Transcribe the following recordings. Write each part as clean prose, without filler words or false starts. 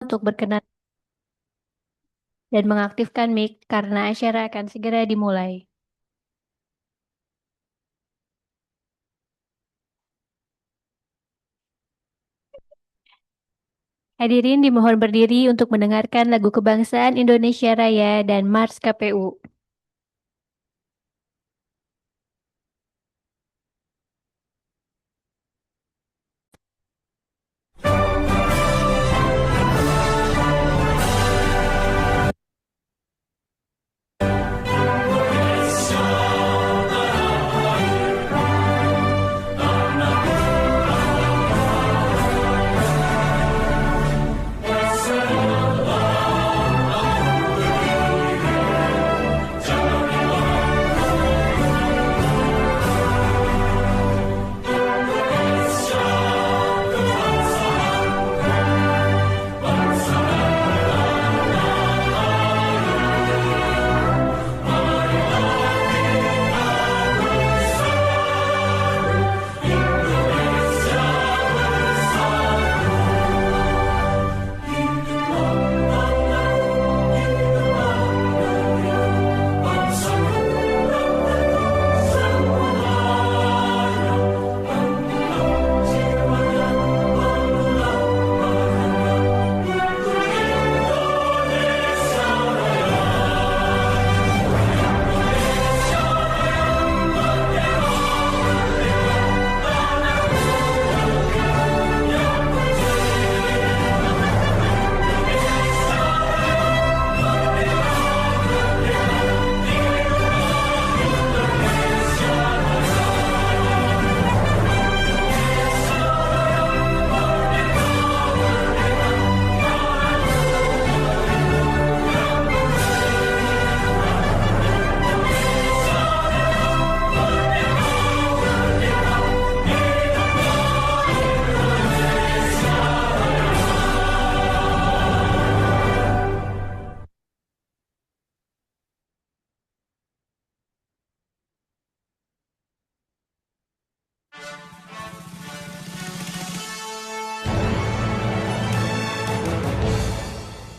untuk berkenan dan mengaktifkan mic karena acara akan segera dimulai. Hadirin dimohon berdiri untuk mendengarkan lagu kebangsaan Indonesia Raya dan Mars KPU.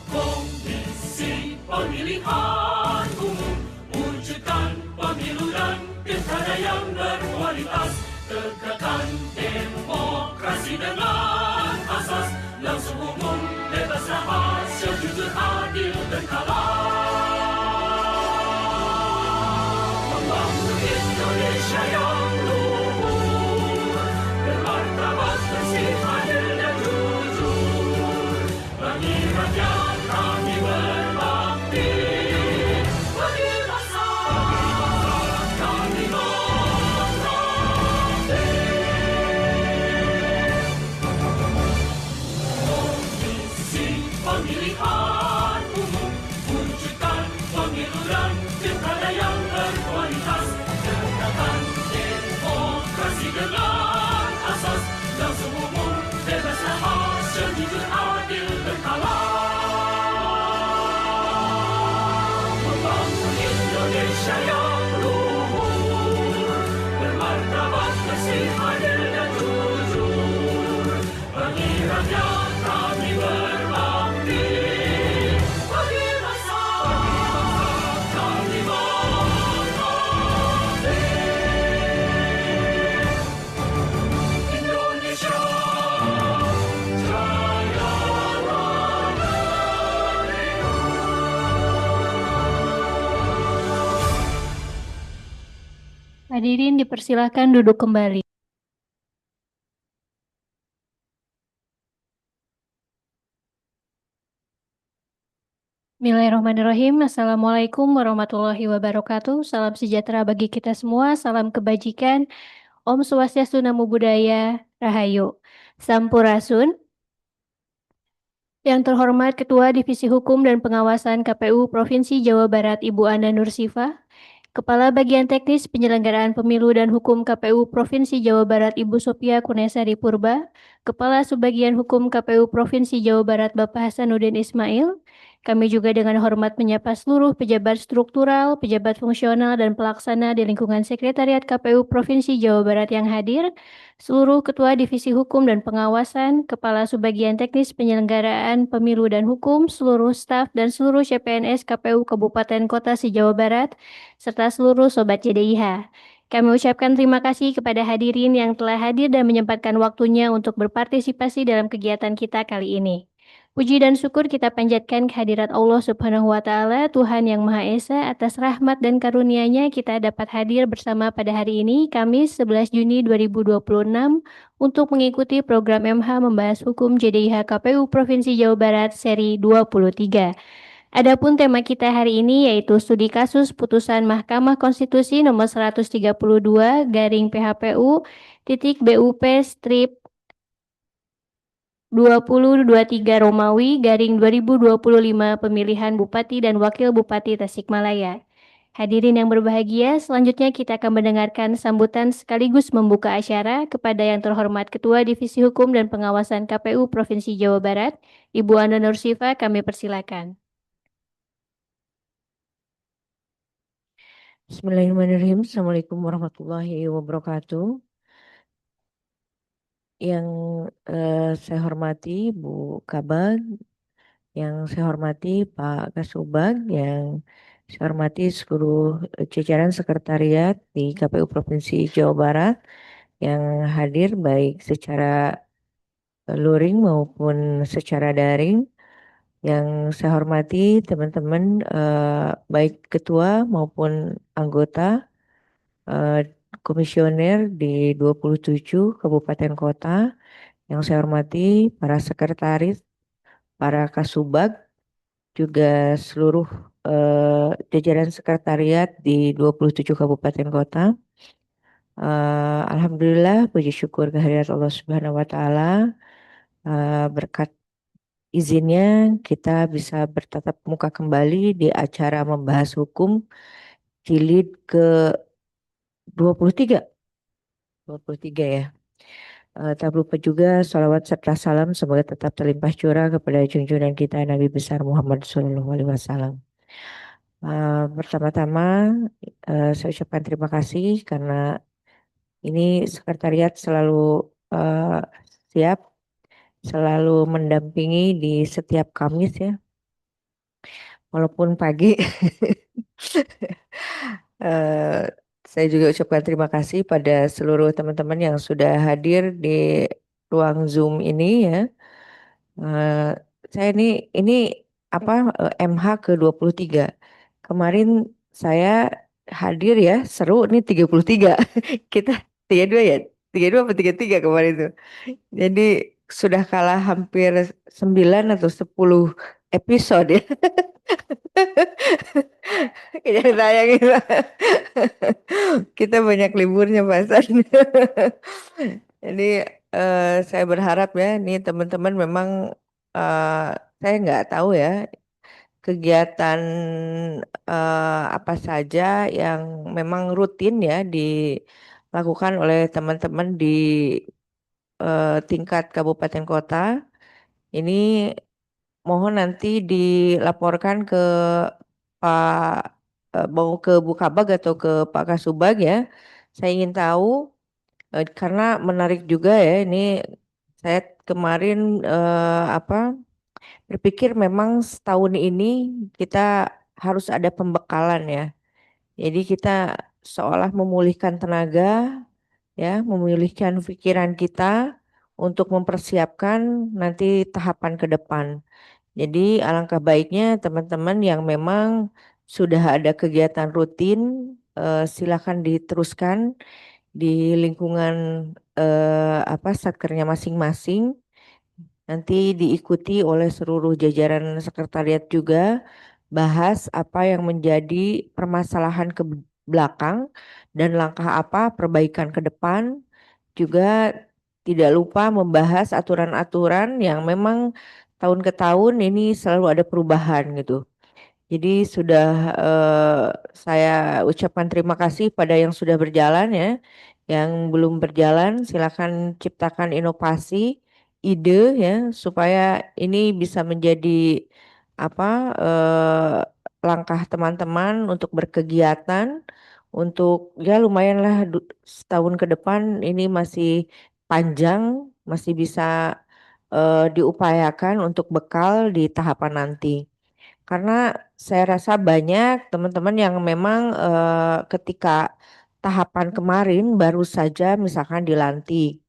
Komisi Pemilihan Umum wujudkan pemilu dan pilkada yang berkualitas, tegakkan demokrasi dengan asas langsung umum, bebas rahasia, jujur, adil dan halal, membangun Indonesia yang luhur, bermartabat, bersih, adil dan jujur, bagi rakyat kami berbakti, bagi bangsa kami mengabdi. Komisi Pemilihan Umum wujudkan pemilu dan pilkada yang berkualitas, tegakkan demokrasi dengan asas langsung umum, bebas rahasia, jujur, adil dan halal, membangun Indonesia yang luhur, bermartabat, bersih, adil dan jujur, bagi rakyat kami berbakti, bagi bangsa kami mengabdi. Indonesia Jaya Hadirin dipersilakan duduk kembali. Bismillahirrahmanirrahim. Assalamualaikum warahmatullahi wabarakatuh. Salam sejahtera bagi kita semua. Salam kebajikan. Om Swastiastu, Namo Buddhaya, Rahayu. Sampurasun. Yang terhormat Ketua Divisi Hukum dan Pengawasan KPU Provinsi Jawa Barat Ibu Ana Nursifa, Kepala Bagian Teknis Penyelenggaraan Pemilu dan Hukum KPU Provinsi Jawa Barat Ibu Sophia Kunesari Purba, Kepala Subbagian Hukum KPU Provinsi Jawa Barat Bapak Hasanuddin Ismail, Kami juga dengan hormat menyapa seluruh pejabat struktural, pejabat fungsional, dan pelaksana di lingkungan Sekretariat KPU Provinsi Jawa Barat yang hadir, seluruh Ketua Divisi Hukum dan Pengawasan, Kepala Subbagian Teknis Penyelenggaraan Pemilu dan Hukum, seluruh staf, dan seluruh CPNS KPU Kabupaten Kota se-Jawa Barat, serta seluruh Sobat JDIH. Kami ucapkan terima kasih kepada hadirin yang telah hadir dan menyempatkan waktunya untuk berpartisipasi dalam kegiatan kita kali ini. Puji dan syukur kita panjatkan kehadirat Allah Subhanahu wa Ta'ala, Tuhan yang Maha Esa, atas rahmat dan karunia-Nya kita dapat hadir bersama pada hari ini, Kamis 11 Juni 2026, untuk mengikuti program MH membahas hukum JDIH KPU Provinsi Jawa Barat seri 23. Adapun tema kita hari ini yaitu studi kasus putusan Mahkamah Konstitusi nomor 132 garing PHPU titik BUP strip 2023 Romawi garing 2025 pemilihan Bupati dan Wakil Bupati Tasikmalaya. Hadirin yang berbahagia, selanjutnya kita akan mendengarkan sambutan sekaligus membuka acara kepada yang terhormat Ketua Divisi Hukum dan Pengawasan KPU Provinsi Jawa Barat, Ibu Ana Nursifa, kami persilakan. Bismillahirrahmanirrahim. Assalamualaikum warahmatullahi wabarakatuh. Yang saya hormati Bu Kabag, yang saya hormati Pak Kasubag, yang saya hormati seluruh jajaran sekretariat di KPU Provinsi Jawa Barat yang hadir baik secara luring maupun secara daring. Yang saya hormati teman-teman baik ketua maupun anggota komisioner di 27 kabupaten kota, yang saya hormati para sekretaris, para kasubag, juga seluruh jajaran sekretariat di 27 kabupaten kota. Alhamdulillah, puji syukur kehadirat Allah Subhanahu wa Ta'ala, berkat izinnya kita bisa bertatap muka kembali di acara membahas hukum jilid ke 23. 23 ya. Tak lupa juga salawat serta salam semoga tetap terlimpah curah kepada junjungan kita Nabi besar Muhammad SAW. Pertama-tama saya ucapkan terima kasih karena ini sekretariat selalu siap, selalu mendampingi di setiap Kamis ya, walaupun pagi. Saya juga ucapkan terima kasih pada seluruh teman-teman yang sudah hadir di ruang Zoom ini ya. Saya ini apa MH ke-23. Kemarin saya hadir ya, seru nih 33. Kita 32 ya? 32 apa 33 kemarin itu. Jadi sudah kalah hampir 9 atau 10 episode ya. Yang sayangin kita banyak liburnya Pak Hasan. Jadi saya berharap ya, nih teman-teman memang saya nggak tahu ya kegiatan apa saja yang memang rutin ya dilakukan oleh teman-teman di tingkat kabupaten kota. Ini mohon nanti dilaporkan ke Pak mau ke Bu Kabag atau ke Pak Kasubag ya. Saya ingin tahu karena menarik juga ya ini saya kemarin apa berpikir memang setahun ini kita harus ada pembekalan ya. Jadi kita seolah memulihkan tenaga ya, memulihkan pikiran kita untuk mempersiapkan nanti tahapan ke depan. Jadi alangkah baiknya teman-teman yang memang sudah ada kegiatan rutin silakan diteruskan di lingkungan apa satkernya masing-masing. Nanti diikuti oleh seluruh jajaran sekretariat juga bahas apa yang menjadi permasalahan ke belakang dan langkah apa perbaikan ke depan. Juga tidak lupa membahas aturan-aturan yang memang tahun ke tahun ini selalu ada perubahan gitu. Jadi sudah saya ucapkan terima kasih pada yang sudah berjalan ya. Yang belum berjalan silakan ciptakan inovasi, ide ya supaya ini bisa menjadi apa langkah teman-teman untuk berkegiatan untuk ya lumayan lah setahun ke depan ini masih panjang, masih bisa diupayakan untuk bekal di tahapan nanti. Karena saya rasa banyak teman-teman yang memang ketika tahapan kemarin baru saja misalkan dilantik.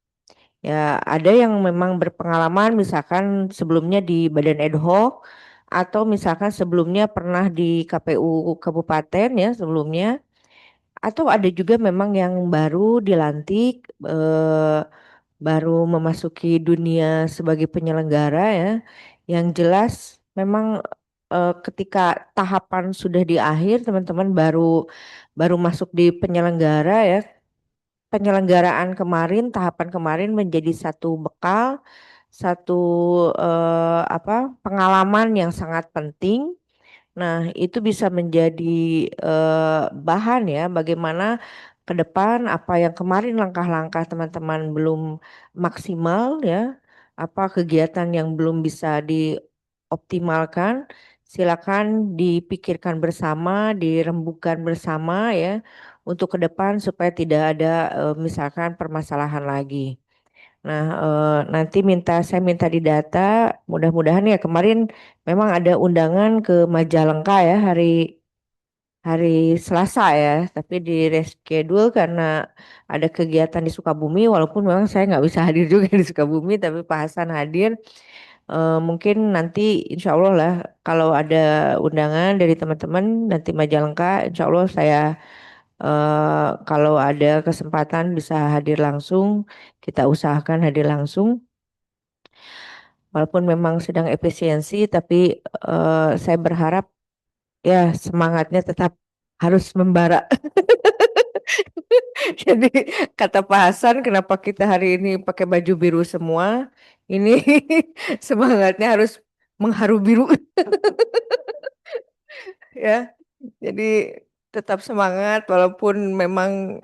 Ya, ada yang memang berpengalaman misalkan sebelumnya di Badan Ad hoc atau misalkan sebelumnya pernah di KPU Kabupaten ya sebelumnya atau ada juga memang yang baru dilantik baru memasuki dunia sebagai penyelenggara ya. Yang jelas memang ketika tahapan sudah di akhir teman-teman baru baru masuk di penyelenggara ya penyelenggaraan kemarin, tahapan kemarin menjadi satu bekal, satu pengalaman yang sangat penting. Nah, itu bisa menjadi bahan ya bagaimana ke depan apa yang kemarin langkah-langkah teman-teman belum maksimal ya, apa kegiatan yang belum bisa dioptimalkan, silakan dipikirkan bersama, dirembukan bersama ya untuk ke depan supaya tidak ada misalkan permasalahan lagi. Nah, nanti saya minta di data, mudah-mudahan ya kemarin memang ada undangan ke Majalengka ya hari Selasa ya, tapi di reschedule karena ada kegiatan di Sukabumi, walaupun memang saya nggak bisa hadir juga di Sukabumi, tapi Pak Hasan hadir. Mungkin nanti insya Allah lah kalau ada undangan dari teman-teman nanti Majalengka, insya Allah saya kalau ada kesempatan bisa hadir langsung, kita usahakan hadir langsung. Walaupun memang sedang efisiensi, tapi saya berharap ya semangatnya tetap harus membara. Jadi kata Pak Hasan, kenapa kita hari ini pakai baju biru semua? Ini semangatnya harus mengharu biru ya. Jadi tetap semangat walaupun memang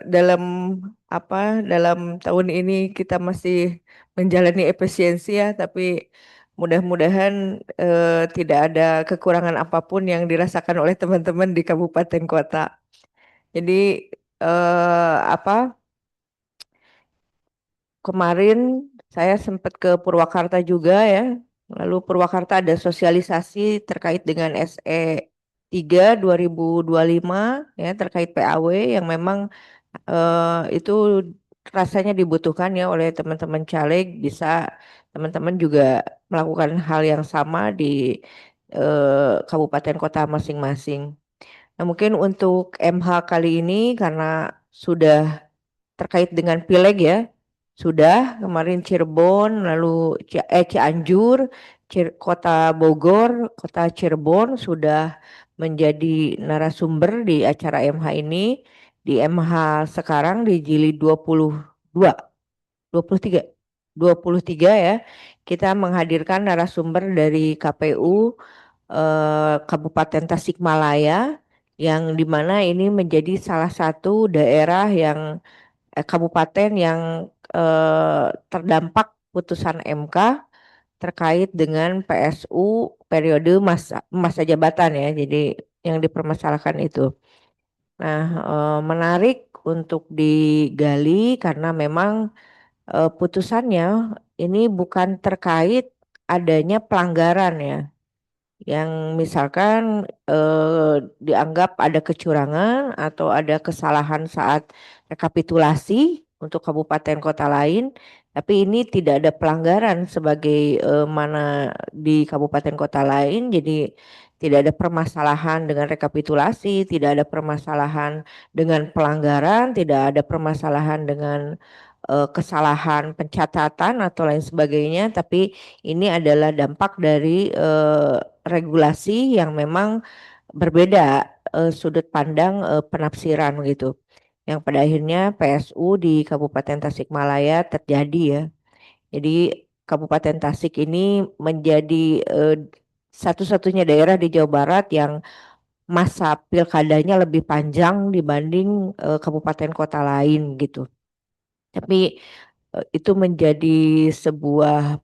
dalam dalam tahun ini kita masih menjalani efisiensi ya, tapi mudah-mudahan tidak ada kekurangan apapun yang dirasakan oleh teman-teman di kabupaten kota. Jadi eh, apa kemarin saya sempat ke Purwakarta juga ya. Lalu Purwakarta ada sosialisasi terkait dengan SE 3 2025 ya terkait PAW yang memang itu rasanya dibutuhkan ya oleh teman-teman caleg bisa teman-teman juga melakukan hal yang sama di kabupaten kota masing-masing. Nah, mungkin untuk MH kali ini karena sudah terkait dengan pileg ya. Sudah kemarin Cirebon, lalu Cianjur, Kota Bogor, Kota Cirebon sudah menjadi narasumber di acara MH ini. Di MH sekarang di jilid 22, 23, 23 ya. Kita menghadirkan narasumber dari KPU Kabupaten Tasikmalaya yang dimana ini menjadi salah satu daerah yang kabupaten yang terdampak putusan MK terkait dengan PSU periode masa jabatan ya. Jadi yang dipermasalahkan itu. Nah, menarik untuk digali karena memang putusannya ini bukan terkait adanya pelanggaran ya yang misalkan dianggap ada kecurangan atau ada kesalahan saat rekapitulasi untuk kabupaten kota lain, tapi ini tidak ada pelanggaran sebagai mana di kabupaten kota lain, jadi tidak ada permasalahan dengan rekapitulasi, tidak ada permasalahan dengan pelanggaran, tidak ada permasalahan dengan kesalahan pencatatan atau lain sebagainya, tapi ini adalah dampak dari regulasi yang memang berbeda sudut pandang penafsiran gitu. Yang pada akhirnya PSU di Kabupaten Tasikmalaya terjadi ya. Jadi Kabupaten Tasik ini menjadi eh, satu-satunya daerah di Jawa Barat yang masa pilkadanya lebih panjang dibanding kabupaten kota lain gitu. Tapi itu menjadi sebuah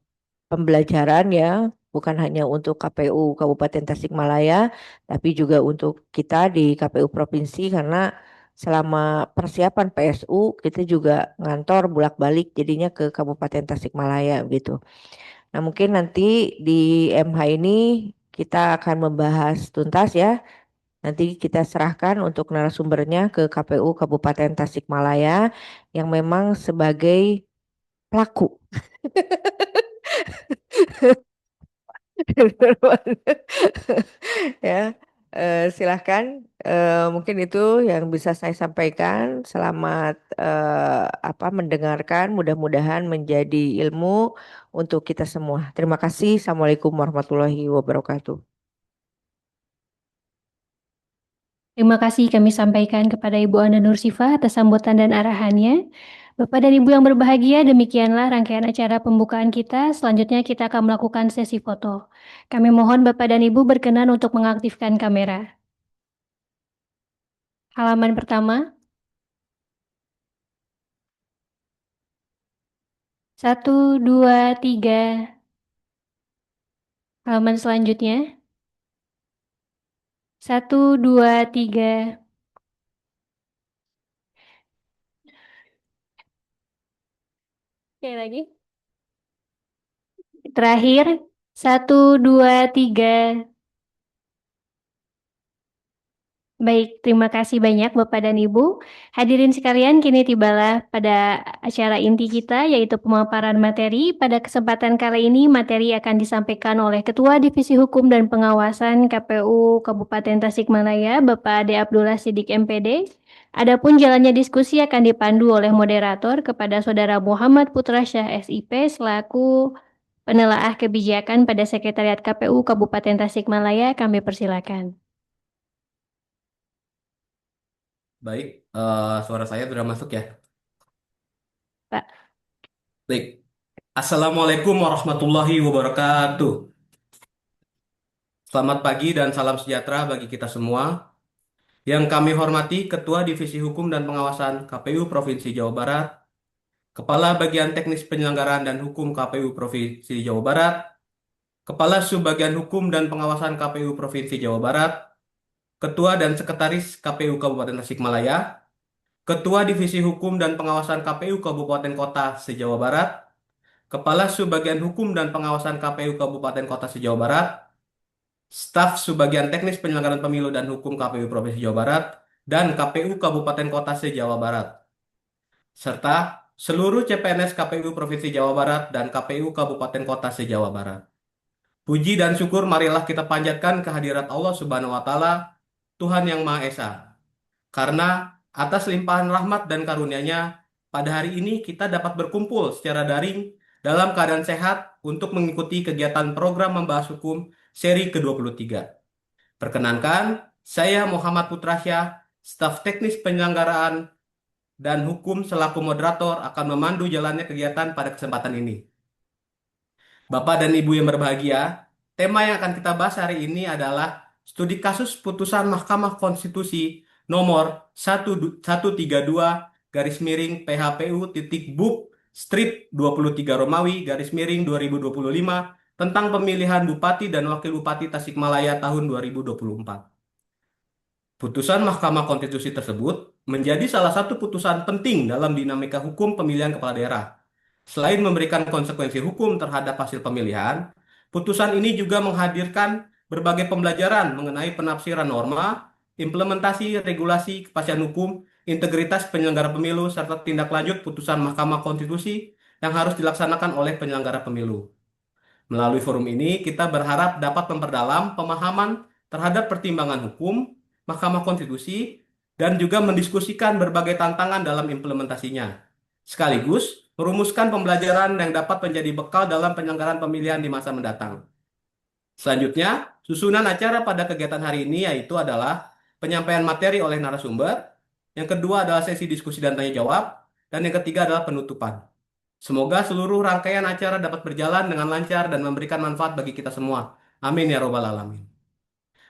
pembelajaran ya bukan hanya untuk KPU Kabupaten Tasikmalaya, tapi juga untuk kita di KPU Provinsi karena selama persiapan PSU kita juga ngantor bolak-balik jadinya ke Kabupaten Tasikmalaya gitu. Nah, mungkin nanti di MH ini kita akan membahas tuntas ya. Nanti kita serahkan untuk narasumbernya ke KPU Kabupaten Tasikmalaya yang memang sebagai pelaku. Ya, silahkan. Mungkin itu yang bisa saya sampaikan. Selamat mendengarkan. Mudah-mudahan menjadi ilmu untuk kita semua. Terima kasih. Assalamualaikum warahmatullahi wabarakatuh. Terima kasih kami sampaikan kepada Ibu Ana Nursifah atas sambutan dan arahannya. Bapak dan Ibu yang berbahagia, demikianlah rangkaian acara pembukaan kita. Selanjutnya kita akan melakukan sesi foto. Kami mohon Bapak dan Ibu berkenan untuk mengaktifkan kamera. Halaman pertama. 1, 2, 3. Halaman selanjutnya. 1, 2, 3. Sekali lagi. Terakhir. 1, 2, 3. Baik, terima kasih banyak Bapak dan Ibu. Hadirin sekalian, kini tibalah pada acara inti kita, yaitu pemaparan materi. Pada kesempatan kali ini, materi akan disampaikan oleh Ketua Divisi Hukum dan Pengawasan KPU Kabupaten Tasikmalaya, Bapak Ade Abdullah Sidik MPD. Adapun jalannya diskusi akan dipandu oleh moderator kepada Saudara Muhammad Putra Syah SIP selaku penelaah kebijakan pada Sekretariat KPU Kabupaten Tasikmalaya. Kami persilakan. Baik, suara saya sudah masuk ya. Pak. Baik. Assalamualaikum warahmatullahi wabarakatuh. Selamat pagi dan salam sejahtera bagi kita semua. Yang kami hormati Ketua Divisi Hukum dan Pengawasan KPU Provinsi Jawa Barat, Kepala Bagian Teknis Penyelenggaraan dan Hukum KPU Provinsi Jawa Barat, Kepala Subbagian Hukum dan Pengawasan KPU Provinsi Jawa Barat, Ketua dan Sekretaris KPU Kabupaten Tasikmalaya, Ketua Divisi Hukum dan Pengawasan KPU Kabupaten Kota se-Jawa Barat, Kepala Subbagian Hukum dan Pengawasan KPU Kabupaten Kota se-Jawa Barat, Staf Subbagian Teknis Penyelenggaraan Pemilu dan Hukum KPU Provinsi Jawa Barat, dan KPU Kabupaten Kota se-Jawa Barat, serta seluruh CPNS KPU Provinsi Jawa Barat dan KPU Kabupaten Kota se-Jawa Barat. Puji dan syukur marilah kita panjatkan kehadirat Allah Subhanahu wa Ta'ala, Tuhan yang Maha Esa. Karena atas limpahan rahmat dan karunia-Nya, pada hari ini kita dapat berkumpul secara daring dalam keadaan sehat untuk mengikuti kegiatan program membahas hukum seri ke-23. Perkenankan, saya Muhammad Putrasyah, staf teknis penyelenggaraan dan hukum selaku moderator akan memandu jalannya kegiatan pada kesempatan ini. Bapak dan Ibu yang berbahagia, tema yang akan kita bahas hari ini adalah studi kasus putusan Mahkamah Konstitusi nomor 132 garis miring PHPU titik BUP strip 23 Romawi garis miring 2025 tentang pemilihan Bupati dan Wakil Bupati Tasikmalaya tahun 2024. Putusan Mahkamah Konstitusi tersebut menjadi salah satu putusan penting dalam dinamika hukum pemilihan kepala daerah. Selain memberikan konsekuensi hukum terhadap hasil pemilihan, putusan ini juga menghadirkan berbagai pembelajaran mengenai penafsiran norma, implementasi regulasi kepastian hukum, integritas penyelenggara pemilu, serta tindak lanjut putusan Mahkamah Konstitusi yang harus dilaksanakan oleh penyelenggara pemilu. Melalui forum ini, kita berharap dapat memperdalam pemahaman terhadap pertimbangan hukum, Mahkamah Konstitusi, dan juga mendiskusikan berbagai tantangan dalam implementasinya. Sekaligus, merumuskan pembelajaran yang dapat menjadi bekal dalam penyelenggaraan pemilihan di masa mendatang. Selanjutnya, susunan acara pada kegiatan hari ini yaitu adalah penyampaian materi oleh narasumber, yang kedua adalah sesi diskusi dan tanya jawab, dan yang ketiga adalah penutupan. Semoga seluruh rangkaian acara dapat berjalan dengan lancar dan memberikan manfaat bagi kita semua. Amin ya robbal alamin.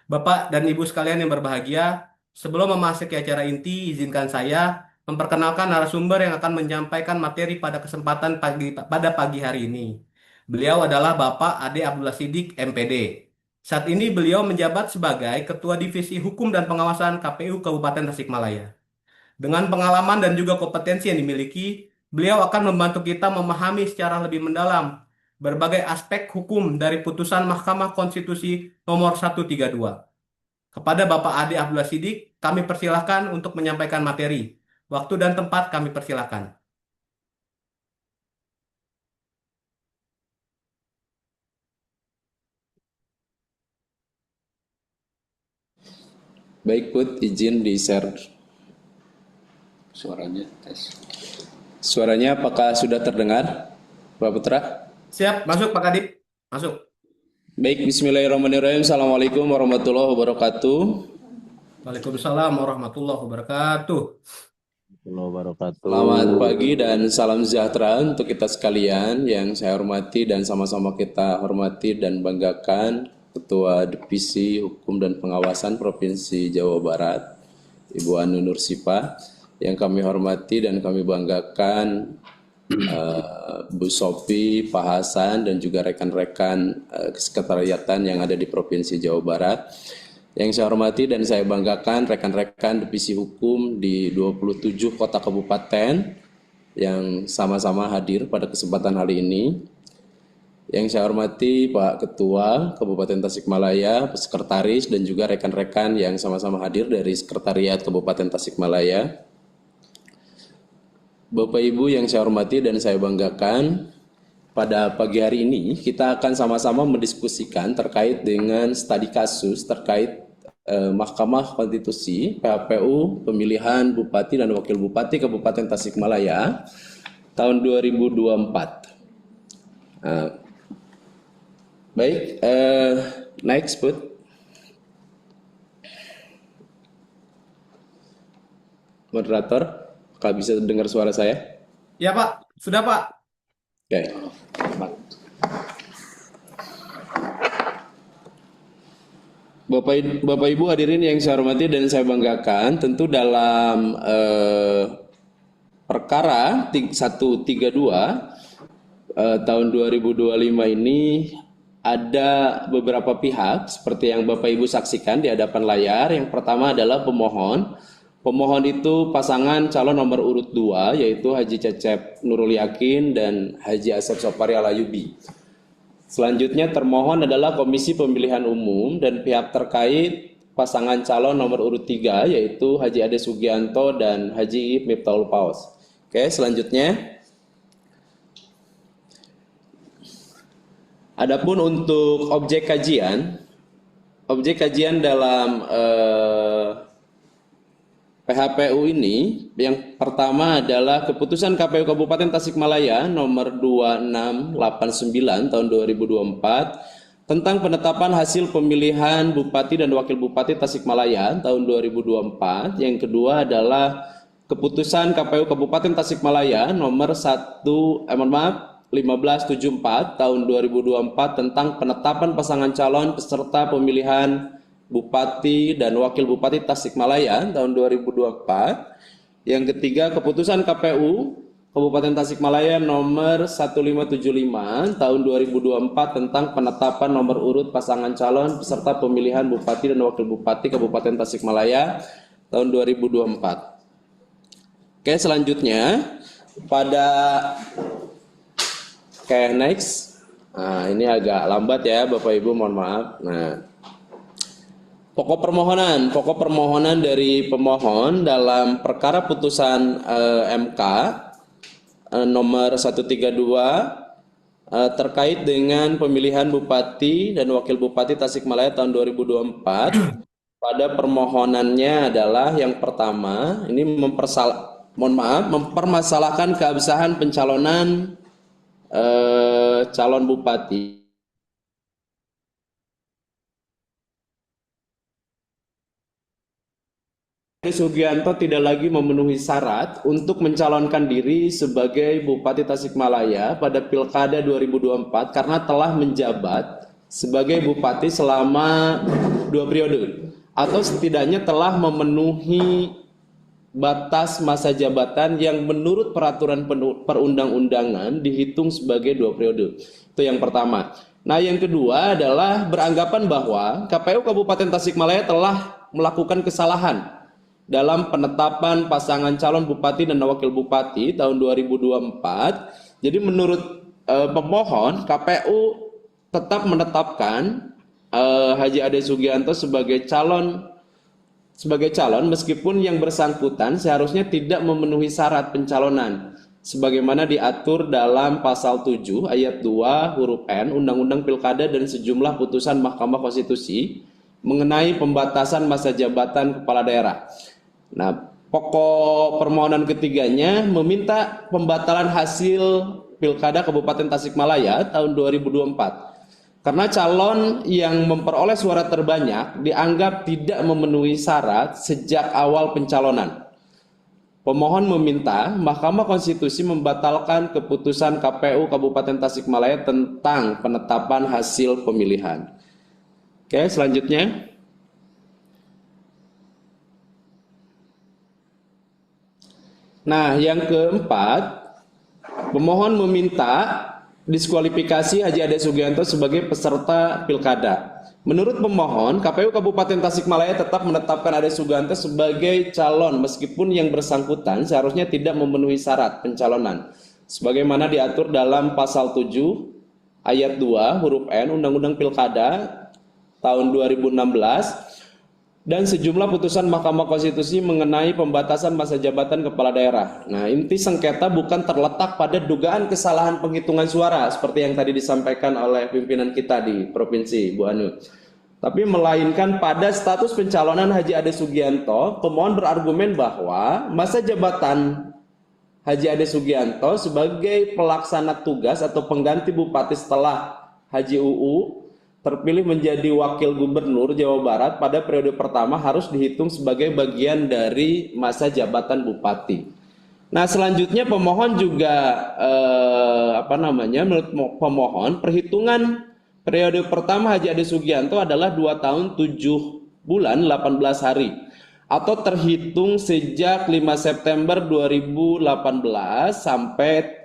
Bapak dan Ibu sekalian yang berbahagia, sebelum memasuki acara inti, izinkan saya memperkenalkan narasumber yang akan menyampaikan materi pada kesempatan pada pagi hari ini. Beliau adalah Bapak Ade Abdullah Sidik, MPD. Saat ini beliau menjabat sebagai Ketua Divisi Hukum dan Pengawasan KPU Kabupaten Tasikmalaya. Dengan pengalaman dan juga kompetensi yang dimiliki, beliau akan membantu kita memahami secara lebih mendalam berbagai aspek hukum dari putusan Mahkamah Konstitusi nomor 132. Kepada Bapak Ade Abdullah Sidik, kami persilahkan untuk menyampaikan materi. Waktu dan tempat kami persilahkan. Baik, Put, izin di-share suaranya. Tes. Suaranya apakah sudah terdengar, Pak Putra? Siap, masuk Pak Kadip. Masuk. Baik, bismillahirrahmanirrahim. Assalamualaikum warahmatullahi wabarakatuh. Waalaikumsalam warahmatullahi wabarakatuh. Selamat pagi dan salam sejahtera untuk kita sekalian yang saya hormati dan sama-sama kita hormati dan banggakan Ketua Divisi Hukum dan Pengawasan Provinsi Jawa Barat, Ibu Anu Nursipa, yang kami hormati dan kami banggakan Bu Sofi, Pak Hasan, dan juga rekan-rekan kesekretariatan yang ada di Provinsi Jawa Barat. Yang saya hormati dan saya banggakan rekan-rekan Divisi Hukum di 27 kota kabupaten yang sama-sama hadir pada kesempatan hari ini. Yang saya hormati Pak Ketua Kabupaten Tasikmalaya, Sekretaris, dan juga rekan-rekan yang sama-sama hadir dari Sekretariat Kabupaten Tasikmalaya. Bapak Ibu yang saya hormati dan saya banggakan, pada pagi hari ini kita akan sama-sama mendiskusikan terkait dengan studi kasus terkait Mahkamah Konstitusi, PHPU, pemilihan Bupati dan Wakil Bupati Kabupaten Tasikmalaya tahun 2024. Baik, next, Put. Moderator, apakah bisa dengar suara saya? Ya Pak, sudah Pak. Oke. Bapak Ibu hadirin yang saya hormati dan saya banggakan, tentu dalam perkara 132 tahun 2025 ini ada beberapa pihak seperti yang Bapak Ibu saksikan di hadapan layar. Yang pertama adalah pemohon. Pemohon itu pasangan calon nomor urut 2 yaitu Haji Cecep Nurul Yakin dan Haji Asep Sopari Alayubi. Selanjutnya termohon adalah Komisi Pemilihan Umum dan pihak terkait pasangan calon nomor urut 3 yaitu Haji Ade Sugianto dan Haji Miftahul Paus. Oke, selanjutnya adapun untuk objek kajian dalam PHPU ini, yang pertama adalah keputusan KPU Kabupaten Tasikmalaya nomor 2689 tahun 2024 tentang penetapan hasil pemilihan Bupati dan Wakil Bupati Tasikmalaya tahun 2024. Yang kedua adalah keputusan KPU Kabupaten Tasikmalaya nomor 1574 tahun 2024 tentang penetapan pasangan calon peserta pemilihan Bupati dan Wakil Bupati Tasikmalaya tahun 2024. Yang ketiga, keputusan KPU Kabupaten Tasikmalaya nomor 1575 tahun 2024 tentang penetapan nomor urut pasangan calon peserta pemilihan Bupati dan Wakil Bupati Kabupaten Tasikmalaya tahun 2024. Oke, selanjutnya next. Nah, ini agak lambat ya Bapak Ibu, mohon maaf. Nah, Pokok permohonan dari pemohon dalam perkara putusan MK nomor 132 terkait dengan pemilihan Bupati dan Wakil Bupati Tasikmalaya tahun 2024. Pada permohonannya adalah yang pertama, ini mempermasalahkan keabsahan pencalonan calon bupati. Sugianto tidak lagi memenuhi syarat untuk mencalonkan diri sebagai Bupati Tasikmalaya pada Pilkada 2024 karena telah menjabat sebagai Bupati selama 2 periode atau setidaknya telah memenuhi batas masa jabatan yang menurut peraturan perundang-undangan dihitung sebagai 2 periode. Itu yang pertama. Nah, yang kedua adalah beranggapan bahwa KPU Kabupaten Tasikmalaya telah melakukan kesalahan dalam penetapan pasangan calon bupati dan wakil bupati tahun 2024. Jadi menurut pemohon, KPU tetap menetapkan Haji Ade Sugianto sebagai calon meskipun yang bersangkutan seharusnya tidak memenuhi syarat pencalonan sebagaimana diatur dalam pasal 7 ayat 2 huruf N Undang-Undang Pilkada dan sejumlah putusan Mahkamah Konstitusi mengenai pembatasan masa jabatan kepala daerah. Nah, pokok permohonan ketiganya meminta pembatalan hasil Pilkada Kabupaten Tasikmalaya tahun 2024. Karena calon yang memperoleh suara terbanyak dianggap tidak memenuhi syarat sejak awal pencalonan. Pemohon meminta Mahkamah Konstitusi membatalkan keputusan KPU Kabupaten Tasikmalaya tentang penetapan hasil pemilihan. Oke, selanjutnya. Nah, yang keempat, pemohon meminta diskualifikasi Haji Ade Sugianto sebagai peserta pilkada. Menurut pemohon, KPU Kabupaten Tasikmalaya tetap menetapkan Ade Sugianto sebagai calon meskipun yang bersangkutan seharusnya tidak memenuhi syarat pencalonan sebagaimana diatur dalam pasal 7 ayat 2 huruf N Undang-Undang Pilkada tahun 2016 dan sejumlah putusan Mahkamah Konstitusi mengenai pembatasan masa jabatan kepala daerah. Nah, inti sengketa bukan terletak pada dugaan kesalahan penghitungan suara seperti yang tadi disampaikan oleh pimpinan kita di provinsi, Bu Anu, tapi melainkan pada status pencalonan Haji Ade Sugianto. Pemohon berargumen bahwa masa jabatan Haji Ade Sugianto sebagai pelaksana tugas atau pengganti bupati setelah Haji UU terpilih menjadi wakil gubernur Jawa Barat pada periode pertama harus dihitung sebagai bagian dari masa jabatan bupati. Nah, selanjutnya pemohon juga menurut pemohon perhitungan periode pertama Haji Ade Sugianto adalah 2 tahun 7 bulan 18 hari atau terhitung sejak 5 September 2018 sampai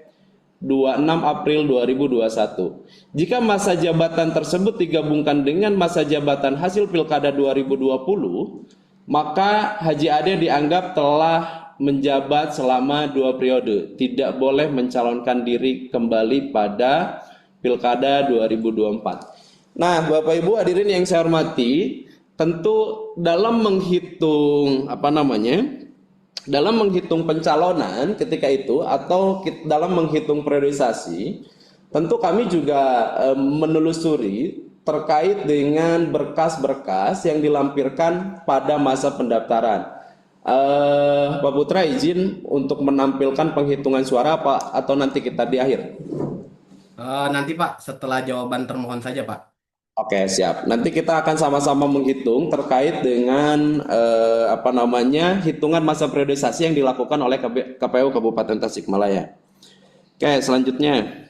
26 April 2021. Jika masa jabatan tersebut digabungkan dengan masa jabatan hasil Pilkada 2020, maka Haji Ade dianggap telah menjabat selama 2 periode, tidak boleh mencalonkan diri kembali pada Pilkada 2024. Nah, Bapak Ibu hadirin yang saya hormati, tentu dalam menghitung dalam menghitung pencalonan ketika itu atau dalam menghitung priorisasi, tentu kami juga menelusuri terkait dengan berkas-berkas yang dilampirkan pada masa pendaftaran. Pak Putra izin untuk menampilkan penghitungan suara Pak atau nanti kita di akhir? Nanti Pak, setelah jawaban termohon saja Pak. Oke, siap. Nanti kita akan sama-sama menghitung terkait dengan hitungan masa priorisasi yang dilakukan oleh KPU Kabupaten Tasikmalaya. Oke, selanjutnya.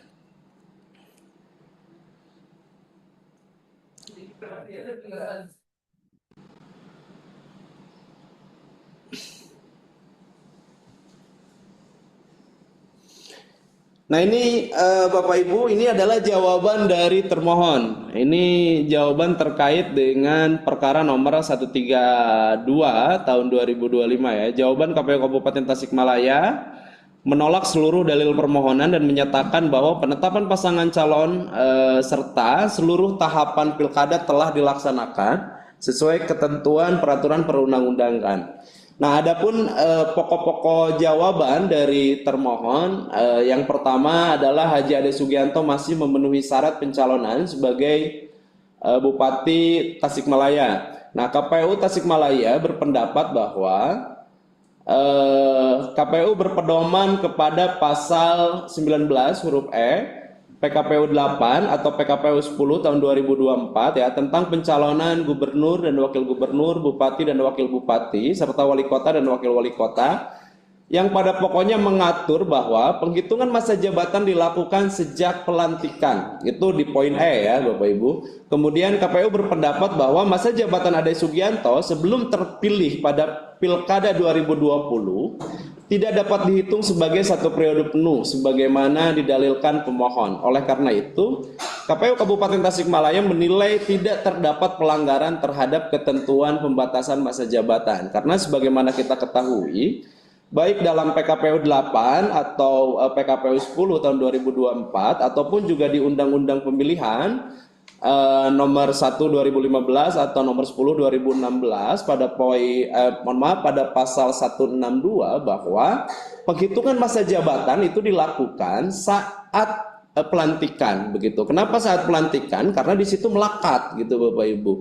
Nah, ini Bapak Ibu, ini adalah jawaban dari termohon. Ini jawaban terkait dengan perkara nomor 132 tahun 2025 ya. Jawaban KPU Kabupaten Tasikmalaya menolak seluruh dalil permohonan dan menyatakan bahwa penetapan pasangan calon serta seluruh tahapan pilkada telah dilaksanakan sesuai ketentuan peraturan perundang-undangan. Nah, adapun pokok-pokok jawaban dari termohon, yang pertama adalah Haji Ade Sugianto masih memenuhi syarat pencalonan sebagai Bupati Tasikmalaya. Nah, KPU Tasikmalaya berpendapat bahwa KPU berpedoman kepada pasal 19 huruf E PKPU 8 atau PKPU 10 tahun 2024 ya tentang pencalonan gubernur dan wakil gubernur, bupati dan wakil bupati serta wali kota dan wakil wali kota yang pada pokoknya mengatur bahwa penghitungan masa jabatan dilakukan sejak pelantikan. Itu di poin E ya Bapak Ibu. Kemudian KPU berpendapat bahwa masa jabatan Ade Sugianto sebelum terpilih pada Pilkada 2020 tidak dapat dihitung sebagai satu periode penuh sebagaimana didalilkan pemohon. Oleh karena itu, KPU Kabupaten Tasikmalaya menilai tidak terdapat pelanggaran terhadap ketentuan pembatasan masa jabatan. Karena sebagaimana kita ketahui, baik dalam PKPU 8 atau PKPU 10 tahun 2024 ataupun juga di Undang-Undang Pemilihan nomor 1 2015 atau nomor 10 2016 pada pasal 162 bahwa penghitungan masa jabatan itu dilakukan saat pelantikan begitu. Kenapa saat pelantikan? Karena di situ melekat gitu Bapak Ibu.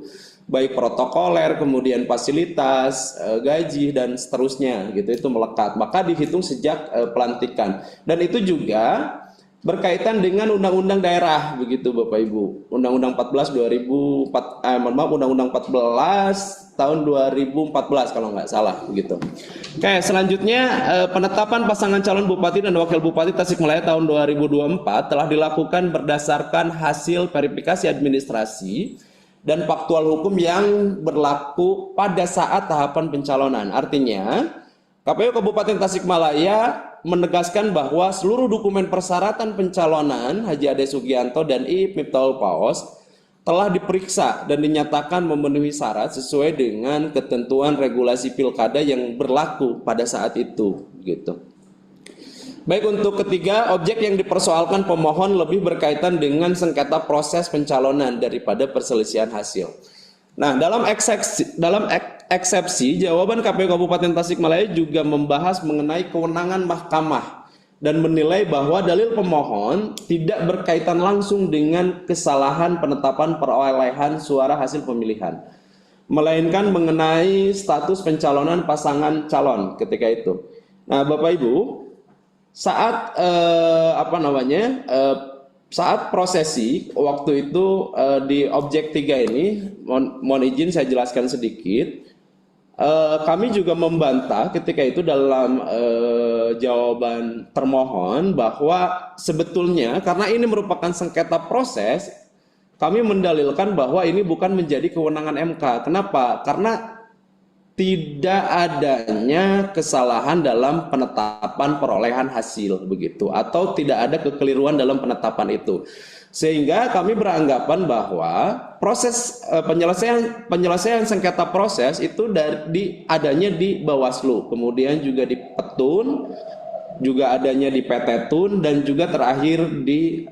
Baik protokoler, kemudian fasilitas, gaji dan seterusnya gitu itu melekat. Maka dihitung sejak pelantikan. Dan itu juga berkaitan dengan undang-undang daerah begitu Bapak Ibu. Undang-undang 14 Undang-undang 14 tahun 2014 kalau nggak salah begitu. Oke, selanjutnya penetapan pasangan calon bupati dan wakil bupati Tasikmalaya tahun 2024 telah dilakukan berdasarkan hasil verifikasi administrasi dan faktual hukum yang berlaku pada saat tahapan pencalonan. Artinya, KPU Kabupaten Tasikmalaya menegaskan bahwa seluruh dokumen persyaratan pencalonan Haji Ade Sugianto dan Iip Miftahul Paos telah diperiksa dan dinyatakan memenuhi syarat sesuai dengan ketentuan regulasi pilkada yang berlaku pada saat itu, gitu. Baik, untuk ketiga, objek yang dipersoalkan pemohon lebih berkaitan dengan sengketa proses pencalonan daripada perselisihan hasil. Nah, dalam eksepsi, jawaban KPU Kabupaten Tasikmalaya juga membahas mengenai kewenangan mahkamah dan menilai bahwa dalil pemohon tidak berkaitan langsung dengan kesalahan penetapan perolehan suara hasil pemilihan, melainkan mengenai status pencalonan pasangan calon ketika itu. Nah, Bapak Ibu, saat saat prosesi waktu itu di objek 3 ini, mohon izin saya jelaskan sedikit. Kami juga membantah ketika itu dalam jawaban termohon bahwa sebetulnya karena ini merupakan sengketa proses, kami mendalilkan bahwa ini bukan menjadi kewenangan MK. Kenapa? Karena tidak adanya kesalahan dalam penetapan perolehan hasil begitu, atau tidak ada kekeliruan dalam penetapan itu, sehingga kami beranggapan bahwa proses penyelesaian sengketa proses itu adanya di Bawaslu, kemudian juga di Petun, juga adanya di PT Tun, dan juga terakhir di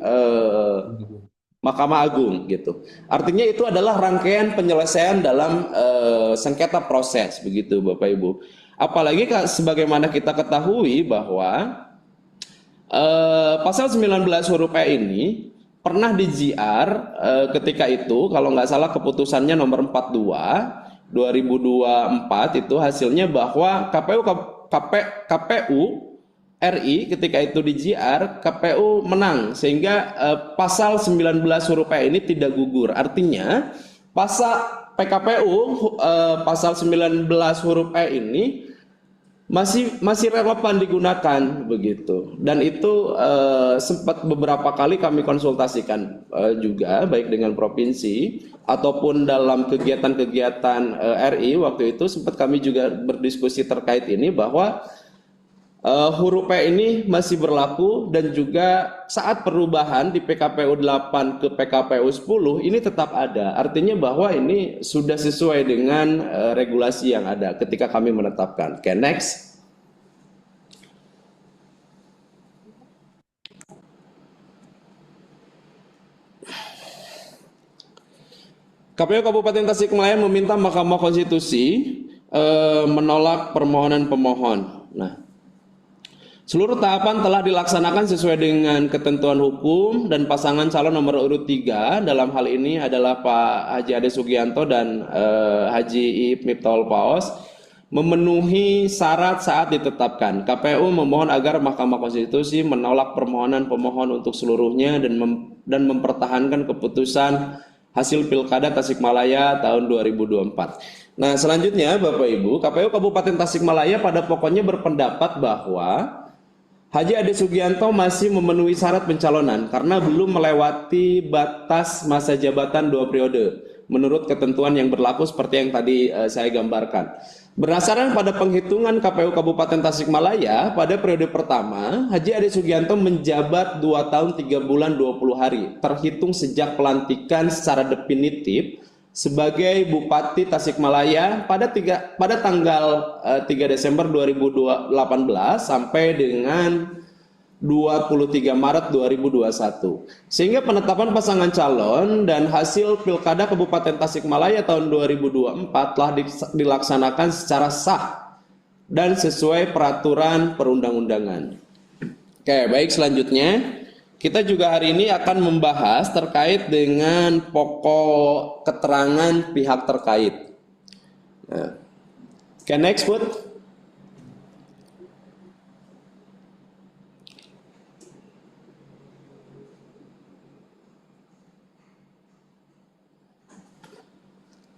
Mahkamah Agung gitu. Artinya itu adalah rangkaian penyelesaian dalam sengketa proses begitu Bapak Ibu. Apalagi sebagaimana kita ketahui bahwa pasal 19 huruf E ini pernah di JR ketika itu, kalau nggak salah keputusannya nomor 42 2024 itu hasilnya bahwa KPU RI ketika itu di JR, KPU menang sehingga pasal 19 huruf E ini tidak gugur. Artinya pasal PKPU pasal 19 huruf E ini masih relevan digunakan begitu. Dan itu sempat beberapa kali kami konsultasikan juga baik dengan provinsi ataupun dalam kegiatan-kegiatan RI waktu itu sempat kami juga berdiskusi terkait ini bahwa huruf P ini masih berlaku dan juga saat perubahan di PKPU 8 ke PKPU 10 ini tetap ada. Artinya bahwa ini sudah sesuai dengan regulasi yang ada ketika kami menetapkan. Oke, next. KPU Kabupaten Tasikmalaya meminta Mahkamah Konstitusi menolak permohonan pemohon. Nah, seluruh tahapan telah dilaksanakan sesuai dengan ketentuan hukum dan pasangan calon nomor urut 3 dalam hal ini adalah Pak Haji Ade Sugianto dan Haji Iip Miftahul Paos memenuhi syarat saat ditetapkan. KPU memohon agar Mahkamah Konstitusi menolak permohonan pemohon untuk seluruhnya dan mempertahankan keputusan hasil Pilkada Tasikmalaya tahun 2024. Nah, selanjutnya Bapak Ibu, KPU Kabupaten Tasikmalaya pada pokoknya berpendapat bahwa Haji Ade Sugianto masih memenuhi syarat pencalonan karena belum melewati batas masa jabatan 2 periode menurut ketentuan yang berlaku seperti yang tadi saya gambarkan. Berdasarkan pada penghitungan KPU Kabupaten Tasikmalaya, pada periode pertama, Haji Ade Sugianto menjabat 2 tahun 3 bulan 20 hari, terhitung sejak pelantikan secara definitif sebagai Bupati Tasikmalaya pada tanggal 3 Desember 2018 sampai dengan 23 Maret 2021. Sehingga penetapan pasangan calon dan hasil Pilkada Kabupaten Tasikmalaya tahun 2024 telah dilaksanakan secara sah dan sesuai peraturan perundang-undangan. Oke, baik, selanjutnya kita juga hari ini akan membahas terkait dengan pokok keterangan pihak terkait. Nah, oke, next, Bud.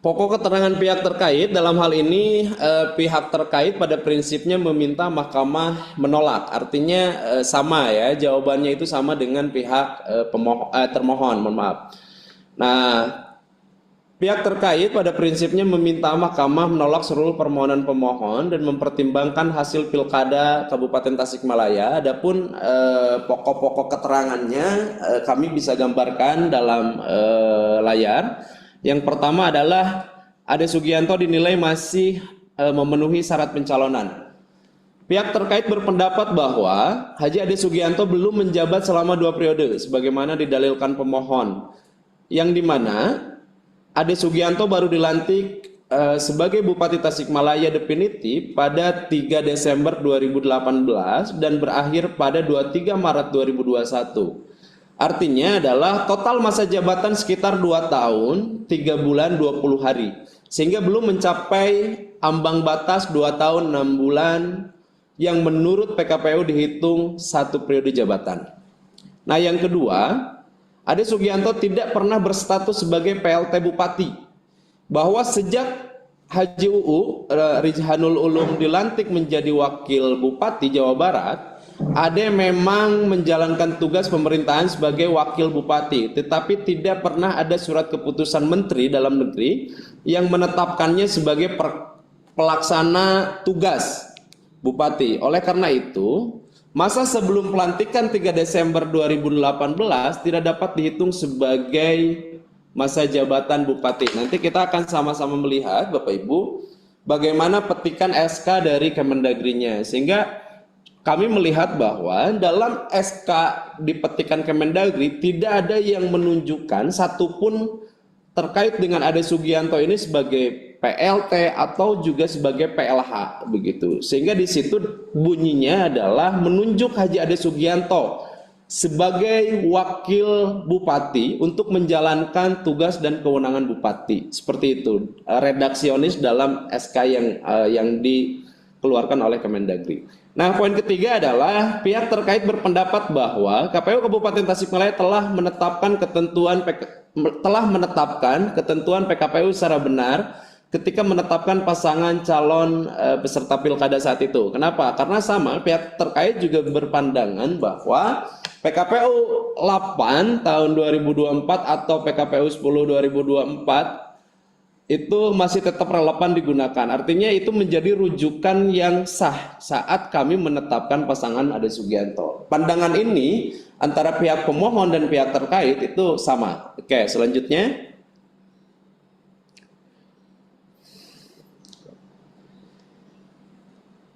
Pokok keterangan pihak terkait dalam hal ini pihak terkait pada prinsipnya meminta mahkamah menolak. Artinya sama ya, jawabannya itu sama dengan pihak termohon, mohon maaf. Nah, pihak terkait pada prinsipnya meminta mahkamah menolak seluruh permohonan pemohon dan mempertimbangkan hasil Pilkada Kabupaten Tasikmalaya. Adapun pokok-pokok keterangannya kami bisa gambarkan dalam layar. Yang pertama adalah Ade Sugianto dinilai masih memenuhi syarat pencalonan. Pihak terkait berpendapat bahwa Haji Ade Sugianto belum menjabat selama 2 periode sebagaimana didalilkan pemohon, yang dimana Ade Sugianto baru dilantik sebagai Bupati Tasikmalaya definitif pada 3 Desember 2018 dan berakhir pada 23 Maret 2021. Artinya adalah total masa jabatan sekitar 2 tahun, 3 bulan, 20 hari. Sehingga belum mencapai ambang batas 2 tahun, 6 bulan yang menurut PKPU dihitung 1 periode jabatan. Nah, yang kedua, Ade Sugianto tidak pernah berstatus sebagai PLT Bupati. Bahwa sejak Haji UU Rizhanul Ulum dilantik menjadi Wakil Bupati Jawa Barat, Ade memang menjalankan tugas pemerintahan sebagai wakil bupati, tetapi tidak pernah ada surat keputusan Menteri Dalam Negeri yang menetapkannya sebagai pelaksana tugas bupati. Oleh karena itu, masa sebelum pelantikan 3 Desember 2018 tidak dapat dihitung sebagai masa jabatan bupati. Nanti kita akan sama-sama melihat, Bapak Ibu, bagaimana petikan SK dari Kemendagrinya, sehingga kami melihat bahwa dalam SK di petikan Kemendagri tidak ada yang menunjukkan satupun terkait dengan Ade Sugianto ini sebagai PLT atau juga sebagai PLH begitu. Sehingga di situ bunyinya adalah menunjuk Haji Ade Sugianto sebagai wakil bupati untuk menjalankan tugas dan kewenangan bupati. Seperti itu redaksionis dalam SK yang dikeluarkan oleh Kemendagri. Nah, poin ketiga adalah pihak terkait berpendapat bahwa KPU Kabupaten Tasikmalaya telah menetapkan ketentuan PKPU secara benar ketika menetapkan pasangan calon peserta pilkada saat itu. Kenapa? Karena sama, pihak terkait juga berpandangan bahwa PKPU 8 tahun 2024 atau PKPU 10 2024 itu masih tetap relevan digunakan. Artinya itu menjadi rujukan yang sah saat kami menetapkan pasangan Ade Sugianto. Pandangan ini antara pihak pemohon dan pihak terkait itu sama. Oke, selanjutnya.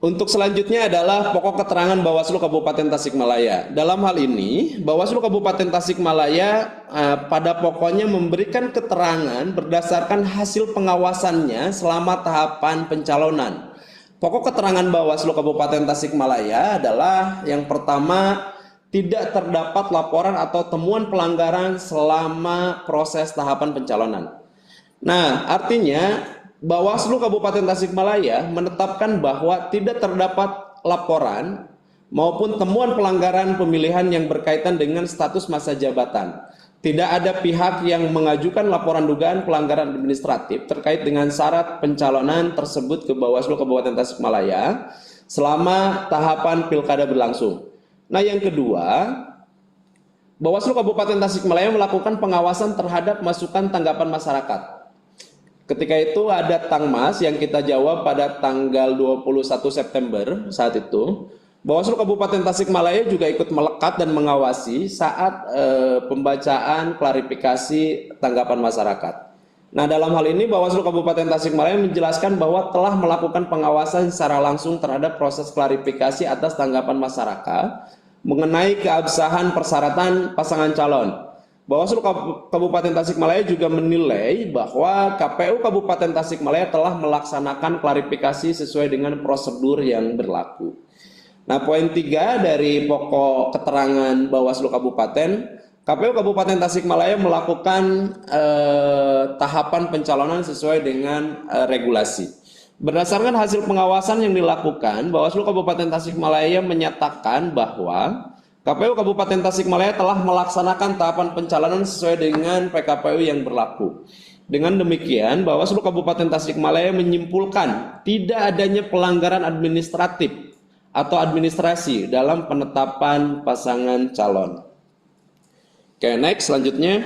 Untuk selanjutnya adalah pokok keterangan Bawaslu Kabupaten Tasikmalaya. Dalam hal ini, Bawaslu Kabupaten Tasikmalaya pada pokoknya memberikan keterangan berdasarkan hasil pengawasannya selama tahapan pencalonan. Pokok keterangan Bawaslu Kabupaten Tasikmalaya adalah yang pertama, tidak terdapat laporan atau temuan pelanggaran selama proses tahapan pencalonan. Nah, artinya Bawaslu Kabupaten Tasikmalaya menetapkan bahwa tidak terdapat laporan maupun temuan pelanggaran pemilihan yang berkaitan dengan status masa jabatan. tidak ada pihak yang mengajukan laporan dugaan pelanggaran administratif terkait dengan syarat pencalonan tersebut ke Bawaslu Kabupaten Tasikmalaya selama tahapan pilkada berlangsung. Nah, yang kedua, Bawaslu Kabupaten Tasikmalaya melakukan pengawasan terhadap masukan tanggapan masyarakat. Ketika itu ada Tangmas yang kita jawab pada tanggal 21 September saat itu. Bawaslu Kabupaten Tasikmalaya juga ikut melekat dan mengawasi saat pembacaan klarifikasi tanggapan masyarakat. Nah, dalam hal ini Bawaslu Kabupaten Tasikmalaya menjelaskan bahwa telah melakukan pengawasan secara langsung terhadap proses klarifikasi atas tanggapan masyarakat mengenai keabsahan persyaratan pasangan calon. Bawaslu Kabupaten Tasikmalaya juga menilai bahwa KPU Kabupaten Tasikmalaya telah melaksanakan klarifikasi sesuai dengan prosedur yang berlaku. Nah, poin 3 dari pokok keterangan Bawaslu Kabupaten, KPU Kabupaten Tasikmalaya melakukan tahapan pencalonan sesuai dengan regulasi. Berdasarkan hasil pengawasan yang dilakukan, Bawaslu Kabupaten Tasikmalaya menyatakan bahwa KPU Kabupaten Tasikmalaya telah melaksanakan tahapan pencalonan sesuai dengan PKPU yang berlaku. Dengan demikian, Bawaslu Kabupaten Tasikmalaya menyimpulkan tidak adanya pelanggaran administratif atau administrasi dalam penetapan pasangan calon. Oke, next selanjutnya.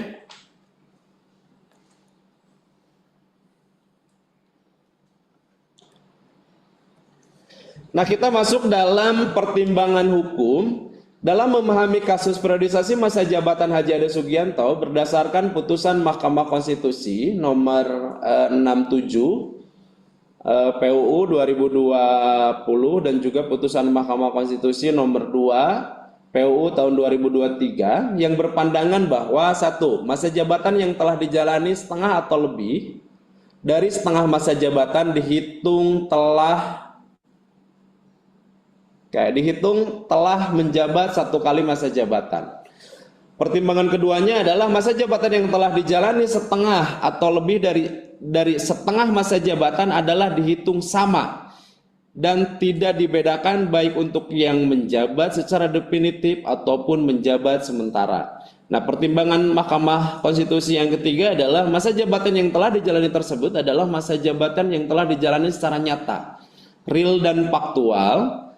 Nah, kita masuk dalam pertimbangan hukum dalam memahami kasus periodisasi masa jabatan Haji Ade Sugianto berdasarkan putusan Mahkamah Konstitusi nomor 67 PUU 2020 dan juga putusan Mahkamah Konstitusi nomor 2 PUU tahun 2023 yang berpandangan bahwa 1. Masa jabatan yang telah dijalani setengah atau lebih dari setengah masa jabatan dihitung telah menjabat 1 kali masa jabatan. Pertimbangan keduanya adalah masa jabatan yang telah dijalani setengah atau lebih dari setengah masa jabatan adalah dihitung sama dan tidak dibedakan baik untuk yang menjabat secara definitif ataupun menjabat sementara. Nah, pertimbangan Mahkamah Konstitusi yang ketiga adalah masa jabatan yang telah dijalani tersebut adalah masa jabatan yang telah dijalani secara nyata, real dan faktual,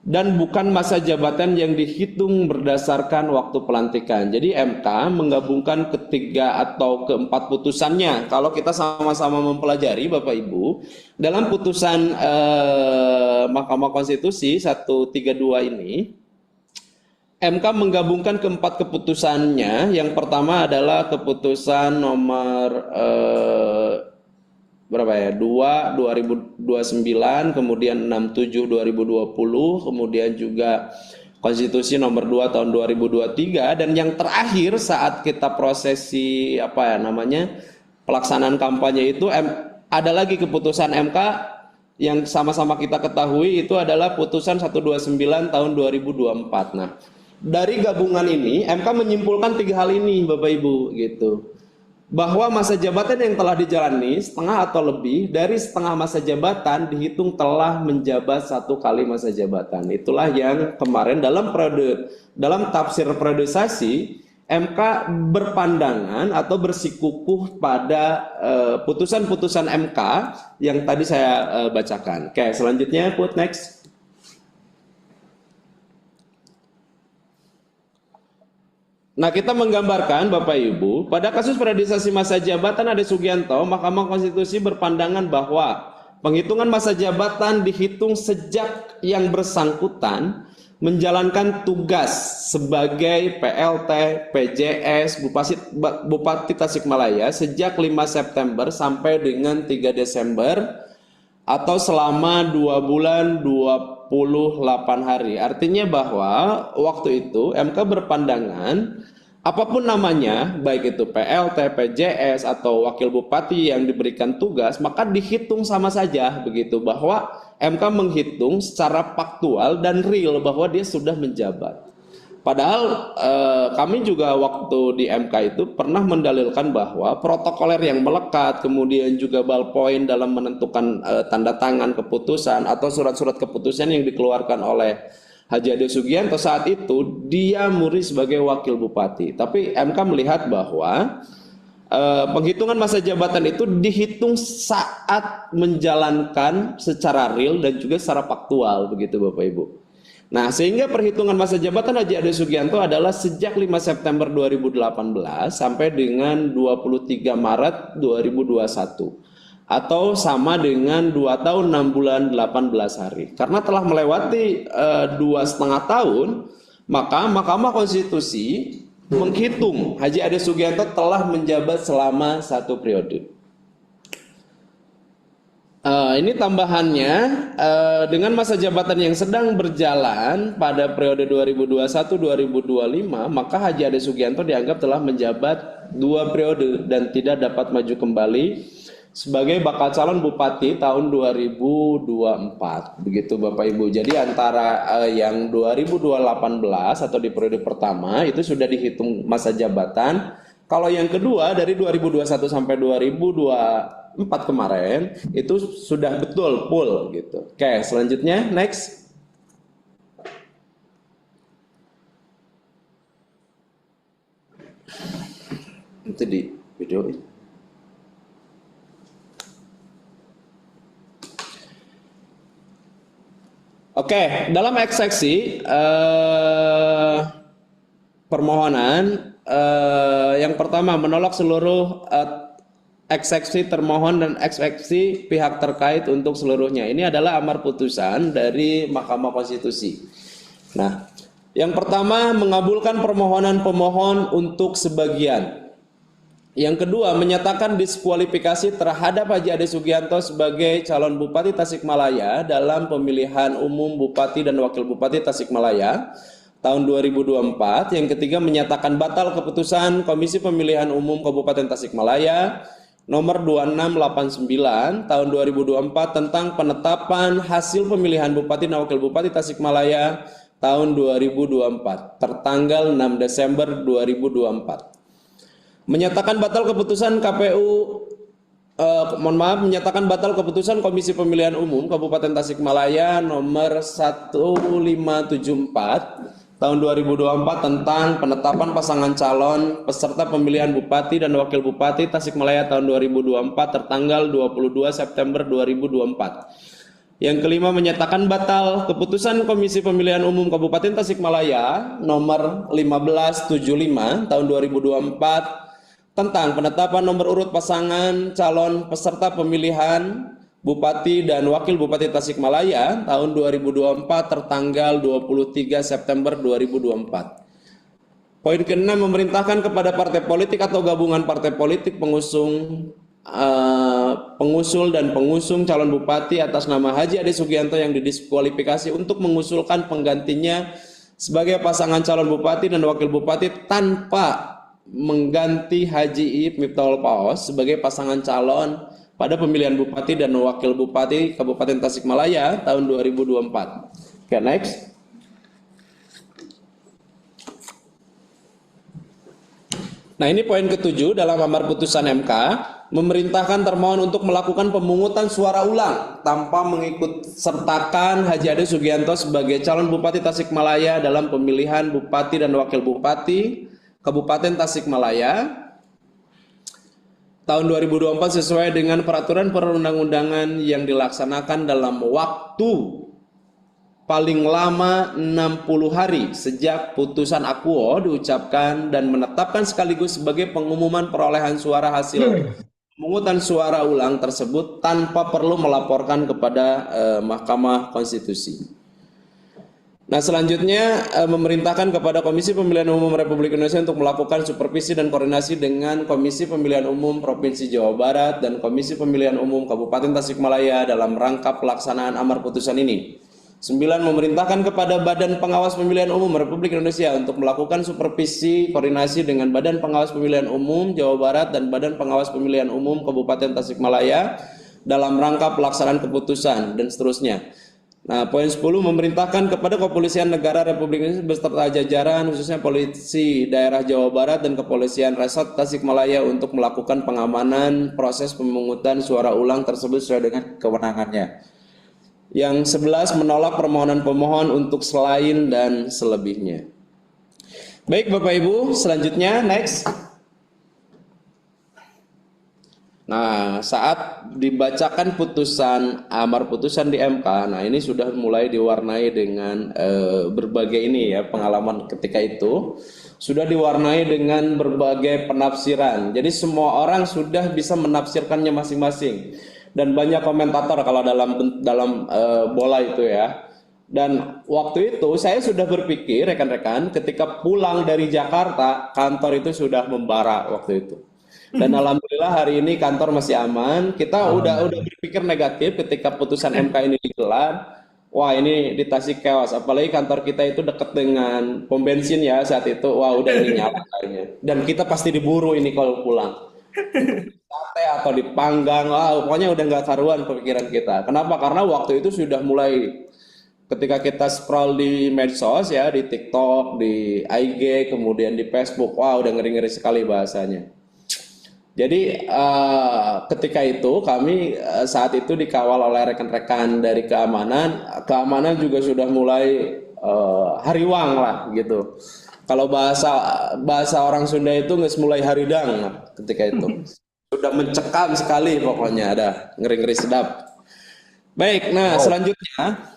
dan bukan masa jabatan yang dihitung berdasarkan waktu pelantikan. Jadi MK menggabungkan ketiga atau keempat putusannya. Kalau kita sama-sama mempelajari Bapak Ibu, dalam putusan Mahkamah Konstitusi 132 ini, MK menggabungkan keempat keputusannya. Yang pertama adalah keputusan nomor 2 2029, kemudian 67 2020, kemudian juga Konstitusi nomor 2 tahun 2023, dan yang terakhir saat kita prosesi pelaksanaan kampanye itu ada lagi keputusan MK yang sama-sama kita ketahui itu adalah putusan 129 tahun 2024. Nah, dari gabungan ini MK menyimpulkan 3 hal ini Bapak Ibu gitu. Bahwa masa jabatan yang telah dijalani setengah atau lebih dari setengah masa jabatan dihitung telah menjabat 1 kali masa jabatan. Itulah yang kemarin dalam tafsir periodisasi MK berpandangan atau bersikukuh pada putusan-putusan MK yang tadi saya bacakan. Oke, selanjutnya put next. Nah, kita menggambarkan Bapak Ibu, pada kasus periodisasi masa jabatan Ade Sugianto, Mahkamah Konstitusi berpandangan bahwa penghitungan masa jabatan dihitung sejak yang bersangkutan menjalankan tugas sebagai PLT, PJS, Bupati Tasikmalaya sejak 5 September sampai dengan 3 Desember atau selama 2 bulan 28 hari. Artinya bahwa waktu itu MK berpandangan apapun namanya, baik itu PLT, PJS atau wakil bupati yang diberikan tugas, maka dihitung sama saja begitu, bahwa MK menghitung secara faktual dan real bahwa dia sudah menjabat. Padahal kami juga waktu di MK itu pernah mendalilkan bahwa protokoler yang melekat, kemudian juga ballpoint dalam menentukan tanda tangan keputusan atau surat-surat keputusan yang dikeluarkan oleh Haji Ade Sugianto saat itu dia muri sebagai wakil bupati. Tapi MK melihat bahwa penghitungan masa jabatan itu dihitung saat menjalankan secara real dan juga secara faktual, begitu Bapak Ibu. Nah, sehingga perhitungan masa jabatan Haji Ade Sugianto adalah sejak 5 September 2018 sampai dengan 23 Maret 2021 atau sama dengan 2 tahun 6 bulan 18 hari. Karena telah melewati 2,5 tahun, maka Mahkamah Konstitusi menghitung Haji Ade Sugianto telah menjabat selama 1 periode. Ini tambahannya, dengan masa jabatan yang sedang berjalan pada periode 2021-2025, maka Haji Ade Sugianto dianggap telah menjabat 2 periode dan tidak dapat maju kembali sebagai bakal calon bupati tahun 2024. Begitu Bapak Ibu. Jadi antara yang 2018 atau di periode pertama itu sudah dihitung masa jabatan. Kalau yang kedua dari 2021 sampai 2024 kemarin itu sudah betul full gitu. Oke, selanjutnya next. Itu di video ini. Oke, dalam eksepsi permohonan yang pertama menolak seluruh eksepsi termohon dan eksepsi pihak terkait untuk seluruhnya. Ini adalah amar putusan dari Mahkamah Konstitusi. Nah, yang pertama mengabulkan permohonan pemohon untuk sebagian. Yang kedua, menyatakan diskualifikasi terhadap Haji Ade Sugianto sebagai calon Bupati Tasikmalaya dalam pemilihan umum Bupati dan Wakil Bupati Tasikmalaya tahun 2024. Yang ketiga, menyatakan batal keputusan Komisi Pemilihan Umum Kabupaten Tasikmalaya nomor 2689 tahun 2024 tentang penetapan hasil pemilihan Bupati dan Wakil Bupati Tasikmalaya tahun 2024 tertanggal 6 Desember 2024. Menyatakan batal keputusan menyatakan batal keputusan Komisi Pemilihan Umum Kabupaten Tasikmalaya nomor 1574 tahun 2024 tentang penetapan pasangan calon peserta pemilihan Bupati dan Wakil Bupati Tasikmalaya tahun 2024 tertanggal 22 September 2024. Yang kelima, menyatakan batal keputusan Komisi Pemilihan Umum Kabupaten Tasikmalaya nomor 1575 tahun 2024 tentang penetapan nomor urut pasangan calon peserta pemilihan Bupati dan Wakil Bupati Tasikmalaya tahun 2024 tertanggal 23 September 2024. Poin ke-6, memerintahkan kepada partai politik atau gabungan partai politik pengusul dan pengusung calon bupati atas nama Haji Ade Sugianto yang didiskualifikasi untuk mengusulkan penggantinya sebagai pasangan calon bupati dan wakil bupati tanpa mengganti Haji Iip Miftahul Paos sebagai pasangan calon pada pemilihan bupati dan wakil bupati Kabupaten Tasikmalaya tahun 2024. Oke, next. Nah, ini poin ke-7 dalam amar putusan MK, memerintahkan termohon untuk melakukan pemungutan suara ulang tanpa mengikut sertakan Haji Ade Sugianto sebagai calon Bupati Tasikmalaya dalam pemilihan Bupati dan Wakil Bupati Kabupaten Tasikmalaya tahun 2024 sesuai dengan peraturan perundang-undangan yang dilaksanakan dalam waktu paling lama 60 hari sejak putusan akuo diucapkan dan menetapkan sekaligus sebagai pengumuman perolehan suara hasil pemungutan suara ulang tersebut tanpa perlu melaporkan kepada Mahkamah Konstitusi. Nah, selanjutnya memerintahkan kepada Komisi Pemilihan Umum Republik Indonesia untuk melakukan supervisi dan koordinasi dengan Komisi Pemilihan Umum Provinsi Jawa Barat dan Komisi Pemilihan Umum Kabupaten Tasikmalaya dalam rangka pelaksanaan amar putusan ini. 9. Memerintahkan kepada Badan Pengawas Pemilihan Umum Republik Indonesia untuk melakukan supervisi koordinasi dengan Badan Pengawas Pemilihan Umum Jawa Barat dan Badan Pengawas Pemilihan Umum Kabupaten Tasikmalaya dalam rangka pelaksanaan keputusan dan seterusnya. Nah, poin 10, memerintahkan kepada Kepolisian Negara Republik Indonesia beserta jajaran khususnya Polisi Daerah Jawa Barat dan Kepolisian Resort Tasikmalaya untuk melakukan pengamanan proses pemungutan suara ulang tersebut sesuai dengan kewenangannya. Yang 11 menolak permohonan pemohon untuk selain dan selebihnya. Baik Bapak Ibu, selanjutnya next. Nah, saat dibacakan amar putusan di MK, nah ini sudah mulai diwarnai dengan berbagai ini ya, pengalaman ketika itu sudah diwarnai dengan berbagai penafsiran. Jadi semua orang sudah bisa menafsirkannya masing-masing. Dan banyak komentator kalau dalam bola itu ya. Dan waktu itu saya sudah berpikir rekan-rekan ketika pulang dari Jakarta, kantor itu sudah membara waktu itu. Dan alhamdulillah hari ini kantor masih aman. Kita udah berpikir negatif ketika putusan MK ini digelar. Wah, ini di Tasik chaos. Apalagi kantor kita itu dekat dengan pom bensin ya saat itu. Wah, udah ini nyala kayaknya. Dan kita pasti diburu ini kalau pulang. Sate atau dipanggang. Wah, pokoknya udah nggak karuan pemikiran kita. Kenapa? Karena waktu itu sudah mulai ketika kita scroll di medsos ya, di TikTok, di IG, kemudian di Facebook. Wah, udah ngeri-ngeri sekali bahasanya. Jadi ketika itu kami saat itu dikawal oleh rekan-rekan dari keamanan juga sudah mulai hariwang lah gitu. Kalau bahasa orang Sunda itu nggak mulai haridang lah ketika itu. Sudah mencekam sekali pokoknya, ada ngeri-ngeri sedap. Baik, nah selanjutnya.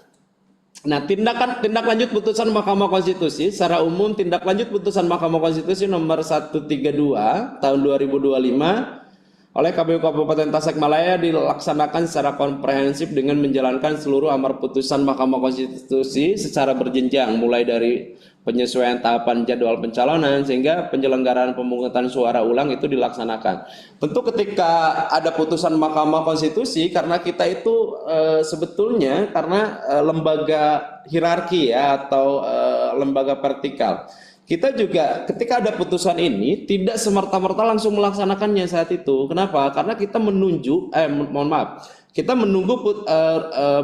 Nah, tindak lanjut putusan Mahkamah Konstitusi secara umum, tindak lanjut putusan Mahkamah Konstitusi nomor 132 tahun 2025 oleh KPU Kabupaten Tasikmalaya dilaksanakan secara komprehensif dengan menjalankan seluruh amar putusan Mahkamah Konstitusi secara berjenjang, mulai dari penyesuaian tahapan jadwal pencalonan sehingga penyelenggaraan pemungutan suara ulang itu dilaksanakan. Tentu ketika ada putusan Mahkamah Konstitusi, karena kita itu sebetulnya karena lembaga hierarki ya atau lembaga vertikal. Kita juga ketika ada putusan ini tidak semerta-merta langsung melaksanakannya saat itu. Kenapa? Karena kita kita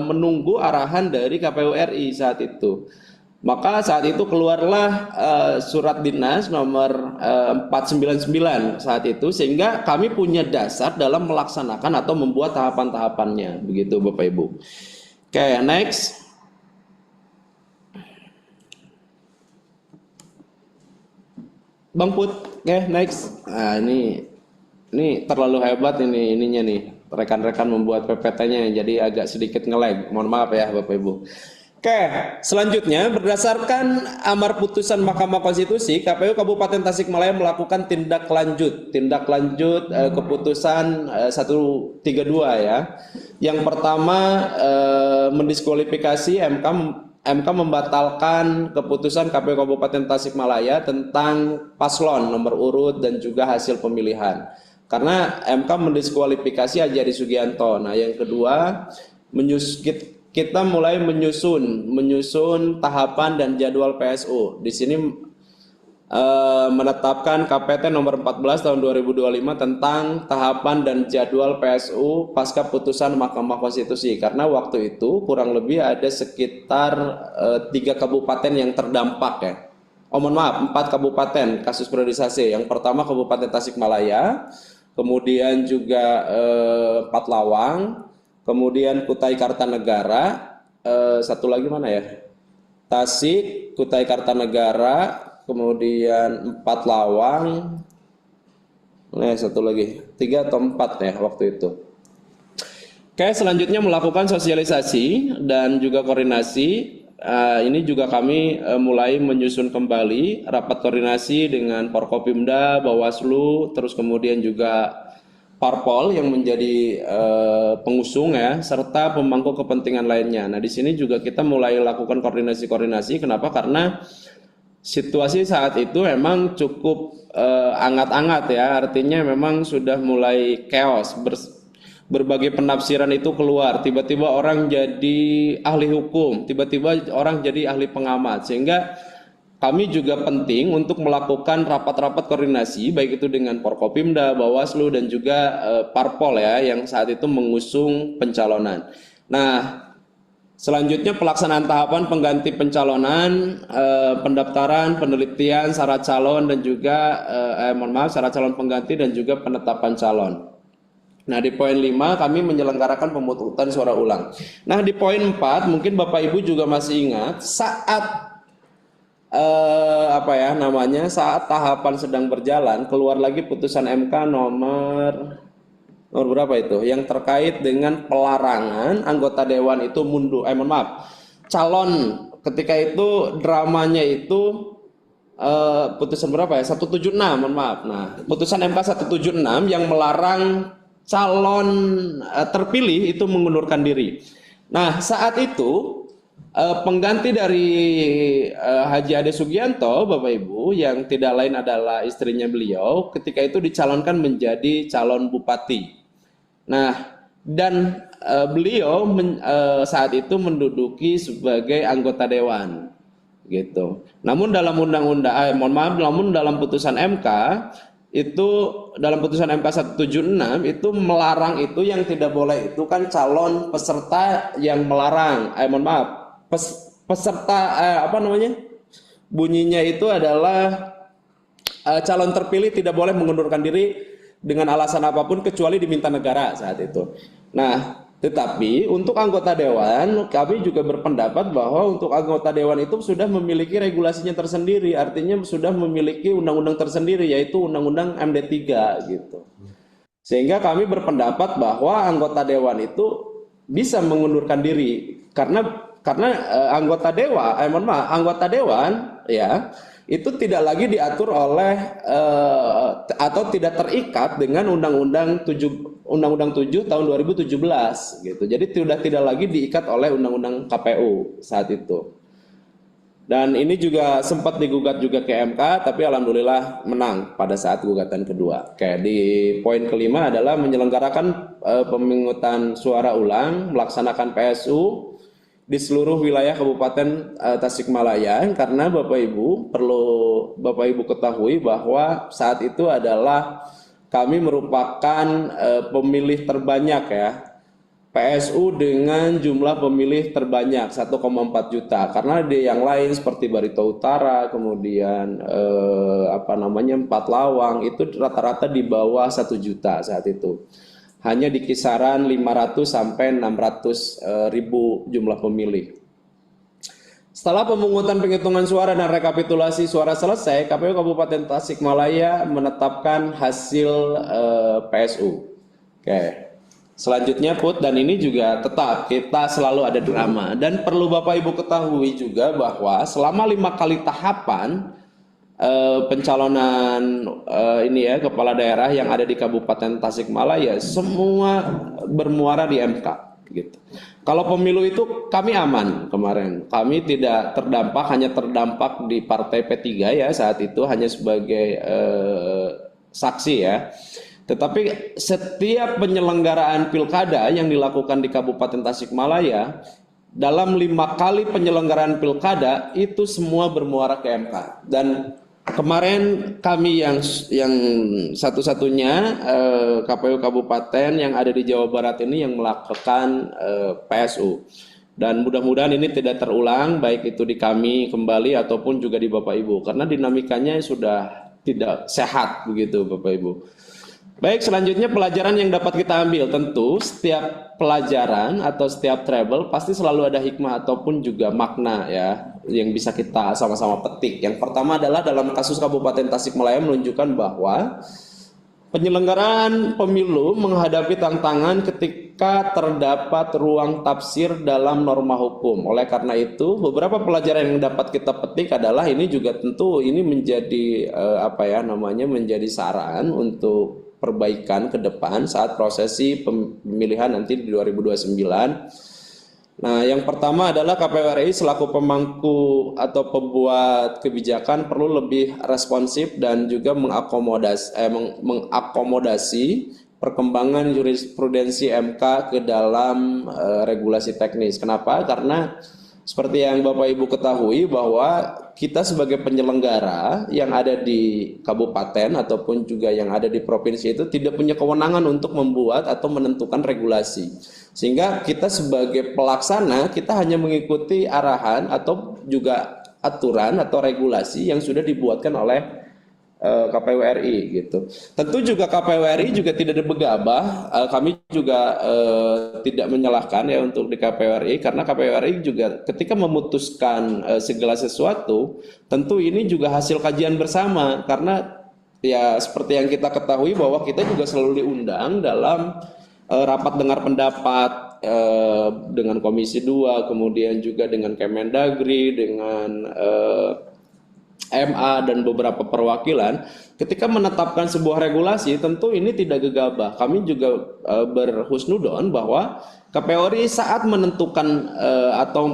menunggu arahan dari KPU RI saat itu. Maka saat itu keluarlah surat dinas nomor 499 saat itu, sehingga kami punya dasar dalam melaksanakan atau membuat tahapan-tahapannya, begitu Bapak Ibu. Oke, next. Bang Put, oke, next. Nah, ini terlalu hebat ininya nih. Rekan-rekan membuat PPT-nya jadi agak sedikit nge-lag. Mohon maaf ya Bapak Ibu. Oke, selanjutnya berdasarkan amar putusan Mahkamah Konstitusi, KPU Kabupaten Tasikmalaya melakukan tindak lanjut keputusan 132 ya. Yang pertama mendiskualifikasi MK membatalkan keputusan KPU Kabupaten Tasikmalaya tentang paslon nomor urut dan juga hasil pemilihan. Karena MK mendiskualifikasi Ajari Sugianto. Nah, yang kedua kita mulai menyusun tahapan dan jadwal PSU. Di sini menetapkan KPT nomor 14 tahun 2025 tentang tahapan dan jadwal PSU pasca putusan Mahkamah Konstitusi. Karena waktu itu kurang lebih ada sekitar 3 kabupaten yang terdampak ya. Mohon maaf, 4 kabupaten kasus priorisasi. Yang pertama Kabupaten Tasikmalaya, kemudian juga Patlawang, kemudian Kutai Kartanegara, satu lagi mana ya? Tasik, Kutai Kartanegara, kemudian Patlawang, satu lagi, 3 atau 4 ya waktu itu. Oke, selanjutnya melakukan sosialisasi dan juga koordinasi. Ini juga kami mulai menyusun kembali rapat koordinasi dengan Forkopimda, Bawaslu, terus kemudian juga parpol yang menjadi pengusung ya, serta pemangku kepentingan lainnya. Nah, di sini juga kita mulai lakukan koordinasi. Kenapa? Karena situasi saat itu memang cukup hangat-hangat ya, artinya memang sudah mulai chaos. Berbagai penafsiran itu keluar, tiba-tiba orang jadi ahli hukum, tiba-tiba orang jadi ahli pengamat, sehingga kami juga penting untuk melakukan rapat-rapat koordinasi baik itu dengan Forkopimda, Bawaslu dan juga parpol ya yang saat itu mengusung pencalonan. Nah, selanjutnya pelaksanaan tahapan pengganti pencalonan, pendaftaran, penelitian syarat calon dan juga syarat calon pengganti dan juga penetapan calon. Nah, di poin 5 kami menyelenggarakan pemungutan suara ulang. Nah, di poin 4 mungkin Bapak Ibu juga masih ingat saat saat tahapan sedang berjalan keluar lagi putusan MK nomor berapa itu yang terkait dengan pelarangan anggota dewan itu mundur calon ketika itu dramanya itu putusan berapa ya 176 mohon maaf. Nah, putusan MK 176 yang melarang calon terpilih itu mengundurkan diri. Nah, saat itu pengganti dari Haji Ade Sugianto, Bapak Ibu, yang tidak lain adalah istrinya beliau, ketika itu dicalonkan menjadi calon bupati. Nah, dan beliau saat itu menduduki sebagai anggota dewan, gitu. Namun dalam namun dalam putusan MK itu dalam putusan MK 176 itu melarang itu yang tidak boleh itu kan calon peserta yang melarang peserta bunyinya itu adalah calon terpilih tidak boleh mengundurkan diri dengan alasan apapun kecuali diminta negara saat itu. Nah, tetapi untuk anggota dewan kami juga berpendapat bahwa untuk anggota dewan itu sudah memiliki regulasinya tersendiri, artinya sudah memiliki undang-undang tersendiri yaitu undang-undang MD3 gitu. Sehingga kami berpendapat bahwa anggota dewan itu bisa mengundurkan diri karena anggota dewan ya itu tidak lagi diatur oleh atau tidak terikat dengan Undang-Undang 7 tahun 2017 gitu. Jadi sudah tidak lagi diikat oleh Undang-Undang KPU saat itu. Dan ini juga sempat digugat juga ke MK, tapi alhamdulillah menang pada saat gugatan kedua. Oke, di poin kelima adalah menyelenggarakan pemungutan suara ulang, melaksanakan PSU di seluruh wilayah Kabupaten Tasikmalaya, karena Bapak Ibu perlu Bapak Ibu ketahui bahwa saat itu adalah kami merupakan pemilih terbanyak ya, PSU dengan jumlah pemilih terbanyak 1,4 juta, karena di yang lain seperti Barito Utara, kemudian Empat Lawang itu rata-rata di bawah 1 juta saat itu. Hanya di kisaran 500 sampai 600 ribu jumlah pemilih. Setelah pemungutan penghitungan suara dan rekapitulasi suara selesai, KPU Kabupaten Tasikmalaya menetapkan hasil PSU. Oke. Selanjutnya dan ini juga tetap kita selalu ada drama, dan perlu Bapak Ibu ketahui juga bahwa selama 5 kali tahapan pencalonan kepala daerah yang ada di Kabupaten Tasikmalaya semua bermuara di MK gitu. Kalau pemilu itu kami aman kemarin, kami tidak terdampak, hanya terdampak di partai P3 ya saat itu hanya sebagai saksi ya. Tetapi setiap penyelenggaraan pilkada yang dilakukan di Kabupaten Tasikmalaya, dalam 5 kali penyelenggaraan pilkada itu semua bermuara ke MK. Dan kemarin kami yang satu-satunya KPU Kabupaten yang ada di Jawa Barat ini yang melakukan PSU. Dan mudah-mudahan ini tidak terulang, baik itu di kami kembali ataupun juga di Bapak Ibu, karena dinamikanya sudah tidak sehat begitu Bapak Ibu. Baik, selanjutnya pelajaran yang dapat kita ambil. Tentu setiap pelajaran atau setiap travel pasti selalu ada hikmah ataupun juga makna ya yang bisa kita sama-sama petik. Yang pertama adalah dalam kasus Kabupaten Tasikmalaya menunjukkan bahwa penyelenggaraan pemilu menghadapi tantangan ketika terdapat ruang tafsir dalam norma hukum. Oleh karena itu, beberapa pelajaran yang dapat kita petik adalah ini juga tentu ini menjadi menjadi saran untuk perbaikan ke depan saat prosesi pemilihan nanti di 2029. Nah, yang pertama adalah KPU RI selaku pemangku atau pembuat kebijakan perlu lebih responsif dan juga mengakomodasi perkembangan jurisprudensi MK ke dalam regulasi teknis. Kenapa? Karena seperti yang Bapak Ibu ketahui bahwa kita sebagai penyelenggara yang ada di kabupaten ataupun juga yang ada di provinsi itu tidak punya kewenangan untuk membuat atau menentukan regulasi. Sehingga kita sebagai pelaksana kita hanya mengikuti arahan atau juga aturan atau regulasi yang sudah dibuatkan oleh KPU RI gitu. Tentu juga KPU RI juga tidak gegabah. Kami juga tidak menyalahkan ya untuk di KPU RI, karena KPU RI juga ketika memutuskan segala sesuatu, tentu ini juga hasil kajian bersama, karena ya seperti yang kita ketahui bahwa kita juga selalu diundang dalam rapat dengar pendapat dengan Komisi 2, kemudian juga dengan Kemendagri, dengan MA dan beberapa perwakilan. Ketika menetapkan sebuah regulasi, tentu ini tidak gegabah. Kami juga berhusnudon bahwa KPU RI saat menentukan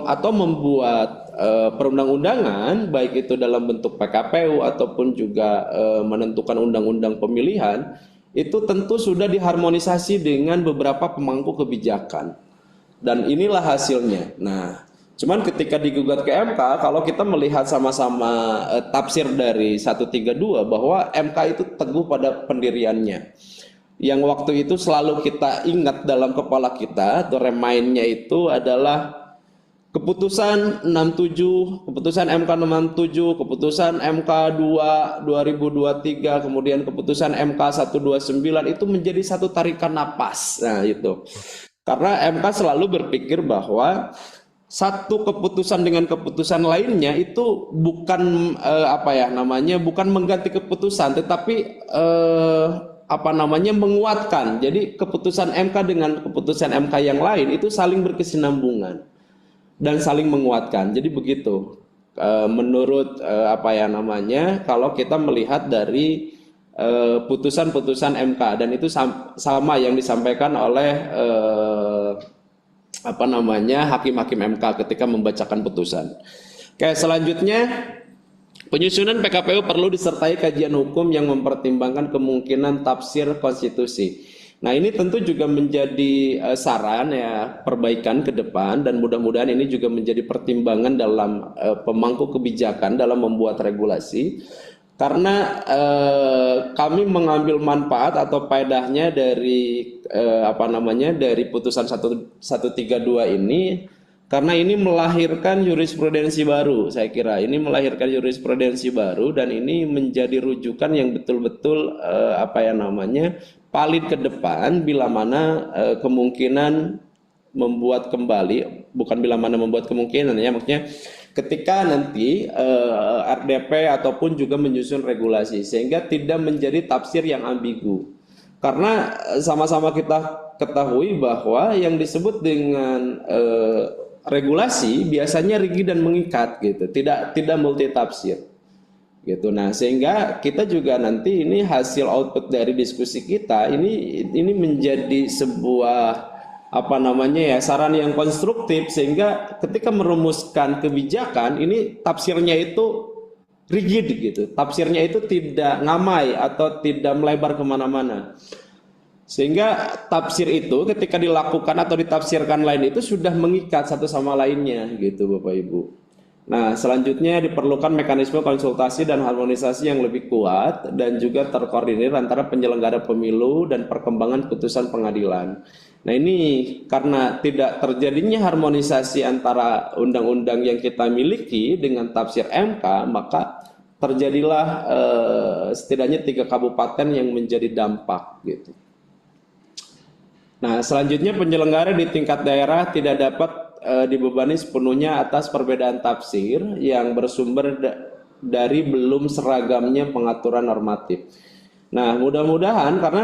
atau membuat perundang-undangan, baik itu dalam bentuk PKPU ataupun juga menentukan undang-undang pemilihan, itu tentu sudah diharmonisasi dengan beberapa pemangku kebijakan. Dan inilah hasilnya. Nah, cuman ketika digugat ke MK, kalau kita melihat sama-sama tafsir dari 132 bahwa MK itu teguh pada pendiriannya. Yang waktu itu selalu kita ingat dalam kepala kita, atau remind-nya itu adalah keputusan 67, keputusan MK 67, keputusan MK 2 2023, kemudian keputusan MK 129 itu menjadi satu tarikan napas. Nah, itu. Karena MK selalu berpikir bahwa satu keputusan dengan keputusan lainnya itu bukan bukan mengganti keputusan, tetapi menguatkan. Jadi keputusan MK dengan keputusan MK yang lain itu saling berkesinambungan dan saling menguatkan. Jadi begitu. Menurut kalau kita melihat dari putusan-putusan MK, dan itu sama yang disampaikan oleh hakim-hakim MK ketika membacakan putusan. Oke, selanjutnya penyusunan PKPU perlu disertai kajian hukum yang mempertimbangkan kemungkinan tafsir konstitusi. Nah, ini tentu juga menjadi saran ya perbaikan ke depan, dan mudah-mudahan ini juga menjadi pertimbangan dalam pemangku kebijakan dalam membuat regulasi. Karena kami mengambil manfaat atau faedahnya dari dari putusan 132 ini, karena ini melahirkan jurisprudensi baru. Saya kira ini melahirkan jurisprudensi baru, dan ini menjadi rujukan yang betul-betul valid ke depan bila mana kemungkinan membuat kembali, bukan bila mana membuat kemungkinan ya, maksudnya ketika nanti RDP ataupun juga menyusun regulasi, sehingga tidak menjadi tafsir yang ambigu. Karena sama-sama kita ketahui bahwa yang disebut dengan regulasi biasanya rigid dan mengikat gitu, tidak multi tafsir gitu. Nah, sehingga kita juga nanti ini hasil output dari diskusi kita ini menjadi sebuah saran yang konstruktif, sehingga ketika merumuskan kebijakan ini tafsirnya itu rigid gitu, tafsirnya itu tidak ngamai atau tidak melebar kemana-mana, sehingga tafsir itu ketika dilakukan atau ditafsirkan lain itu sudah mengikat satu sama lainnya gitu, Bapak Ibu. Nah, selanjutnya diperlukan mekanisme konsultasi dan harmonisasi yang lebih kuat dan juga terkoordinir antara penyelenggara pemilu dan perkembangan putusan pengadilan. Nah, ini karena tidak terjadinya harmonisasi antara undang-undang yang kita miliki dengan tafsir MK, maka terjadilah setidaknya 3 kabupaten yang menjadi dampak gitu. Nah, selanjutnya penyelenggara di tingkat daerah tidak dapat dibebani sepenuhnya atas perbedaan tafsir yang bersumber dari belum seragamnya pengaturan normatif. Nah, mudah-mudahan karena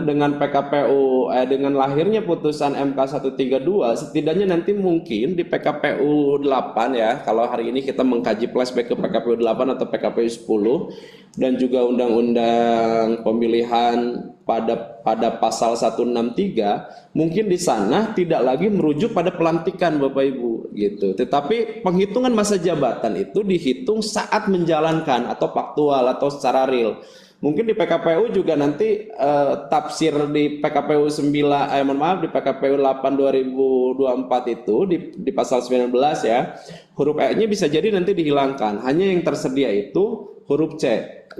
dengan PKPU dengan lahirnya putusan MK 132, setidaknya nanti mungkin di PKPU 8 ya, kalau hari ini kita mengkaji flashback ke PKPU 8 atau PKPU 10 dan juga undang-undang pemilihan pada pasal 163, mungkin di sana tidak lagi merujuk pada pelantikan Bapak Ibu gitu. Tetapi penghitungan masa jabatan itu dihitung saat menjalankan atau faktual atau secara real. Mungkin di PKPU juga nanti tafsir di PKPU 9 di PKPU 8 2024 itu di pasal 19 ya, huruf E-nya bisa jadi nanti dihilangkan. Hanya yang tersedia itu huruf C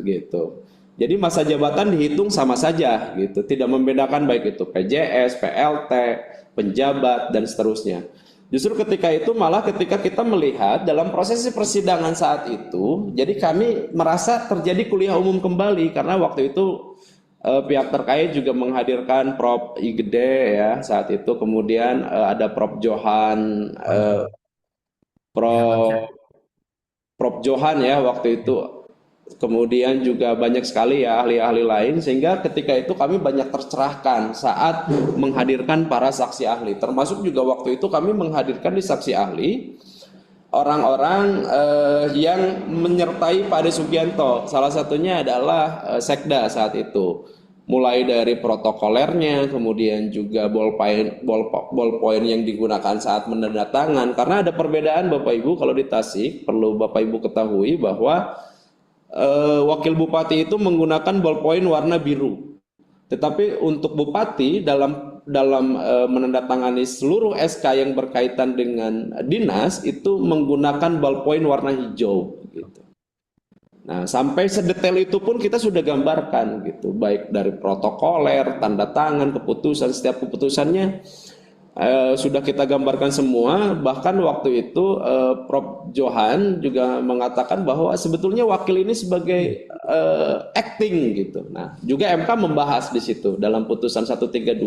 gitu. Jadi masa jabatan dihitung sama saja gitu, tidak membedakan baik itu PJS, PLT, penjabat dan seterusnya. Justru ketika itu malah ketika kita melihat dalam prosesi persidangan saat itu, jadi kami merasa terjadi kuliah umum kembali karena waktu itu pihak terkait juga menghadirkan Prof. Igede ya saat itu, kemudian ada Prof. Johan, Oh iya, iya Bang Syed. Prof. Johan ya waktu itu. Kemudian juga banyak sekali ya ahli-ahli lain sehingga ketika itu kami banyak tercerahkan saat menghadirkan para saksi ahli. Termasuk juga waktu itu kami menghadirkan di saksi ahli orang-orang yang menyertai Pak Ade Sugianto. Salah satunya adalah Sekda saat itu. Mulai dari protokolernya, kemudian juga ballpoint yang digunakan saat menandatangan. Karena ada perbedaan Bapak Ibu kalau di Tasik, perlu Bapak Ibu ketahui bahwa wakil bupati itu menggunakan ballpoint warna biru. Tetapi untuk bupati dalam menandatangani seluruh SK yang berkaitan dengan dinas itu menggunakan ballpoint warna hijau gitu. Nah, sampai sedetail itu pun kita sudah gambarkan gitu, baik dari protokoler, tanda tangan, keputusan, setiap keputusannya sudah kita gambarkan semua. Bahkan waktu itu Prof. Johan juga mengatakan bahwa sebetulnya wakil ini sebagai acting gitu. Nah, juga MK membahas di situ dalam putusan 132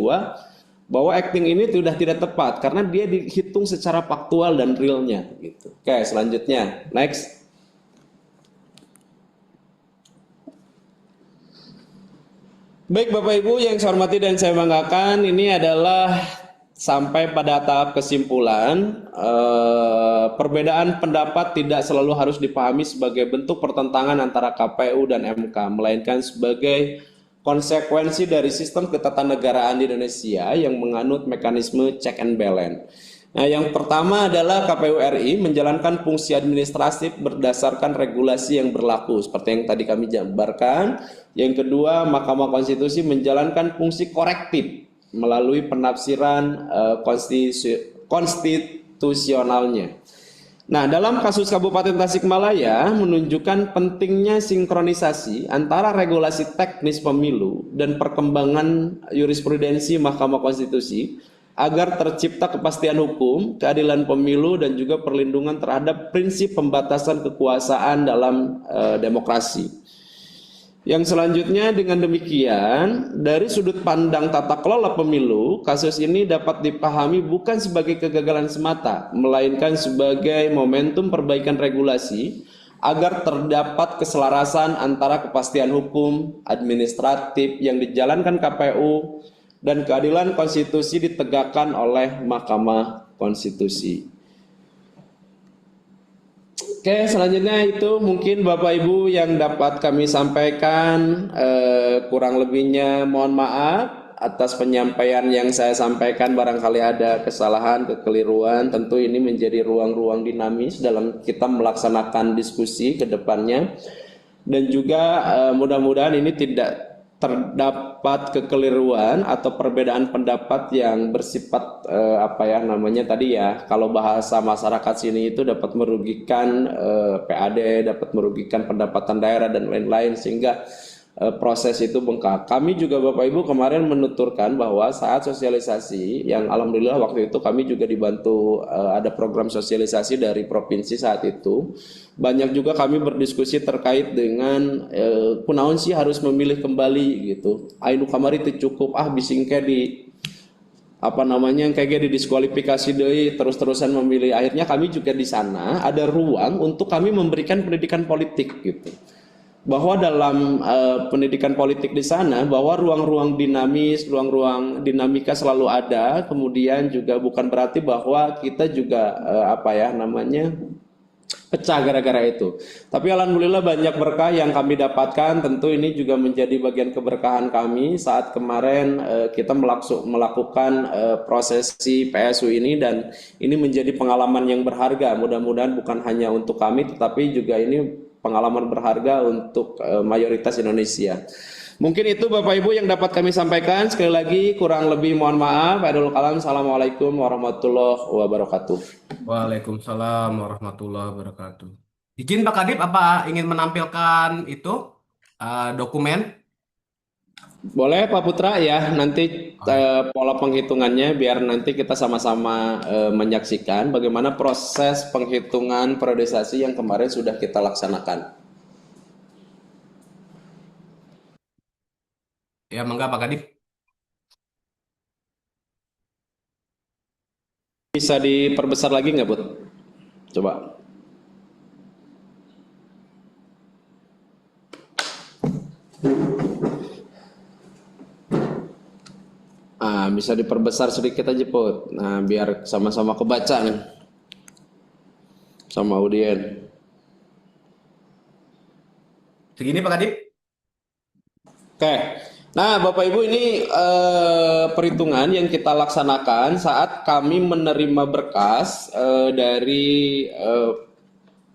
bahwa acting ini sudah tidak tepat karena dia dihitung secara faktual dan realnya gitu. Oke, selanjutnya next. Baik Bapak Ibu yang saya hormati dan saya banggakan, ini adalah sampai pada tahap kesimpulan. Perbedaan pendapat tidak selalu harus dipahami sebagai bentuk pertentangan antara KPU dan MK, melainkan sebagai konsekuensi dari sistem ketatanegaraan di Indonesia yang menganut mekanisme check and balance. Nah, yang pertama adalah KPU RI menjalankan fungsi administratif berdasarkan regulasi yang berlaku, seperti yang tadi kami jabarkan. Yang kedua, Mahkamah Konstitusi menjalankan fungsi korektif melalui penafsiran konstitusionalnya. Nah, dalam kasus Kabupaten Tasikmalaya menunjukkan pentingnya sinkronisasi antara regulasi teknis pemilu dan perkembangan jurisprudensi Mahkamah Konstitusi agar tercipta kepastian hukum, keadilan pemilu, dan juga perlindungan terhadap prinsip pembatasan kekuasaan dalam demokrasi. Yang selanjutnya, dengan demikian, dari sudut pandang tata kelola pemilu, kasus ini dapat dipahami bukan sebagai kegagalan semata, melainkan sebagai momentum perbaikan regulasi agar terdapat keselarasan antara kepastian hukum, administratif yang dijalankan KPU, dan keadilan konstitusi ditegakkan oleh Mahkamah Konstitusi. Oke, selanjutnya itu mungkin Bapak Ibu yang dapat kami sampaikan. Kurang lebihnya mohon maaf atas penyampaian yang saya sampaikan. Barangkali ada kesalahan, kekeliruan. Tentu ini menjadi ruang-ruang dinamis dalam kita melaksanakan diskusi ke depannya. Dan juga mudah-mudahan ini tidak terdapat kekeliruan atau perbedaan pendapat yang bersifat tadi ya, kalau bahasa masyarakat sini itu dapat merugikan PAD, dapat merugikan pendapatan daerah dan lain-lain sehingga proses itu bengkak. Kami juga Bapak Ibu kemarin menuturkan bahwa saat sosialisasi yang alhamdulillah waktu itu kami juga dibantu ada program sosialisasi dari provinsi saat itu. Banyak juga kami berdiskusi terkait dengan kunaon sih harus memilih kembali gitu. Ainu kamari itu cukup bisingke di kayak didiskualifikasi deui terus-terusan memilih. Akhirnya kami juga di sana ada ruang untuk kami memberikan pendidikan politik gitu. Bahwa dalam pendidikan politik di sana bahwa ruang-ruang dinamis, ruang-ruang dinamika selalu ada. Kemudian juga bukan berarti bahwa kita juga pecah gara-gara itu. Tapi alhamdulillah banyak berkah yang kami dapatkan. Tentu ini juga menjadi bagian keberkahan kami saat kemarin kita melakukan prosesi PSU ini, dan ini menjadi pengalaman yang berharga. Mudah-mudahan bukan hanya untuk kami tetapi juga ini pengalaman berharga untuk mayoritas Indonesia. Mungkin itu Bapak Ibu yang dapat kami sampaikan. Sekali lagi kurang lebih mohon maaf. Aidul kalam. Assalamualaikum warahmatullahi wabarakatuh. Waalaikumsalam warahmatullahi wabarakatuh. Izin Pak Kadip, apa ingin menampilkan itu dokumen? Boleh Pak Putra ya, nanti pola penghitungannya biar nanti kita sama-sama menyaksikan bagaimana proses penghitungan periodisasi yang kemarin sudah kita laksanakan. Ya, mangga Pak Kadif. Bisa diperbesar lagi nggak, Bud? Coba. Bisa diperbesar sedikit aja, Put. Nah, biar sama-sama kebaca nih sama audien. Segini Pak Kadif. Oke. Nah, Bapak Ibu, ini perhitungan yang kita laksanakan saat kami menerima berkas dari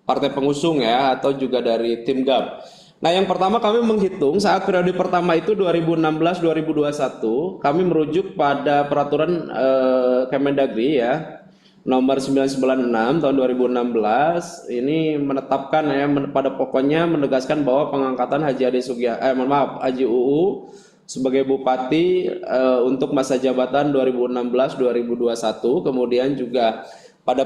partai pengusung ya, atau juga dari tim GAP. Nah, yang pertama kami menghitung saat periode pertama itu 2016-2021, kami merujuk pada peraturan Kemendagri ya, nomor 996 tahun 2016. Ini menetapkan ya, pada pokoknya menegaskan bahwa pengangkatan Haji Ade Haji UU sebagai Bupati untuk masa jabatan 2016-2021, kemudian juga pada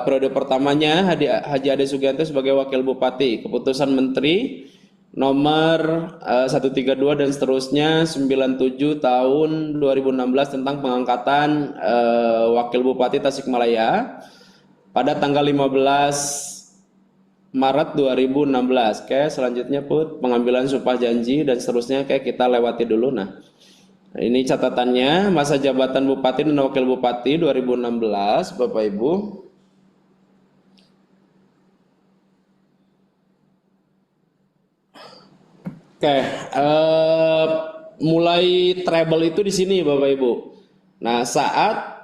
periode pertamanya Haji Ade Sugianto sebagai Wakil Bupati, keputusan Menteri nomor 132 dan seterusnya 97 tahun 2016 tentang pengangkatan Wakil Bupati Tasikmalaya pada tanggal 15 Maret 2016. Oke, selanjutnya Put, pengambilan sumpah janji dan seterusnya kayak kita lewati dulu. Nah, ini catatannya masa jabatan Bupati dan Wakil Bupati 2016, Bapak Ibu. Oke, mulai treble itu di sini Bapak Ibu. Nah, saat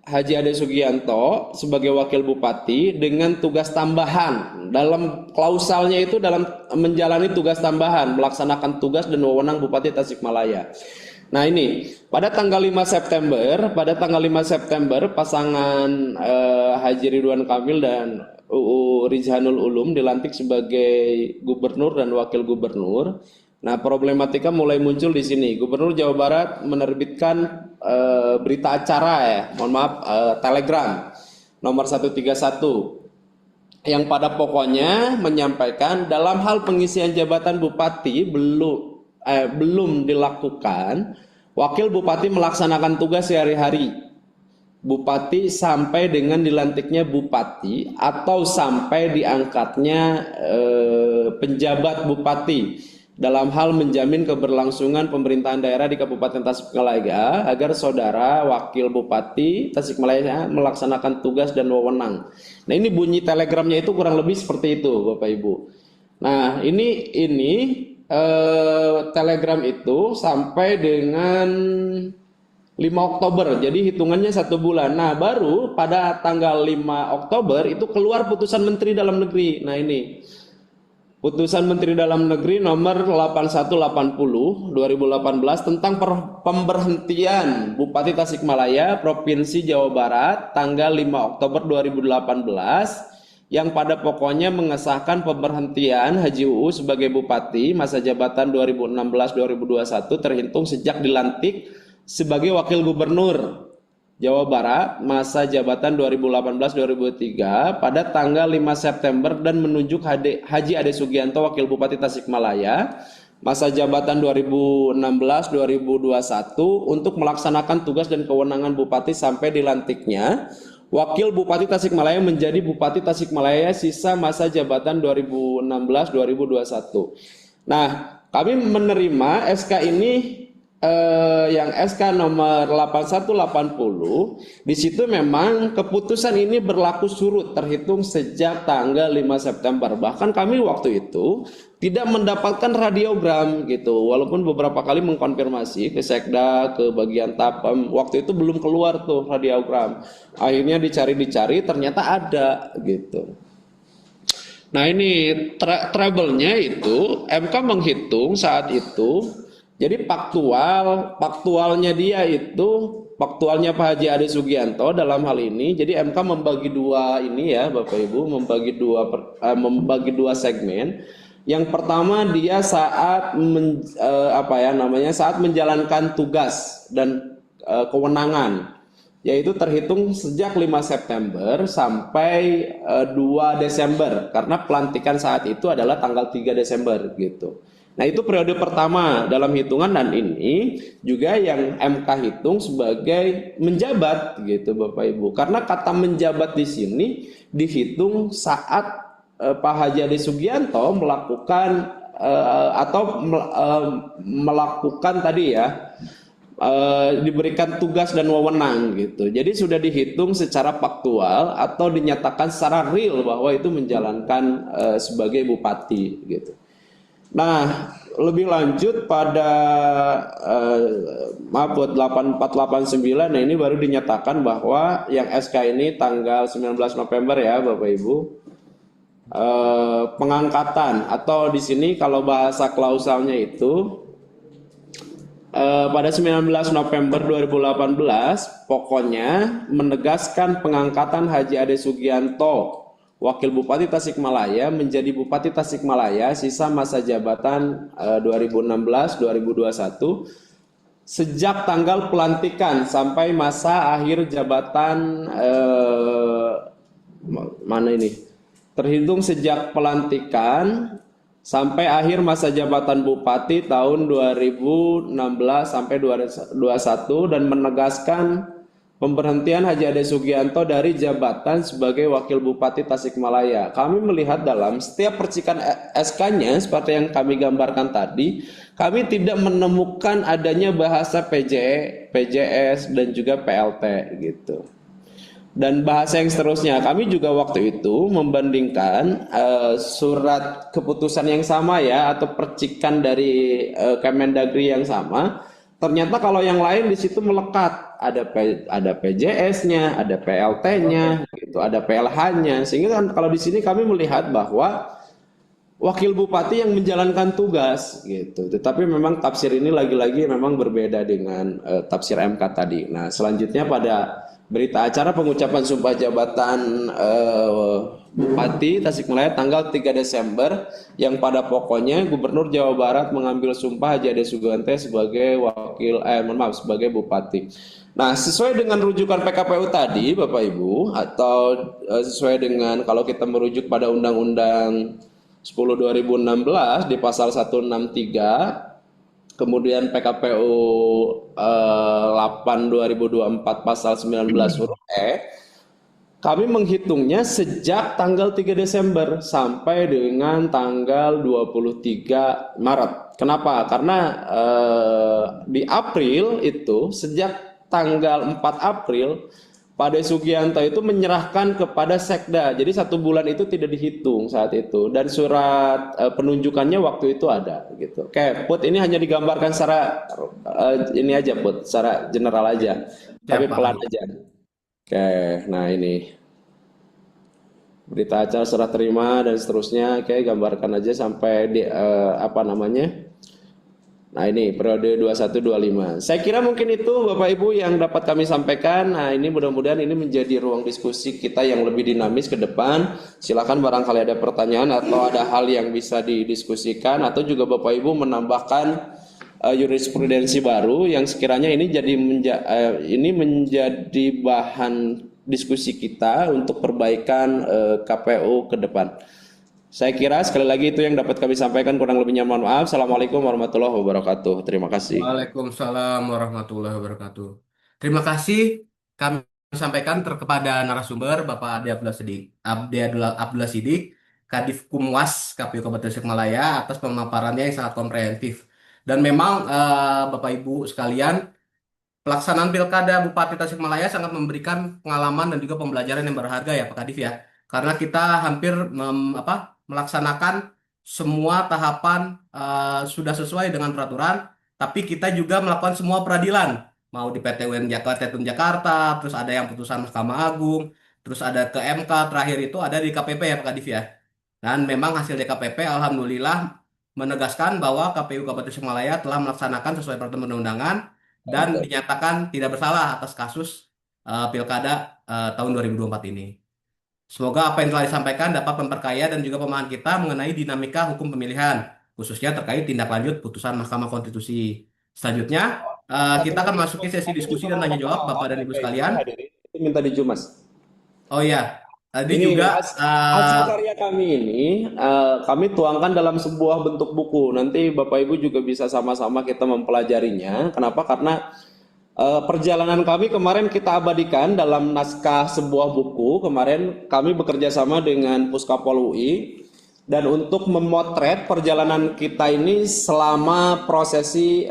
Haji Ade Sugianto sebagai Wakil Bupati dengan tugas tambahan, dalam klausalnya itu dalam menjalani tugas tambahan, melaksanakan tugas dan wewenang Bupati Tasikmalaya. Nah, ini pada tanggal 5 September pasangan Haji Ridwan Kamil dan UU Rizhanul Ulum dilantik sebagai gubernur dan wakil gubernur. Nah, problematika mulai muncul di sini. Gubernur Jawa Barat menerbitkan berita acara ya, telegram nomor 131 yang pada pokoknya menyampaikan dalam hal pengisian jabatan bupati belum dilakukan, wakil bupati melaksanakan tugas sehari-hari bupati sampai dengan dilantiknya bupati atau sampai diangkatnya penjabat bupati dalam hal menjamin keberlangsungan pemerintahan daerah di Kabupaten Tasikmalaya agar saudara wakil bupati Tasikmalaya melaksanakan tugas dan wewenang. Nah, ini bunyi telegramnya itu kurang lebih seperti itu Bapak Ibu. Nah, ini telegram itu sampai dengan 5 Oktober, jadi hitungannya 1 bulan. Nah, baru pada tanggal 5 Oktober itu keluar putusan Menteri Dalam Negeri. Nah, ini putusan Menteri Dalam Negeri nomor 8180 2018 tentang pemberhentian Bupati Tasikmalaya Provinsi Jawa Barat tanggal 5 Oktober 2018 yang pada pokoknya mengesahkan pemberhentian Haji UU sebagai Bupati masa jabatan 2016-2021 terhitung sejak dilantik sebagai Wakil Gubernur Jawa Barat masa jabatan 2018-2003 pada tanggal 5 September dan menunjuk Haji Ade Sugianto Wakil Bupati Tasikmalaya masa jabatan 2016-2021 untuk melaksanakan tugas dan kewenangan Bupati sampai dilantiknya Wakil Bupati Tasikmalaya menjadi Bupati Tasikmalaya sisa masa jabatan 2016-2021. Nah, kami menerima SK ini yang SK nomor 8180 di situ memang keputusan ini berlaku surut terhitung sejak tanggal 5 September. Bahkan kami waktu itu tidak mendapatkan radiogram gitu. Walaupun beberapa kali mengkonfirmasi ke Sekda, ke bagian Tapem, waktu itu belum keluar tuh radiogram. Akhirnya dicari-dicari ternyata ada gitu. Nah, ini trouble-nya itu MK menghitung saat itu. Jadi faktualnya dia itu, faktualnya Pak Haji Ade Sugianto dalam hal ini. Jadi MK membagi dua ini ya Bapak Ibu, membagi dua segmen. Yang pertama dia saat menjalankan tugas dan kewenangan, yaitu terhitung sejak 5 September sampai 2 Desember karena pelantikan saat itu adalah tanggal 3 Desember gitu. Nah, itu periode pertama dalam hitungan, dan ini juga yang MK hitung sebagai menjabat gitu Bapak Ibu. Karena kata menjabat di sini dihitung saat Pak Haji Ade Sugianto melakukan melakukan tadi ya, diberikan tugas dan wewenang gitu. Jadi sudah dihitung secara faktual atau dinyatakan secara real bahwa itu menjalankan sebagai bupati gitu. Nah, lebih lanjut pada maaf buat 8489, nah ini baru dinyatakan bahwa yang SK ini tanggal 19 November ya Bapak Ibu. Pengangkatan atau di sini kalau bahasa klausalnya itu pada 19 November 2018 pokoknya menegaskan pengangkatan Haji Ade Sugianto Wakil Bupati Tasikmalaya menjadi Bupati Tasikmalaya sisa masa jabatan 2016-2021 sejak tanggal pelantikan sampai masa akhir jabatan mana ini? Terhitung sejak pelantikan sampai akhir masa jabatan Bupati tahun 2016 sampai 2021 dan menegaskan pemberhentian Haji Ade Sugianto dari jabatan sebagai Wakil Bupati Tasikmalaya. Kami melihat dalam setiap percikan SK-nya seperti yang kami gambarkan tadi, kami tidak menemukan adanya bahasa PJE, PJS dan juga PLT gitu. Dan bahasa yang seterusnya, kami juga waktu itu membandingkan surat keputusan yang sama ya atau percikan dari Kemendagri yang sama. Ternyata kalau yang lain di situ melekat, ada PJS-nya, ada PLT-nya, gitu, ada PLH-nya. Sehingga kan kalau di sini kami melihat bahwa wakil bupati yang menjalankan tugas gitu. Tetapi memang tafsir ini lagi-lagi memang berbeda dengan tafsir MK tadi. Nah, selanjutnya pada berita acara pengucapan sumpah jabatan Bupati Tasikmalaya tanggal 3 Desember yang pada pokoknya Gubernur Jawa Barat mengambil sumpah Haji Ade Sugianto sebagai sebagai Bupati. Nah, sesuai dengan rujukan PKPU tadi Bapak Ibu atau sesuai dengan kalau kita merujuk pada Undang-Undang 10 2016 di pasal 163, kemudian PKPU 8 2024 pasal 19 huruf E, kami menghitungnya sejak tanggal 3 Desember sampai dengan tanggal 23 Maret. Kenapa? Karena di April itu, sejak tanggal 4 April, Pak Ade Sugianto itu menyerahkan kepada Sekda. Jadi 1 bulan itu tidak dihitung saat itu. Dan surat penunjukannya waktu itu ada. Gitu. Oke, Put, ini hanya digambarkan secara ini aja, Put, secara general aja. Tapi pelan aja. Oke, nah ini berita acara serah terima dan seterusnya. Oke, gambarkan aja sampai di Nah, ini periode 21-25. Saya kira mungkin itu Bapak Ibu yang dapat kami sampaikan. Nah, ini mudah-mudahan ini menjadi ruang diskusi kita yang lebih dinamis ke depan. Silakan barangkali ada pertanyaan atau ada hal yang bisa didiskusikan atau juga Bapak Ibu menambahkan jurisprudensi baru yang sekiranya ini menjadi bahan diskusi kita untuk perbaikan KPU ke depan. Saya kira sekali lagi itu yang dapat kami sampaikan, kurang lebihnya mohon maaf. Assalamualaikum warahmatullahi wabarakatuh. Terima kasih. Waalaikumsalam warahmatullahi wabarakatuh. Terima kasih kami sampaikan kepada narasumber Bapak Ade Abdullah Sidik, Kadif Kumwas KPU Kabupaten Tasikmalaya atas pemaparannya yang sangat komprehensif. Dan memang Bapak Ibu sekalian, pelaksanaan Pilkada Bupati Tasikmalaya sangat memberikan pengalaman dan juga pembelajaran yang berharga ya Pak Kadif ya. Karena kita hampir melaksanakan semua tahapan sudah sesuai dengan peraturan, tapi kita juga melakukan semua peradilan. Mau di PT UN Jakarta, terus ada yang putusan Mahkamah Agung, terus ada ke MK, terakhir itu ada di KPP ya Pak Kadif ya. Dan memang hasil DKPP alhamdulillah menegaskan bahwa KPU Kabupaten Tasikmalaya telah melaksanakan sesuai peraturan perundang-undangan dan dinyatakan tidak bersalah atas kasus Pilkada tahun 2024 ini. Semoga apa yang telah disampaikan dapat memperkaya dan juga pemahaman kita mengenai dinamika hukum pemilihan, khususnya terkait tindak lanjut putusan Mahkamah Konstitusi. Selanjutnya, Satu kita akan lagi, masuki sesi kami diskusi juga dan mau tanya minta jawab Bapak maaf, dan Ibu Bapak Ibu sekalian. yang hadirin, itu minta di Jumas. Oh ya, tadi Ini juga hasil karya kami ini kami tuangkan dalam sebuah bentuk buku. Nanti Bapak Ibu juga bisa sama-sama kita mempelajarinya. Kenapa? Karena perjalanan kami kemarin kita abadikan dalam naskah sebuah buku. Kemarin kami bekerja sama dengan Puskapol UI dan untuk memotret perjalanan kita ini selama prosesi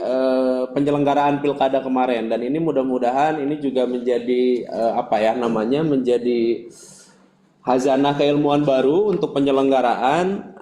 penyelenggaraan pilkada kemarin. Dan ini mudah-mudahan ini juga menjadi apa ya namanya menjadi hazanah keilmuan baru untuk penyelenggaraan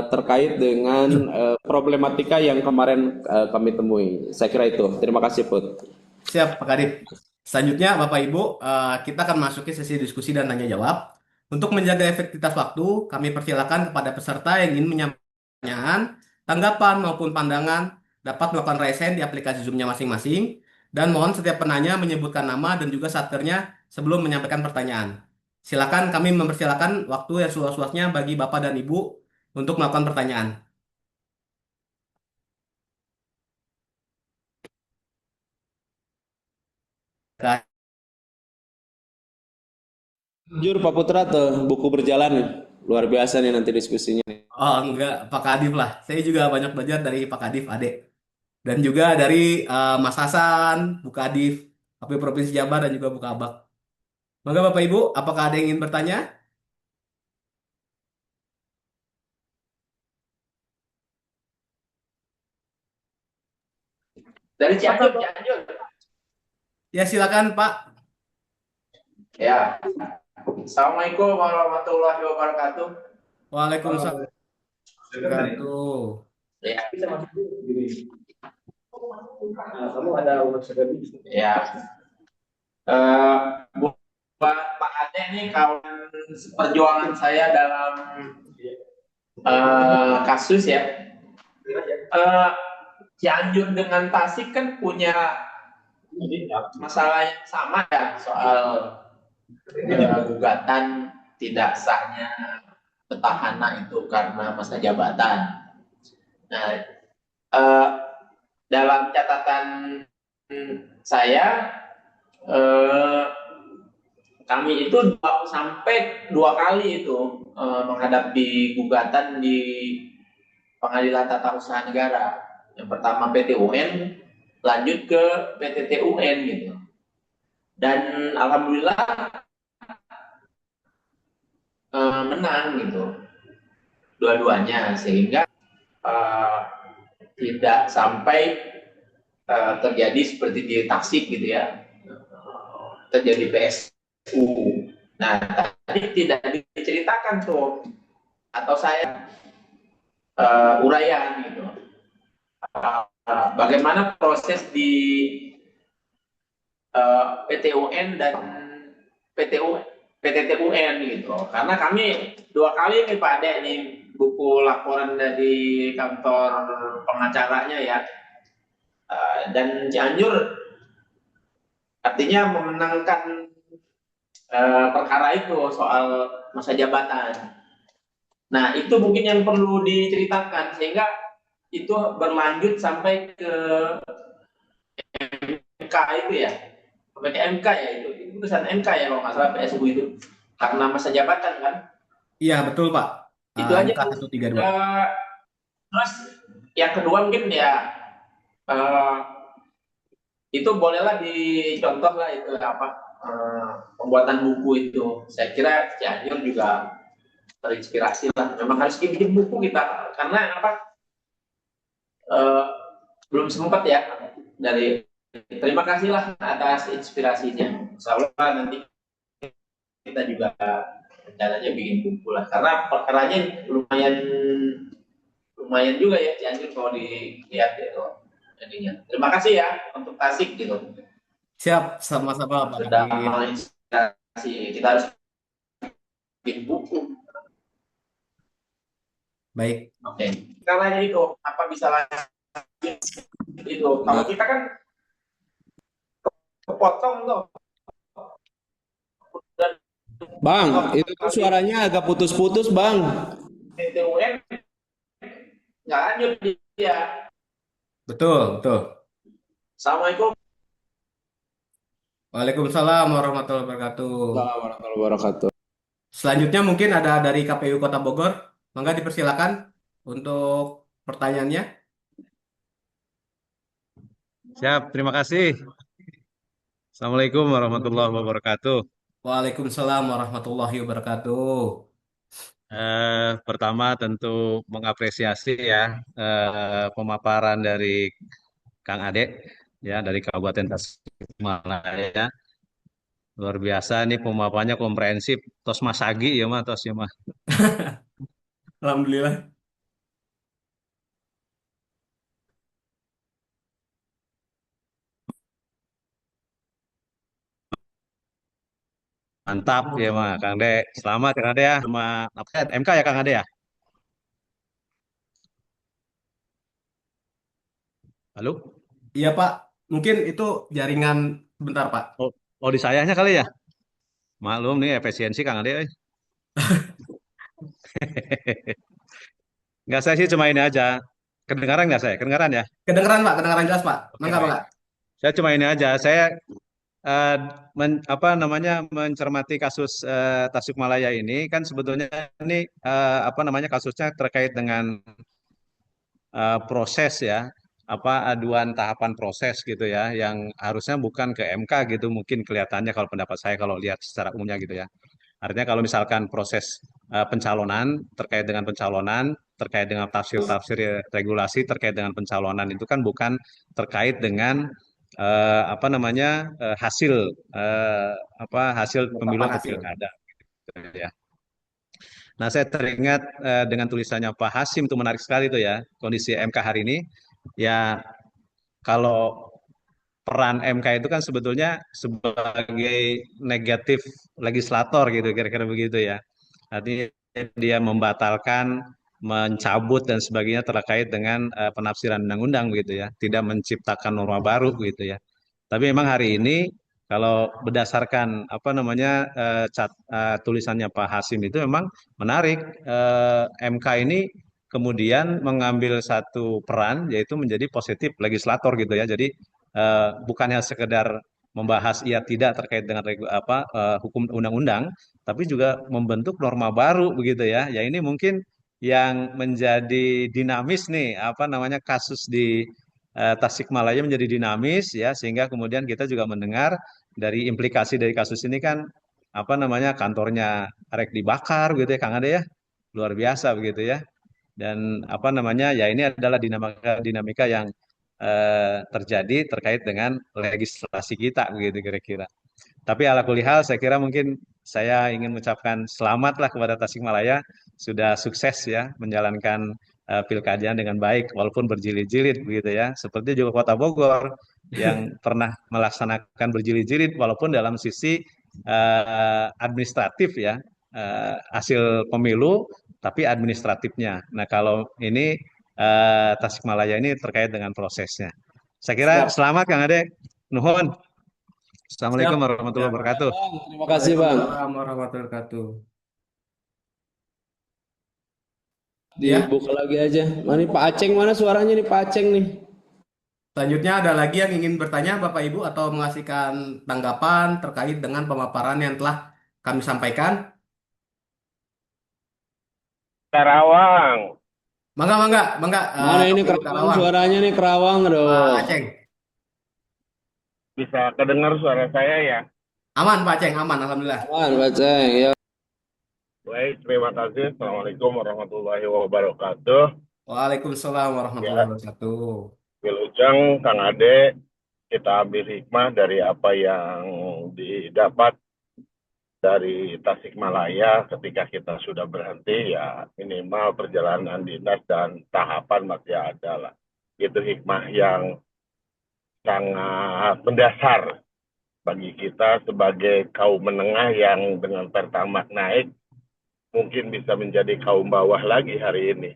terkait dengan problematika yang kemarin kami temui. Saya kira itu. Terima kasih, Put. siap, Pak Kadif. Selanjutnya, Bapak Ibu, kita akan masuki sesi diskusi dan tanya jawab. Untuk menjaga efektivitas waktu, kami persilakan kepada peserta yang ingin menyampaikan pertanyaan, tanggapan maupun pandangan dapat melakukan raise hand di aplikasi Zoom-nya masing-masing. Dan mohon setiap penanya menyebutkan nama dan juga satkernya sebelum menyampaikan pertanyaan. Silakan kami mempersilakan waktu yang seluas-luasnya bagi Bapak dan Ibu untuk melakukan pertanyaan. Jujur Pak Putra tuh buku berjalan nih. Luar biasa nih nanti diskusinya. Oh enggak, Pak Kadif lah. Saya juga banyak belajar dari Pak Kadif, Ade. Dan juga dari Mas Hasan, Bu Kadif, KPU Provinsi Jabar, dan juga Bu Kabak. Maka Bapak Ibu, apakah ada yang ingin bertanya? Dari Cianjur, Cianjur. Ya silakan Pak. Ya. Assalamualaikum warahmatullahi wabarakatuh. Waalaikumsalam. Wabarakatuh. Ya. Kamu ada umur segini? Ya. Buat Pak Ade ini kawan perjuangan saya dalam kasus ya. Cianjur dengan Tasik kan punya masalah yang sama ya soal gugatan tidak sahnya petahana itu karena masa jabatan. Nah, dalam catatan saya, kami itu sampai 2 kali itu menghadapi gugatan di Pengadilan Tata Usaha Negara. Yang pertama PT UN, lanjut ke PTT UN gitu. Dan alhamdulillah menang gitu dua-duanya, sehingga tidak sampai terjadi seperti di Tasik gitu ya, terjadi PSU. Nah, tadi tidak diceritakan tuh, atau saya uraian gitu, bagaimana proses di PTUN dan PTT UN gitu. Karena kami 2 kali nih Pak Ade nih buku laporan dari kantor pengacaranya ya. Dan Cianjur artinya memenangkan perkara itu soal masa jabatan. Nah, itu mungkin yang perlu diceritakan sehingga itu berlanjut sampai ke MK itu ya. Sampai ke MK ya, itu putusan MK ya kalau nggak salah PSU itu. Karena masa jabatan kan. Iya betul Pak. Itu aja. MK 132. Terus yang kedua mungkin ya itu bolehlah dicontoh lah itu apa pembuatan buku itu. Saya kira Cianjur juga terinspirasi lah. Memang harus bikin buku kita karena apa? Belum sempat ya. Dari terima kasih lah atas inspirasinya. Insya Allah nanti kita juga rencananya bikin buku lah. Karena perkaranya lumayan juga ya Cianjur kalau dilihat itu. Jadinya. Terima kasih ya untuk Tasik gitu. Siap, sama-sama Pak Sudah Kadif. menginspirasi. Kita harus bikin buku. Baik. Oke. Karena itu apa bisa lanjut itu. Kalau kita kan kepotong tuh. Bang, Oh, itu tuh suaranya agak putus-putus, Bang. PT UN nggak lanjut dia. Betul, betul. Assalamualaikum. Waalaikumsalam warahmatullahi wabarakatuh. Assalamualaikum warahmatullahi wabarakatuh. Selanjutnya mungkin ada dari KPU Kota Bogor. Mangga dipersilakan untuk pertanyaannya. Siap, terima kasih. Assalamualaikum warahmatullahi wabarakatuh. Waalaikumsalam warahmatullahi wabarakatuh. Pertama tentu mengapresiasi ya pemaparan dari Kang Ade ya dari Kabupaten Tasikmalaya. Luar biasa nih pemaparannya komprehensif. Tos masagi ya mah tos ya mah. Alhamdulillah. Mantap ya mah Kang Ade. Selamat Kang Ade ya sama apa ya, MK ya Kang Ade ya. Halo? Iya Pak, mungkin itu jaringan bentar Pak. Oh, oh di sayanya kali ya. Maklum nih efisiensi Kang Ade. Enggak saya sih cuma ini aja. Kedengaran nggak saya? Kedengaran ya? Kedengeran Pak, kedengeran jelas Pak. Oke, Mangga baik. Mangga. Saya cuma ini aja. Saya eh, apa namanya mencermati kasus Tasikmalaya ini kan sebetulnya ini apa namanya kasusnya terkait dengan proses ya, apa aduan tahapan proses gitu ya, yang harusnya bukan ke MK gitu mungkin kelihatannya kalau pendapat saya kalau lihat secara umumnya gitu ya. Artinya kalau misalkan proses pencalonan terkait dengan pencalonan, terkait dengan tafsir-tafsir regulasi terkait dengan pencalonan itu kan bukan terkait dengan apa namanya hasil eh, apa hasil pemilu Penetapan atau hasil. pilkada gitu ya. Nah, saya teringat dengan tulisannya Pak Hasim itu menarik sekali itu ya kondisi MK hari ini. Ya, kalau peran MK itu kan sebetulnya sebagai negatif legislator gitu, kira-kira begitu ya. Artinya dia membatalkan, mencabut dan sebagainya terkait dengan penafsiran undang-undang begitu ya, tidak menciptakan norma baru gitu ya. Tapi memang hari ini kalau berdasarkan apa namanya tulisannya Pak Hasim itu memang menarik. MK ini kemudian mengambil satu peran yaitu menjadi positif legislator gitu ya. Jadi bukannya sekedar membahas iya tidak terkait dengan hukum undang-undang, tapi juga membentuk norma baru begitu ya. Ya ini mungkin yang menjadi dinamis nih apa namanya kasus di Tasikmalaya menjadi dinamis ya sehingga kemudian kita juga mendengar dari implikasi dari kasus ini kan apa namanya kantornya rek dibakar gitu ya Kang Ade ya. Luar biasa begitu ya. Dan apa namanya ya ini adalah dinamika dinamika yang terjadi terkait dengan legislasi kita begitu kira-kira. Tapi ala kulihal saya kira mungkin saya ingin mengucapkan selamatlah kepada Tasikmalaya sudah sukses ya menjalankan pilkadanya dengan baik walaupun berjilid-jilid begitu ya. Seperti juga Kota Bogor yang pernah melaksanakan berjilid-jilid walaupun dalam sisi administratif ya hasil pemilu tapi administratifnya. Nah, kalau ini Tasikmalaya ini terkait dengan prosesnya. Saya kira Siap, selamat Kang Ade. Nuhun. siap. Assalamualaikum warahmatullahi Ya. wabarakatuh. Terima kasih, Bang. Waalaikumsalam warahmatullahi wabarakatuh. Ya, Dibuka lagi aja. Mana nih Pak Aceng, mana suaranya nih Pak Aceng nih? selanjutnya ada lagi yang ingin bertanya Bapak Ibu atau mengasihkan tanggapan terkait dengan pemaparan yang telah kami sampaikan. Karawang. Mangga, mangga, mangga. Mana ini KPU Kerawang, Karawang, suaranya nih Kerawang Pak aduh. Aceng. Bisa kedengar suara saya ya? Aman Pak Aceng, aman, Alhamdulillah. Aman Pak Aceng, ya. Baik, terima kasih. Assalamualaikum warahmatullahi wabarakatuh. Waalaikumsalam warahmatullahi Ya, wabarakatuh. Wilujeng, Kang Ade, kita ambil hikmah dari apa yang didapat dari Tasikmalaya ketika kita sudah berhenti, ya minimal perjalanan dinas dan tahapan masih ada lah. Itu hikmah yang sangat mendasar bagi kita sebagai kaum menengah yang dengan pertamax naik mungkin bisa menjadi kaum bawah lagi hari ini.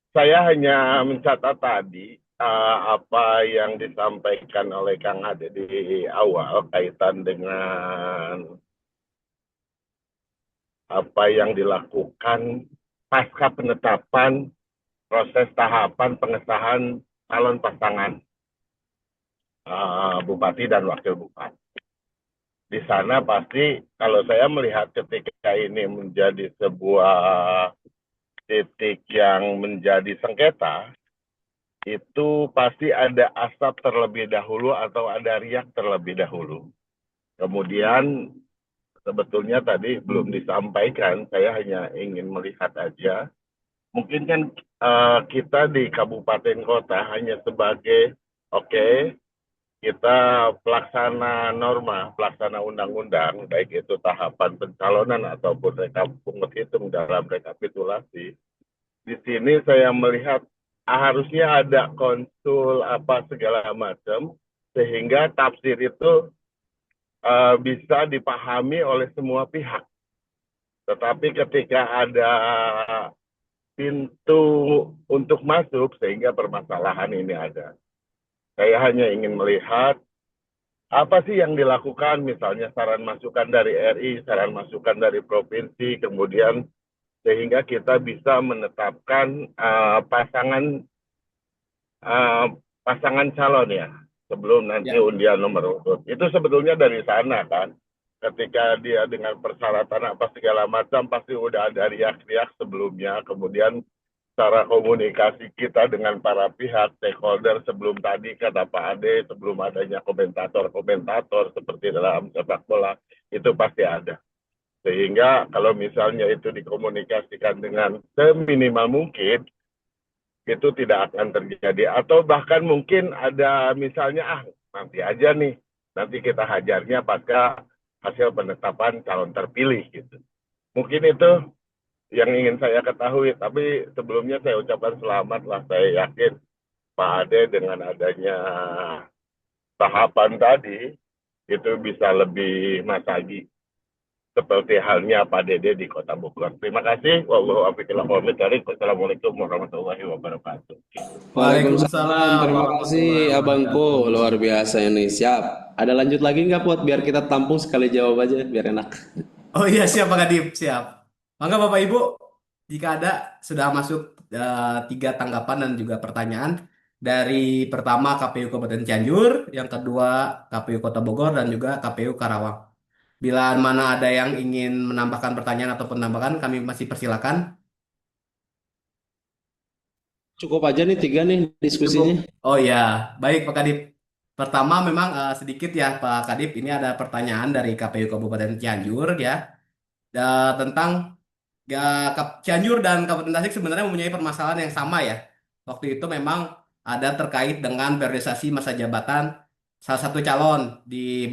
Saya hanya mencatat tadi apa yang disampaikan oleh Kang Ade di awal kaitan dengan apa yang dilakukan pasca penetapan proses tahapan pengesahan calon pasangan bupati dan wakil bupati. Di sana pasti kalau saya melihat ketika ini menjadi sebuah titik yang menjadi sengketa, itu pasti ada asap terlebih dahulu atau ada riak terlebih dahulu. Kemudian sebetulnya tadi belum disampaikan, saya hanya ingin melihat aja. Mungkin kan kita di kabupaten kota hanya sebagai kita pelaksana norma, pelaksana undang-undang, baik itu tahapan pencalonan ataupun pungut hitung dalam rekapitulasi. Di sini saya melihat harusnya ada konsul apa segala macam, sehingga tafsir itu bisa dipahami oleh semua pihak. Tetapi ketika ada pintu untuk masuk, sehingga permasalahan ini ada. Saya hanya ingin melihat apa sih yang dilakukan, misalnya saran masukan dari RI, saran masukan dari provinsi, kemudian sehingga kita bisa menetapkan pasangan calon ya, sebelum nanti undian nomor urut. Itu sebetulnya dari sana kan. Ketika dia dengan persyaratan apa segala macam, pasti udah ada riak-riak sebelumnya. Kemudian cara komunikasi kita dengan para pihak stakeholder sebelum tadi kata Pak Ade, sebelum adanya komentator-komentator seperti dalam sepak bola, itu pasti ada. Sehingga kalau misalnya itu dikomunikasikan dengan seminimal mungkin, itu tidak akan terjadi. Atau bahkan mungkin ada misalnya, nanti aja nih, nanti kita hajarnya pasca hasil penetapan calon terpilih gitu. Mungkin itu yang ingin saya ketahui, tapi sebelumnya saya ucapkan selamat lah. Saya yakin Pak Ade dengan adanya tahapan tadi itu bisa lebih masagi seperti halnya Pak Dede di Kota Bogor. Terima kasih. Wassalamualaikum warahmatullahi wabarakatuh. Waalaikumsalam. Terima warahmatullahi kasih Abangku. wabarakatuh. Luar biasa ini. Siap. Ada lanjut lagi nggak Pot? Biar kita tampung sekali jawab aja biar enak. Oh iya, siap Pak Kadip, siap. Mangga Bapak Ibu, jika ada sudah masuk 3 tanggapan dan juga pertanyaan dari pertama KPU Kabupaten Cianjur, yang kedua KPU Kota Bogor, dan juga KPU Karawang. Bila mana ada yang ingin menambahkan pertanyaan atau penambahan, kami masih persilakan. Cukup aja nih 3 nih diskusinya. Cukup. Oh ya, baik Pak Kadip. Pertama memang sedikit ya Pak Kadip, ini ada pertanyaan dari KPU Kabupaten Cianjur ya, tentang Cianjur dan Kabupaten Tasik sebenarnya mempunyai permasalahan yang sama ya. Waktu itu memang ada terkait dengan periodisasi masa jabatan salah satu calon di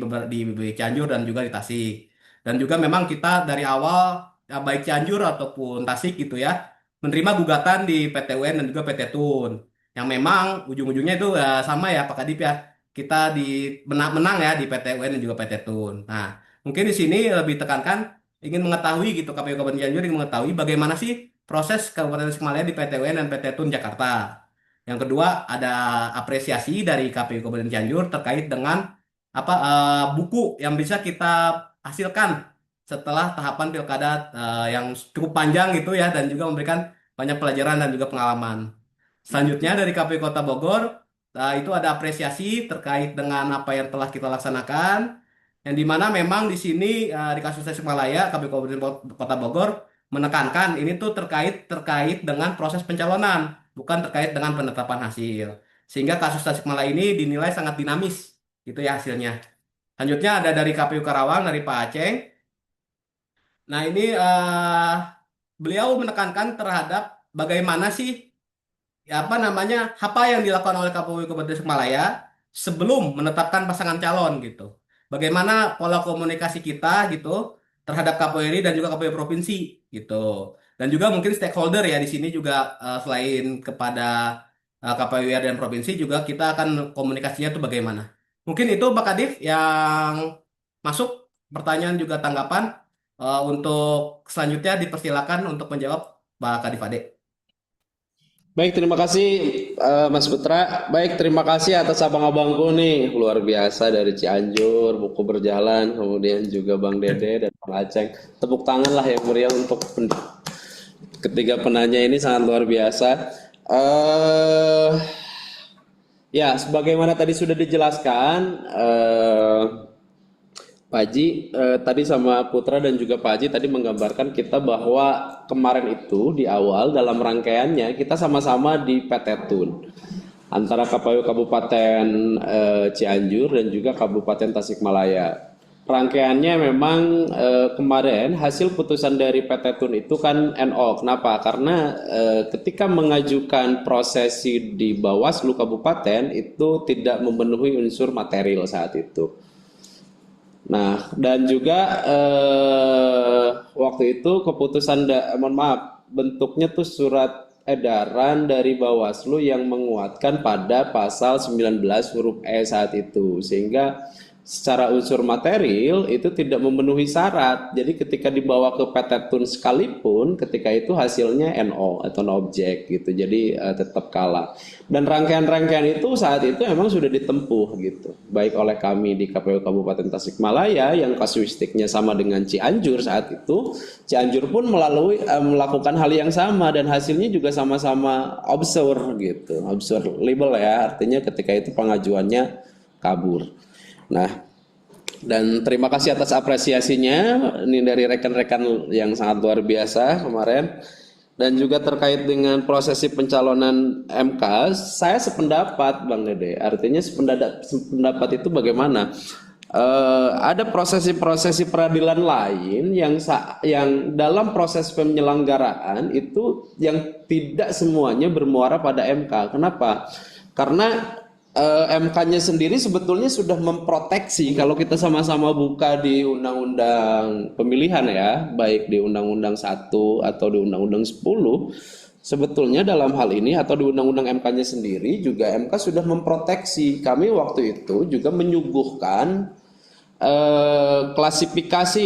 Cianjur dan juga di Tasik. Dan juga memang kita dari awal ya, baik Cianjur ataupun Tasik gitu ya menerima gugatan di PT UN dan juga PT Tun. Yang memang ujung-ujungnya itu sama ya Pak Kadip ya. Kita di menang ya di PT UN dan juga PT Tun. Nah, mungkin di sini lebih tekankan ingin mengetahui gitu KPU Kabupaten Cianjur ingin mengetahui bagaimana sih proses Kabupaten Tasikmalaya di PT UN dan PT Tun Jakarta. Yang kedua ada apresiasi dari KPU Kabupaten Cianjur terkait dengan buku yang bisa kita hasilkan setelah tahapan pilkada yang cukup panjang gitu ya dan juga memberikan banyak pelajaran dan juga pengalaman. Selanjutnya dari KPU Kota Bogor itu ada apresiasi terkait dengan apa yang telah kita laksanakan yang dimana memang di sini di kasus Tasikmalaya KPU Kabupaten Kota Bogor menekankan ini tuh terkait dengan proses pencalonan bukan terkait dengan penetapan hasil sehingga kasus Tasikmalaya ini dinilai sangat dinamis gitu ya hasilnya. Selanjutnya ada dari KPU Karawang dari Pak Aceh. Nah ini beliau menekankan terhadap bagaimana sih ya apa yang dilakukan oleh KPU Kabupaten Tasikmalaya sebelum menetapkan pasangan calon gitu. Bagaimana pola komunikasi kita gitu terhadap KPU RI dan juga KPU provinsi gitu. Dan juga mungkin stakeholder ya di sini juga selain kepada KPU RI dan provinsi juga kita akan komunikasinya tuh bagaimana. Mungkin itu Pak Kadif yang masuk pertanyaan juga tanggapan. Untuk selanjutnya dipersilakan untuk menjawab Pak Kadif Ade. Baik, terima kasih Mas Putra. Baik, terima kasih atas abang-abangku nih, luar biasa dari Cianjur, buku berjalan, kemudian juga Bang Dede dan Bang Aceng. Tepuk tangan lah yang meriah untuk ketiga penanya ini sangat luar biasa. Eh Ya, sebagaimana tadi sudah dijelaskan, Pak Haji tadi sama Putra dan juga Pak Haji tadi menggambarkan kita bahwa kemarin itu di awal dalam rangkaiannya kita sama-sama di PT Tun antara KPU Kabupaten Cianjur dan juga Kabupaten Tasikmalaya. Rangkaiannya memang kemarin hasil putusan dari PT Tun itu kan NO. Kenapa? Karena ketika mengajukan prosesi di Bawaslu Kabupaten itu tidak memenuhi unsur material saat itu. Nah, dan juga waktu itu keputusan, mohon maaf, bentuknya tuh surat edaran dari Bawaslu yang menguatkan pada pasal 19 huruf E saat itu, sehingga secara unsur material itu tidak memenuhi syarat. Jadi ketika dibawa ke PT Tun sekalipun, ketika itu hasilnya NO atau no object gitu. Jadi tetap kalah. Dan rangkaian-rangkaian itu saat itu memang sudah ditempuh gitu. Baik oleh kami di KPU Kabupaten Tasikmalaya yang kasuistiknya sama dengan Cianjur saat itu. Cianjur pun melakukan hal yang sama dan hasilnya juga sama-sama absurd gitu. Absurd label ya, artinya ketika itu pengajuannya kabur. Nah, dan terima kasih atas apresiasinya ini dari rekan-rekan yang sangat luar biasa kemarin. Dan juga terkait dengan prosesi pencalonan MK, saya sependapat Bang Dede. Artinya sependapat itu bagaimana? Ada prosesi-prosesi peradilan lain yang dalam proses penyelenggaraan itu yang tidak semuanya bermuara pada MK. Kenapa? Karena MK-nya sendiri sebetulnya sudah memproteksi, kalau kita sama-sama buka di Undang-Undang Pemilihan ya, baik di Undang-Undang 1 atau di Undang-Undang 10, sebetulnya dalam hal ini atau di Undang-Undang MK-nya sendiri juga MK sudah memproteksi. Kami waktu itu juga menyuguhkan klasifikasi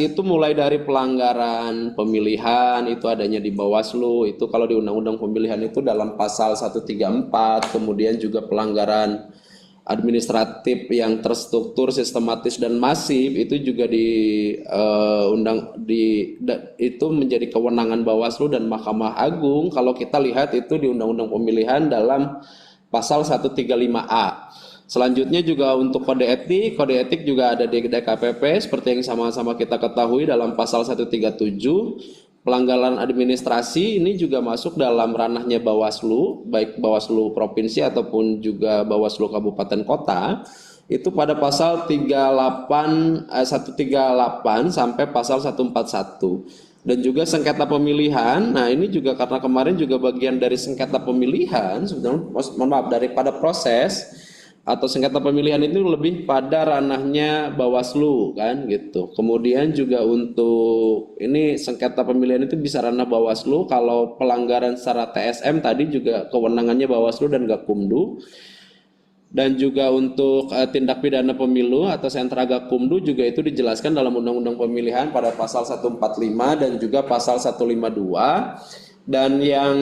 itu mulai dari pelanggaran pemilihan itu adanya di Bawaslu, itu kalau di Undang-Undang Pemilihan itu dalam pasal 134, kemudian juga pelanggaran administratif yang terstruktur, sistematis dan masif itu juga itu menjadi kewenangan Bawaslu dan Mahkamah Agung. Kalau kita lihat itu di Undang-Undang Pemilihan dalam pasal 135A. Selanjutnya juga untuk kode etik juga ada di DKPP seperti yang sama-sama kita ketahui dalam pasal 137. Pelanggaran administrasi ini juga masuk dalam ranahnya Bawaslu, baik Bawaslu Provinsi ataupun juga Bawaslu Kabupaten Kota. Itu pada pasal 138 sampai pasal 141. Dan juga sengketa pemilihan. Nah, ini juga karena kemarin juga bagian dari sengketa pemilihan, sebenarnya mohon maaf, daripada proses atau sengketa pemilihan itu lebih pada ranahnya Bawaslu kan gitu. Kemudian juga untuk ini sengketa pemilihan itu bisa ranah Bawaslu. Kalau pelanggaran secara TSM tadi juga kewenangannya Bawaslu dan Gakumdu. Dan juga untuk tindak pidana pemilu atau sentra Gakumdu juga itu dijelaskan dalam Undang-Undang Pemilihan pada pasal 145 dan juga pasal 152. Dan yang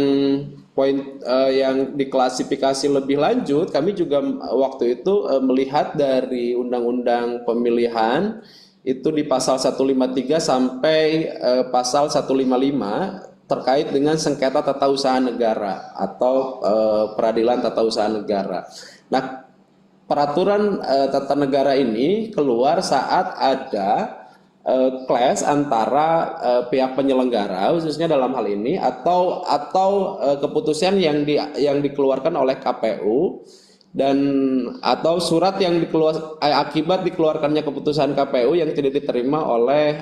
yang diklasifikasi lebih lanjut, kami juga waktu itu melihat dari Undang-Undang Pemilihan itu di pasal 153 sampai pasal 155 terkait dengan sengketa tata usaha negara atau peradilan tata usaha negara. Nah, peraturan tata negara ini keluar saat ada clash antara pihak penyelenggara khususnya dalam hal ini atau keputusan yang dikeluarkan oleh KPU dan atau surat yang akibat dikeluarkannya keputusan KPU yang tidak diterima oleh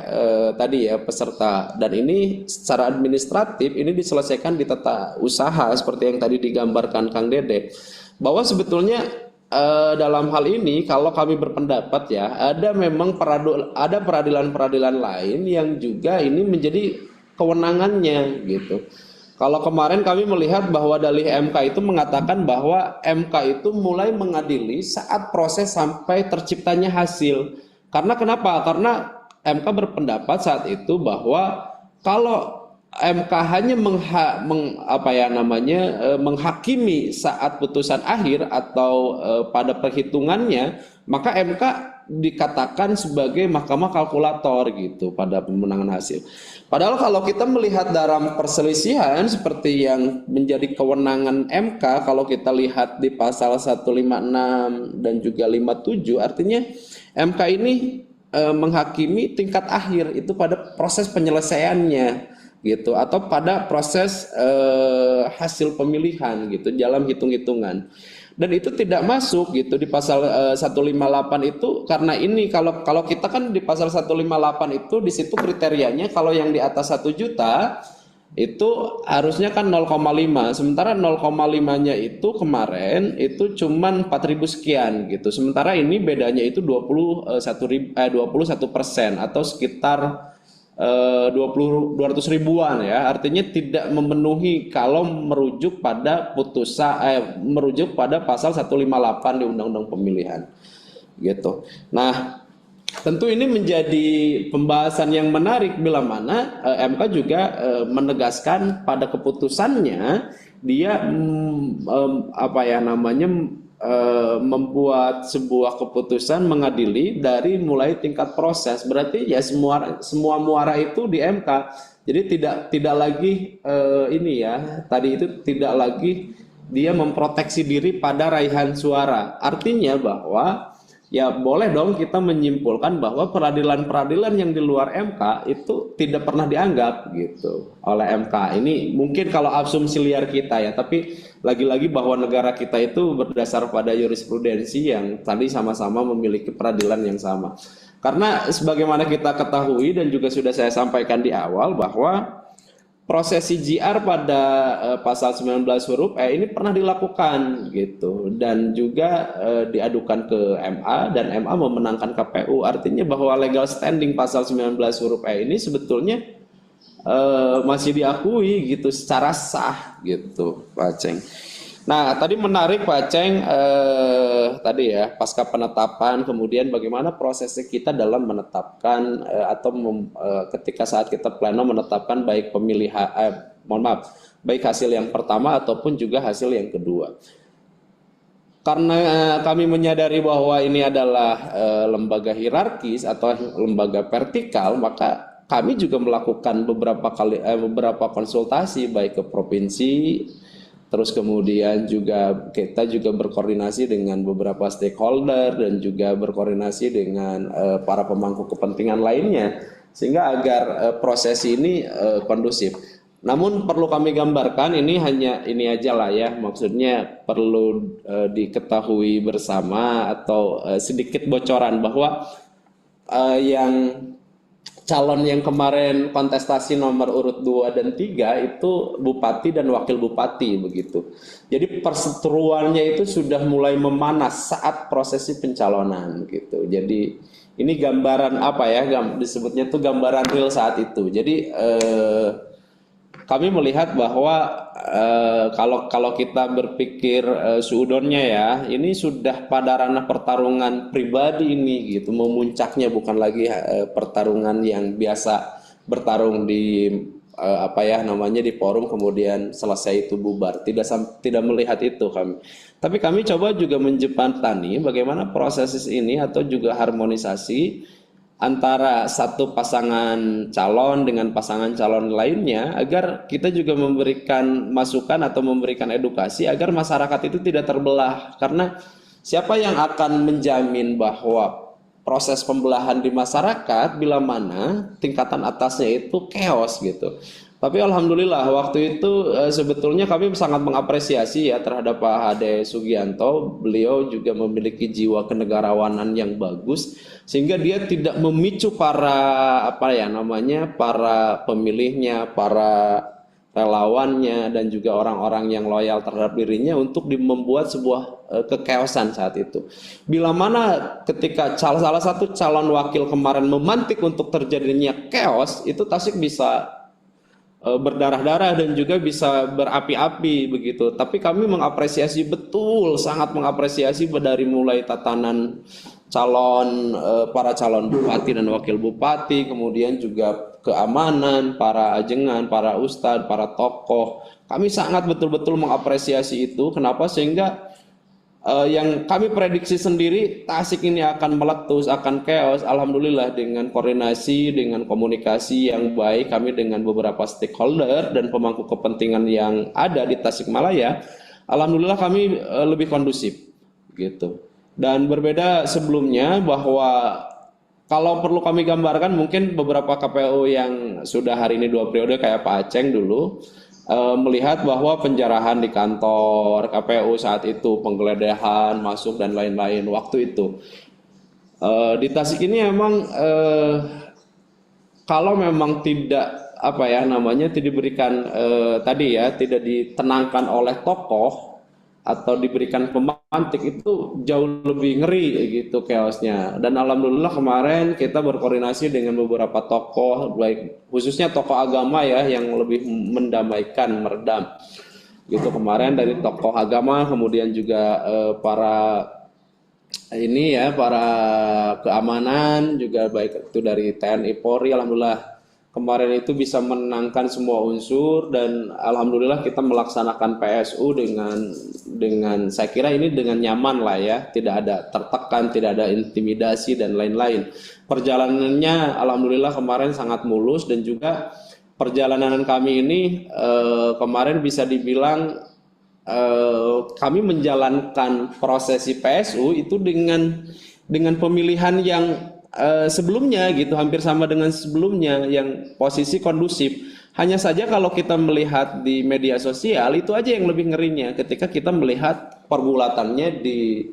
tadi ya peserta. Dan ini secara administratif ini diselesaikan di tata usaha seperti yang tadi digambarkan Kang Dede, bahwa sebetulnya dalam hal ini kalau kami berpendapat ya ada memang peradilan-peradilan lain yang juga ini menjadi kewenangannya gitu. Kalau kemarin kami melihat bahwa dalih MK itu mengatakan bahwa MK itu mulai mengadili saat proses sampai terciptanya hasil. Karena kenapa? Karena MK berpendapat saat itu bahwa kalau MK hanya menghakimi saat putusan akhir atau pada perhitungannya, maka MK dikatakan sebagai mahkamah kalkulator gitu pada pemenangan hasil. Padahal kalau kita melihat dalam perselisihan seperti yang menjadi kewenangan MK, kalau kita lihat di pasal 156 dan juga 57, artinya MK ini menghakimi tingkat akhir itu pada proses penyelesaiannya gitu, atau pada proses hasil pemilihan gitu dalam hitung-hitungan, dan itu tidak masuk gitu di pasal 158 itu, karena ini kalau kita kan di pasal 158 itu di situ kriterianya kalau yang di atas 1 juta itu harusnya kan 0,5, sementara 0,5-nya itu kemarin itu cuman 4.000 sekian gitu, sementara ini bedanya itu 21% atau sekitar 200 ribuan ya, artinya tidak memenuhi kalau merujuk pada merujuk pada pasal 158 di Undang-Undang Pemilihan gitu. Nah, tentu ini menjadi pembahasan yang menarik bila mana MK juga menegaskan pada keputusannya dia membuat sebuah keputusan mengadili dari mulai tingkat proses. Berarti ya semua muara itu di MK. Jadi tidak lagi tadi itu tidak lagi dia memproteksi diri pada raihan suara. Artinya bahwa ya boleh dong kita menyimpulkan bahwa peradilan-peradilan yang di luar MK itu tidak pernah dianggap gitu oleh MK. Ini mungkin kalau asumsi liar kita ya, tapi lagi-lagi bahwa negara kita itu berdasar pada jurisprudensi yang tadi sama-sama memiliki peradilan yang sama. Karena sebagaimana kita ketahui dan juga sudah saya sampaikan di awal bahwa proses CJR pada pasal 19 huruf E ini pernah dilakukan gitu, dan juga diadukan ke MA dan MA memenangkan KPU. Artinya bahwa legal standing pasal 19 huruf E ini sebetulnya masih diakui gitu secara sah gitu, Pak Ceng. Nah, tadi menarik Pak Ceng tadi ya, pasca penetapan kemudian bagaimana prosesnya kita dalam menetapkan ketika saat kita pleno menetapkan baik baik hasil yang pertama ataupun juga hasil yang kedua. Karena kami menyadari bahwa ini adalah lembaga hierarkis atau lembaga vertikal, maka kami juga melakukan beberapa konsultasi baik ke provinsi. Terus kemudian juga kita juga berkoordinasi dengan beberapa stakeholder dan juga berkoordinasi dengan para pemangku kepentingan lainnya sehingga agar proses ini kondusif. Namun perlu kami gambarkan ini hanya ini aja lah ya, maksudnya perlu diketahui bersama atau sedikit bocoran bahwa yang calon yang kemarin kontestasi nomor urut 2 dan 3 itu bupati dan wakil bupati begitu. Jadi perseteruannya itu sudah mulai memanas saat prosesi pencalonan gitu. Jadi ini gambaran disebutnya tuh gambaran real saat itu. Jadi kami melihat bahwa kalau kita berpikir suudonnya ya, ini sudah pada ranah pertarungan pribadi ini gitu, memuncaknya bukan lagi pertarungan yang biasa bertarung di di forum kemudian selesai itu bubar. Tidak melihat itu kami. Tapi kami coba juga menjembatani bagaimana proses ini atau juga harmonisasi antara satu pasangan calon dengan pasangan calon lainnya agar kita juga memberikan masukan atau memberikan edukasi agar masyarakat itu tidak terbelah, karena siapa yang akan menjamin bahwa proses pembelahan di masyarakat bila mana tingkatan atasnya itu chaos gitu. Tapi alhamdulillah waktu itu sebetulnya kami sangat mengapresiasi ya terhadap Pak Hade Sugianto. Beliau juga memiliki jiwa kenegarawanan yang bagus sehingga dia tidak memicu para para pemilihnya, para relawannya dan juga orang-orang yang loyal terhadap dirinya untuk membuat sebuah kekeosan saat itu. Bila mana ketika salah satu calon wakil kemarin memantik untuk terjadinya chaos, itu Tasik bisa berdarah-darah dan juga bisa berapi-api begitu. Tapi kami mengapresiasi betul, sangat mengapresiasi dari mulai tatanan para calon bupati dan wakil bupati, kemudian juga keamanan, para ajengan, para ustadz, para tokoh. Kami sangat betul-betul mengapresiasi itu. Kenapa? Sehingga yang kami prediksi sendiri Tasik ini akan meletus, akan chaos. Alhamdulillah dengan koordinasi, dengan komunikasi yang baik kami dengan beberapa stakeholder dan pemangku kepentingan yang ada di Tasikmalaya, alhamdulillah kami lebih kondusif gitu. Dan berbeda sebelumnya bahwa kalau perlu kami gambarkan mungkin beberapa KPU yang sudah hari ini 2 periode kayak Pak Aceng dulu melihat bahwa penjarahan di kantor KPU saat itu, penggeledahan masuk dan lain-lain waktu itu. Di Tasik ini memang kalau memang tidak apa ya namanya tidak diberikan tadi ya tidak ditenangkan oleh tokoh atau diberikan pemantik itu jauh lebih ngeri gitu chaosnya. Dan alhamdulillah kemarin kita berkoordinasi dengan beberapa tokoh baik khususnya tokoh agama ya yang lebih mendamaikan, meredam gitu. Kemarin dari tokoh agama kemudian juga para ini ya para keamanan juga baik itu dari TNI Polri, alhamdulillah kemarin itu bisa menenangkan semua unsur dan alhamdulillah kita melaksanakan PSU dengan saya kira ini dengan nyaman lah ya, tidak ada tertekan, tidak ada intimidasi dan lain-lain. Perjalanannya alhamdulillah kemarin sangat mulus dan juga perjalanan kami ini kemarin bisa dibilang kami menjalankan prosesi PSU itu dengan pemilihan yang sebelumnya gitu hampir sama dengan sebelumnya yang posisi kondusif. Hanya saja kalau kita melihat di media sosial itu aja yang lebih ngerinya ketika kita melihat pergulatannya di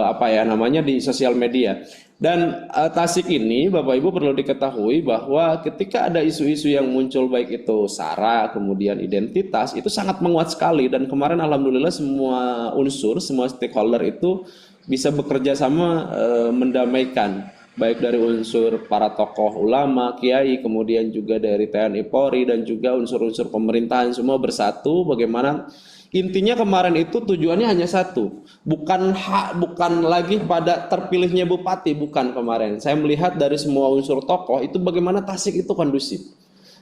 apa ya namanya di sosial media. Dan Tasik ini Bapak Ibu perlu diketahui bahwa ketika ada isu-isu yang muncul baik itu SARA kemudian identitas itu sangat menguat sekali dan kemarin alhamdulillah semua unsur semua stakeholder itu bisa bekerja sama mendamaikan baik dari unsur para tokoh ulama, kiai, kemudian juga dari TNI Polri dan juga unsur-unsur pemerintahan semua bersatu bagaimana intinya kemarin itu tujuannya hanya satu, bukan lagi pada terpilihnya bupati, bukan kemarin. Saya melihat dari semua unsur tokoh itu bagaimana Tasik itu kondusif.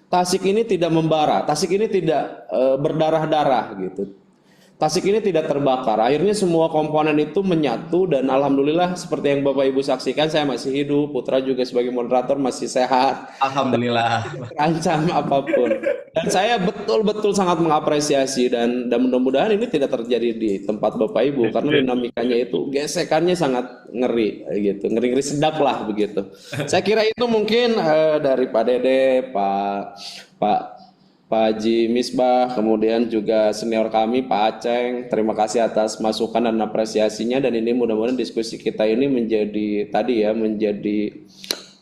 Tasik ini tidak membara, Tasik ini tidak berdarah-darah gitu. Tasik ini tidak terbakar. Akhirnya semua komponen itu menyatu dan alhamdulillah seperti yang Bapak Ibu saksikan saya masih hidup, Putra juga sebagai moderator masih sehat, Alhamdulillah. terancam apapun. Dan saya betul-betul sangat mengapresiasi dan mudah-mudahan ini tidak terjadi di tempat Bapak Ibu karena dinamikanya itu gesekannya sangat ngeri gitu, ngeri-ngeri sedap lah begitu. Saya kira itu mungkin dari Pak Dede, Pak Haji Misbah, kemudian juga senior kami Pak Aceng. Terima kasih atas masukan dan apresiasinya dan ini mudah-mudahan diskusi kita ini menjadi tadi ya menjadi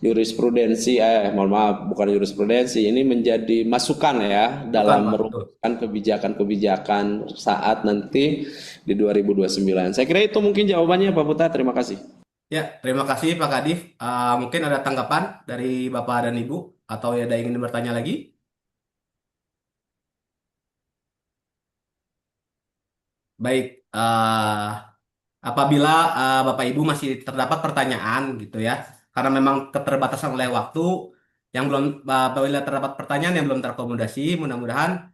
jurisprudensi mohon maaf bukan jurisprudensi ini menjadi masukan ya dalam merumuskan kebijakan-kebijakan saat nanti di 2029. Saya kira itu mungkin jawabannya Pak Putra. Terima kasih. Ya, terima kasih Pak Kadif. Mungkin ada tanggapan dari Bapak dan Ibu atau ada yang ingin bertanya lagi? Baik, apabila Bapak Ibu masih terdapat pertanyaan gitu ya, karena memang keterbatasan oleh waktu yang belum apabila terdapat pertanyaan yang belum terakomodasi, mudah-mudahan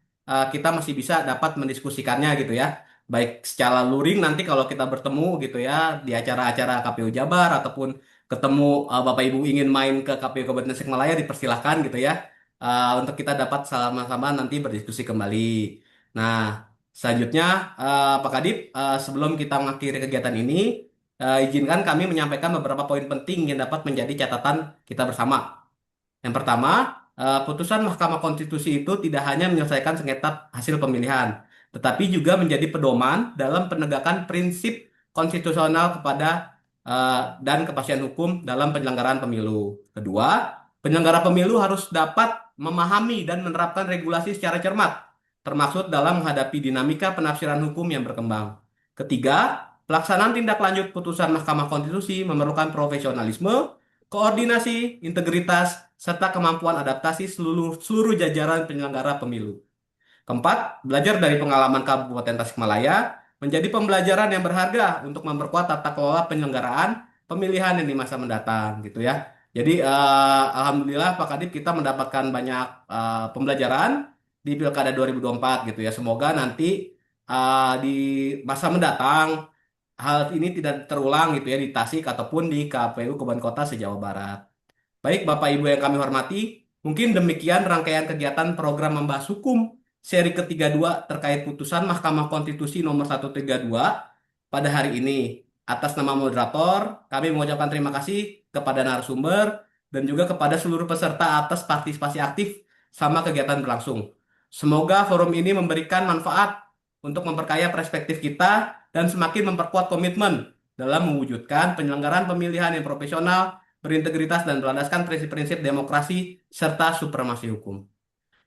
kita masih bisa dapat mendiskusikannya gitu ya. Baik secara luring nanti kalau kita bertemu gitu ya di acara-acara KPU Jabar ataupun ketemu Bapak Ibu ingin main ke KPU Kabupaten Tasikmalaya dipersilahkan gitu ya. Untuk kita dapat sama-sama nanti berdiskusi kembali. Nah, selanjutnya, Pak Kadip, sebelum kita mengakhiri kegiatan ini, izinkan kami menyampaikan beberapa poin penting yang dapat menjadi catatan kita bersama. Yang pertama, putusan Mahkamah Konstitusi itu tidak hanya menyelesaikan sengketa hasil pemilihan, tetapi juga menjadi pedoman dalam penegakan prinsip konstitusional kepada dan kepastian hukum dalam penyelenggaraan pemilu. Kedua, penyelenggara pemilu harus dapat memahami dan menerapkan regulasi secara cermat termasuk dalam menghadapi dinamika penafsiran hukum yang berkembang. Ketiga, pelaksanaan tindak lanjut putusan Mahkamah Konstitusi memerlukan profesionalisme, koordinasi, integritas, serta kemampuan adaptasi seluruh jajaran penyelenggara pemilu. Keempat, belajar dari pengalaman Kabupaten Tasikmalaya menjadi pembelajaran yang berharga untuk memperkuat tata kelola penyelenggaraan pemilihan yang di masa mendatang gitu ya. Jadi alhamdulillah Pak Kadip kita mendapatkan banyak pembelajaran di Pilkada 2024 gitu ya. Semoga nanti di masa mendatang hal ini tidak terulang gitu ya di Tasik ataupun di KPU Kabupaten Kota se-Jawa Barat. Baik, Bapak Ibu yang kami hormati, mungkin demikian rangkaian kegiatan program membahas hukum seri ke-32 terkait putusan Mahkamah Konstitusi nomor 132 pada hari ini. Atas nama moderator, kami mengucapkan terima kasih kepada narasumber dan juga kepada seluruh peserta atas partisipasi aktif sama kegiatan berlangsung. Semoga forum ini memberikan manfaat untuk memperkaya perspektif kita dan semakin memperkuat komitmen dalam mewujudkan penyelenggaraan pemilihan yang profesional, berintegritas dan berlandaskan prinsip-prinsip demokrasi serta supremasi hukum.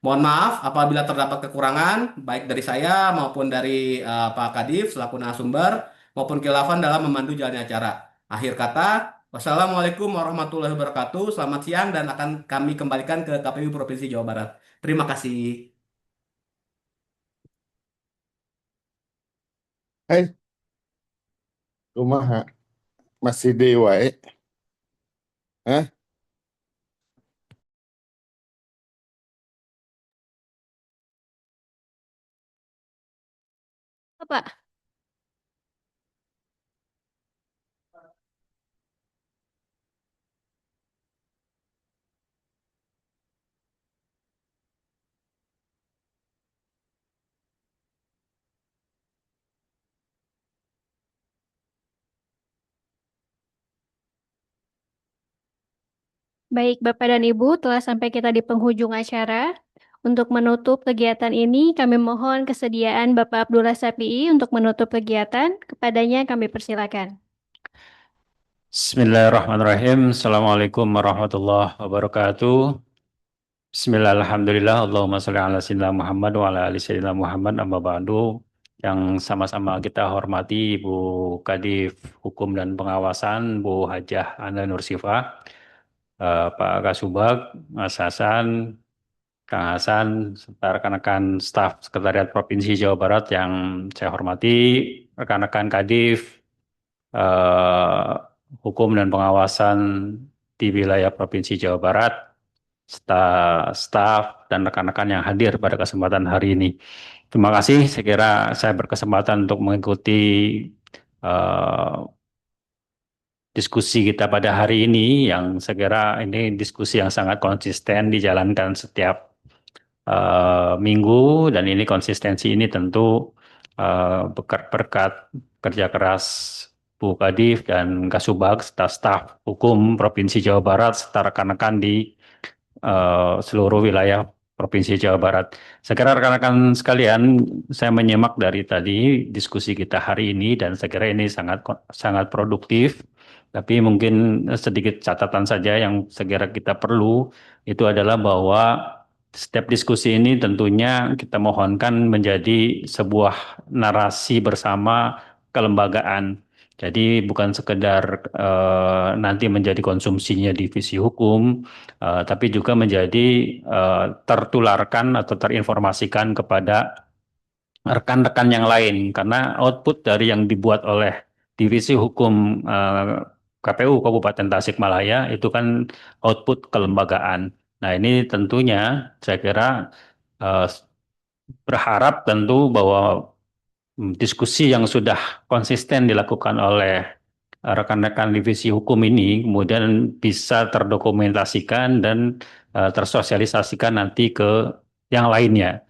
Mohon maaf apabila terdapat kekurangan, baik dari saya maupun dari Pak Kadif selaku narasumber, maupun kilafan dalam memandu jalannya acara. Akhir kata, wassalamualaikum warahmatullahi wabarakatuh. Selamat siang dan akan kami kembalikan ke KPU Provinsi Jawa Barat. Terima kasih. Eh, kumaha masih dewa Hah? Pak. Baik, Bapak dan Ibu, telah sampai kita di penghujung acara. Untuk menutup kegiatan ini, kami mohon kesediaan Bapak Abdullah Sapi'i untuk menutup kegiatan. Kepadanya kami persilakan. Bismillahirrahmanirrahim. Assalamualaikum warahmatullahi wabarakatuh. Bismillah, alhamdulillah, Allahumma sholli ala sayyidina Muhammad wa ala ali sayyidina Muhammad amma ba'du. Yang sama-sama kita hormati Ibu Kadif Hukum dan Pengawasan, Bu Hajah Ana Nursifah, Pak Kasubag, Mas Hasan, Kang Hasan, serta rekan-rekan staf Sekretariat Provinsi Jawa Barat yang saya hormati, rekan-rekan Kadif, eh, Hukum dan Pengawasan di wilayah Provinsi Jawa Barat, staf dan rekan-rekan yang hadir pada kesempatan hari ini. Terima kasih. Saya kira saya berkesempatan untuk mengikuti eh, diskusi kita pada hari ini, yang saya kira ini diskusi yang sangat konsisten dijalankan setiap minggu, dan ini konsistensi ini tentu berkat kerja keras Bu Kadif dan Kasubag serta staf hukum Provinsi Jawa Barat serta rekan-rekan di seluruh wilayah Provinsi Jawa Barat. Saya kira rekan-rekan sekalian, saya menyimak dari tadi diskusi kita hari ini dan saya kira ini sangat sangat produktif. Tapi mungkin sedikit catatan saja yang saya kira kita perlu, itu adalah bahwa setiap diskusi ini tentunya kita mohonkan menjadi sebuah narasi bersama kelembagaan. Jadi bukan sekedar nanti menjadi konsumsinya divisi hukum, tapi juga menjadi tertularkan atau terinformasikan kepada rekan-rekan yang lain, karena output dari yang dibuat oleh divisi hukum KPU Kabupaten Tasikmalaya itu kan output kelembagaan. Nah, ini tentunya saya kira eh, berharap tentu bahwa diskusi yang sudah konsisten dilakukan oleh rekan-rekan divisi hukum ini kemudian bisa terdokumentasikan dan tersosialisasikan nanti ke yang lainnya.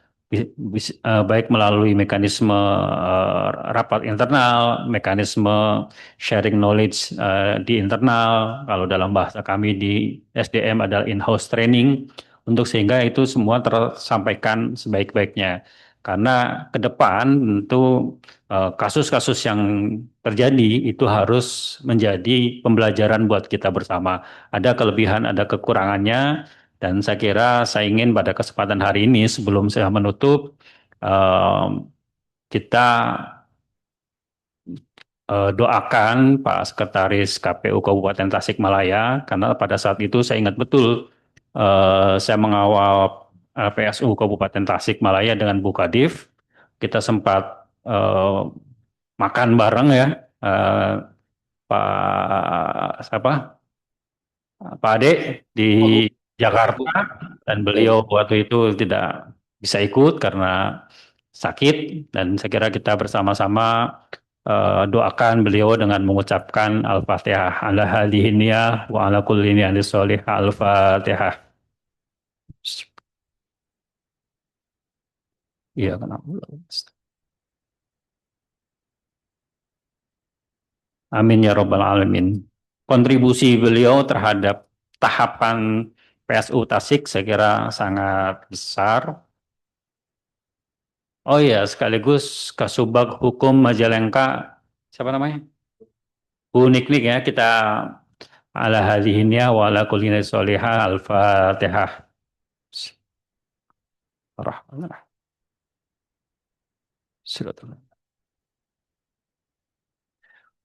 Baik melalui mekanisme rapat internal, mekanisme sharing knowledge di internal, kalau dalam bahasa kami di SDM adalah in-house training, untuk sehingga itu semua tersampaikan sebaik-baiknya. Karena ke depan tentu kasus-kasus yang terjadi itu harus menjadi pembelajaran buat kita bersama. Ada kelebihan, ada kekurangannya, dan saya kira saya ingin pada kesempatan hari ini sebelum saya menutup, kita doakan Pak Sekretaris KPU Kabupaten Tasikmalaya, karena pada saat itu saya ingat betul saya mengawal PSU Kabupaten Tasikmalaya dengan Bu Kadif. Kita sempat makan bareng ya, Pak Pak Ade di Jakarta dan beliau waktu itu tidak bisa ikut karena sakit dan saya kira kita bersama-sama doakan beliau dengan mengucapkan Al-Fatihah ala hadhihi niyah wa ala kulli niyatin sholihah Al-Fatihah. Iya kenapa? Amin ya Rabbal Alamin. Kontribusi beliau terhadap tahapan PSU Tasik saya kira sangat besar. Oh iya, sekaligus Kasubag Hukum Majalengka, siapa namanya? Bu Niknik ya, kita ala hadhihi wa ala kulli sholihah Al-Fatihah.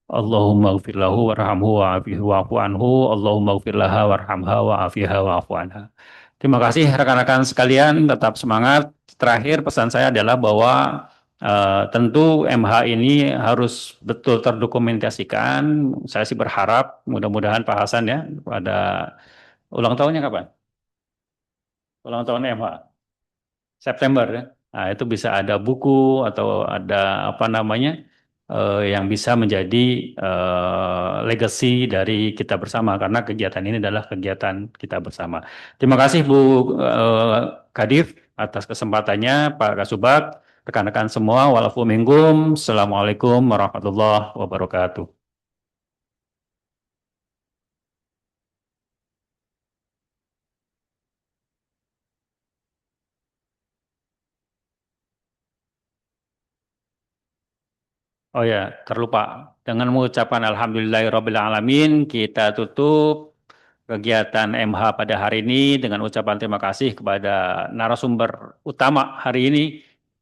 Allahumma gfir lahu warhamhu wa'afihi wa'fu anhu. Allahumma gfir laha warhamha wa'afiha wa'fu anha. Terima kasih rekan-rekan sekalian, tetap semangat. Terakhir pesan saya adalah bahwa tentu MH ini harus betul terdokumentasikan. Saya sih berharap mudah-mudahan Pak Hasan ya pada ulang tahunnya kapan? Ulang tahun MH September ya. Nah, itu bisa ada buku atau ada apa namanya yang bisa menjadi legacy dari kita bersama karena kegiatan ini adalah kegiatan kita bersama. Terima kasih Bu Kadif atas kesempatannya, Pak Kasubag, rekan-rekan semua. Walafu minggum. Assalamualaikum warahmatullahi wabarakatuh. Oh ya, terlupa. Dengan mengucapkan Alhamdulillahirrabbilalamin, kita tutup kegiatan MH pada hari ini dengan ucapan terima kasih kepada narasumber utama hari ini,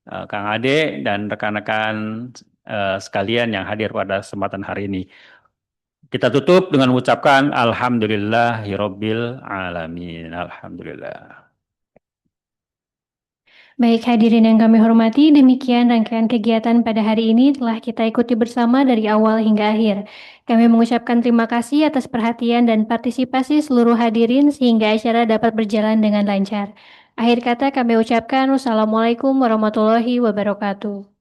Kang Ade dan rekan-rekan sekalian yang hadir pada kesempatan hari ini. Kita tutup dengan mengucapkan Alhamdulillahirabbil alamin. Alhamdulillah. Baik hadirin yang kami hormati, demikian rangkaian kegiatan pada hari ini telah kita ikuti bersama dari awal hingga akhir. Kami mengucapkan terima kasih atas perhatian dan partisipasi seluruh hadirin sehingga acara dapat berjalan dengan lancar. Akhir kata kami ucapkan wassalamualaikum warahmatullahi wabarakatuh.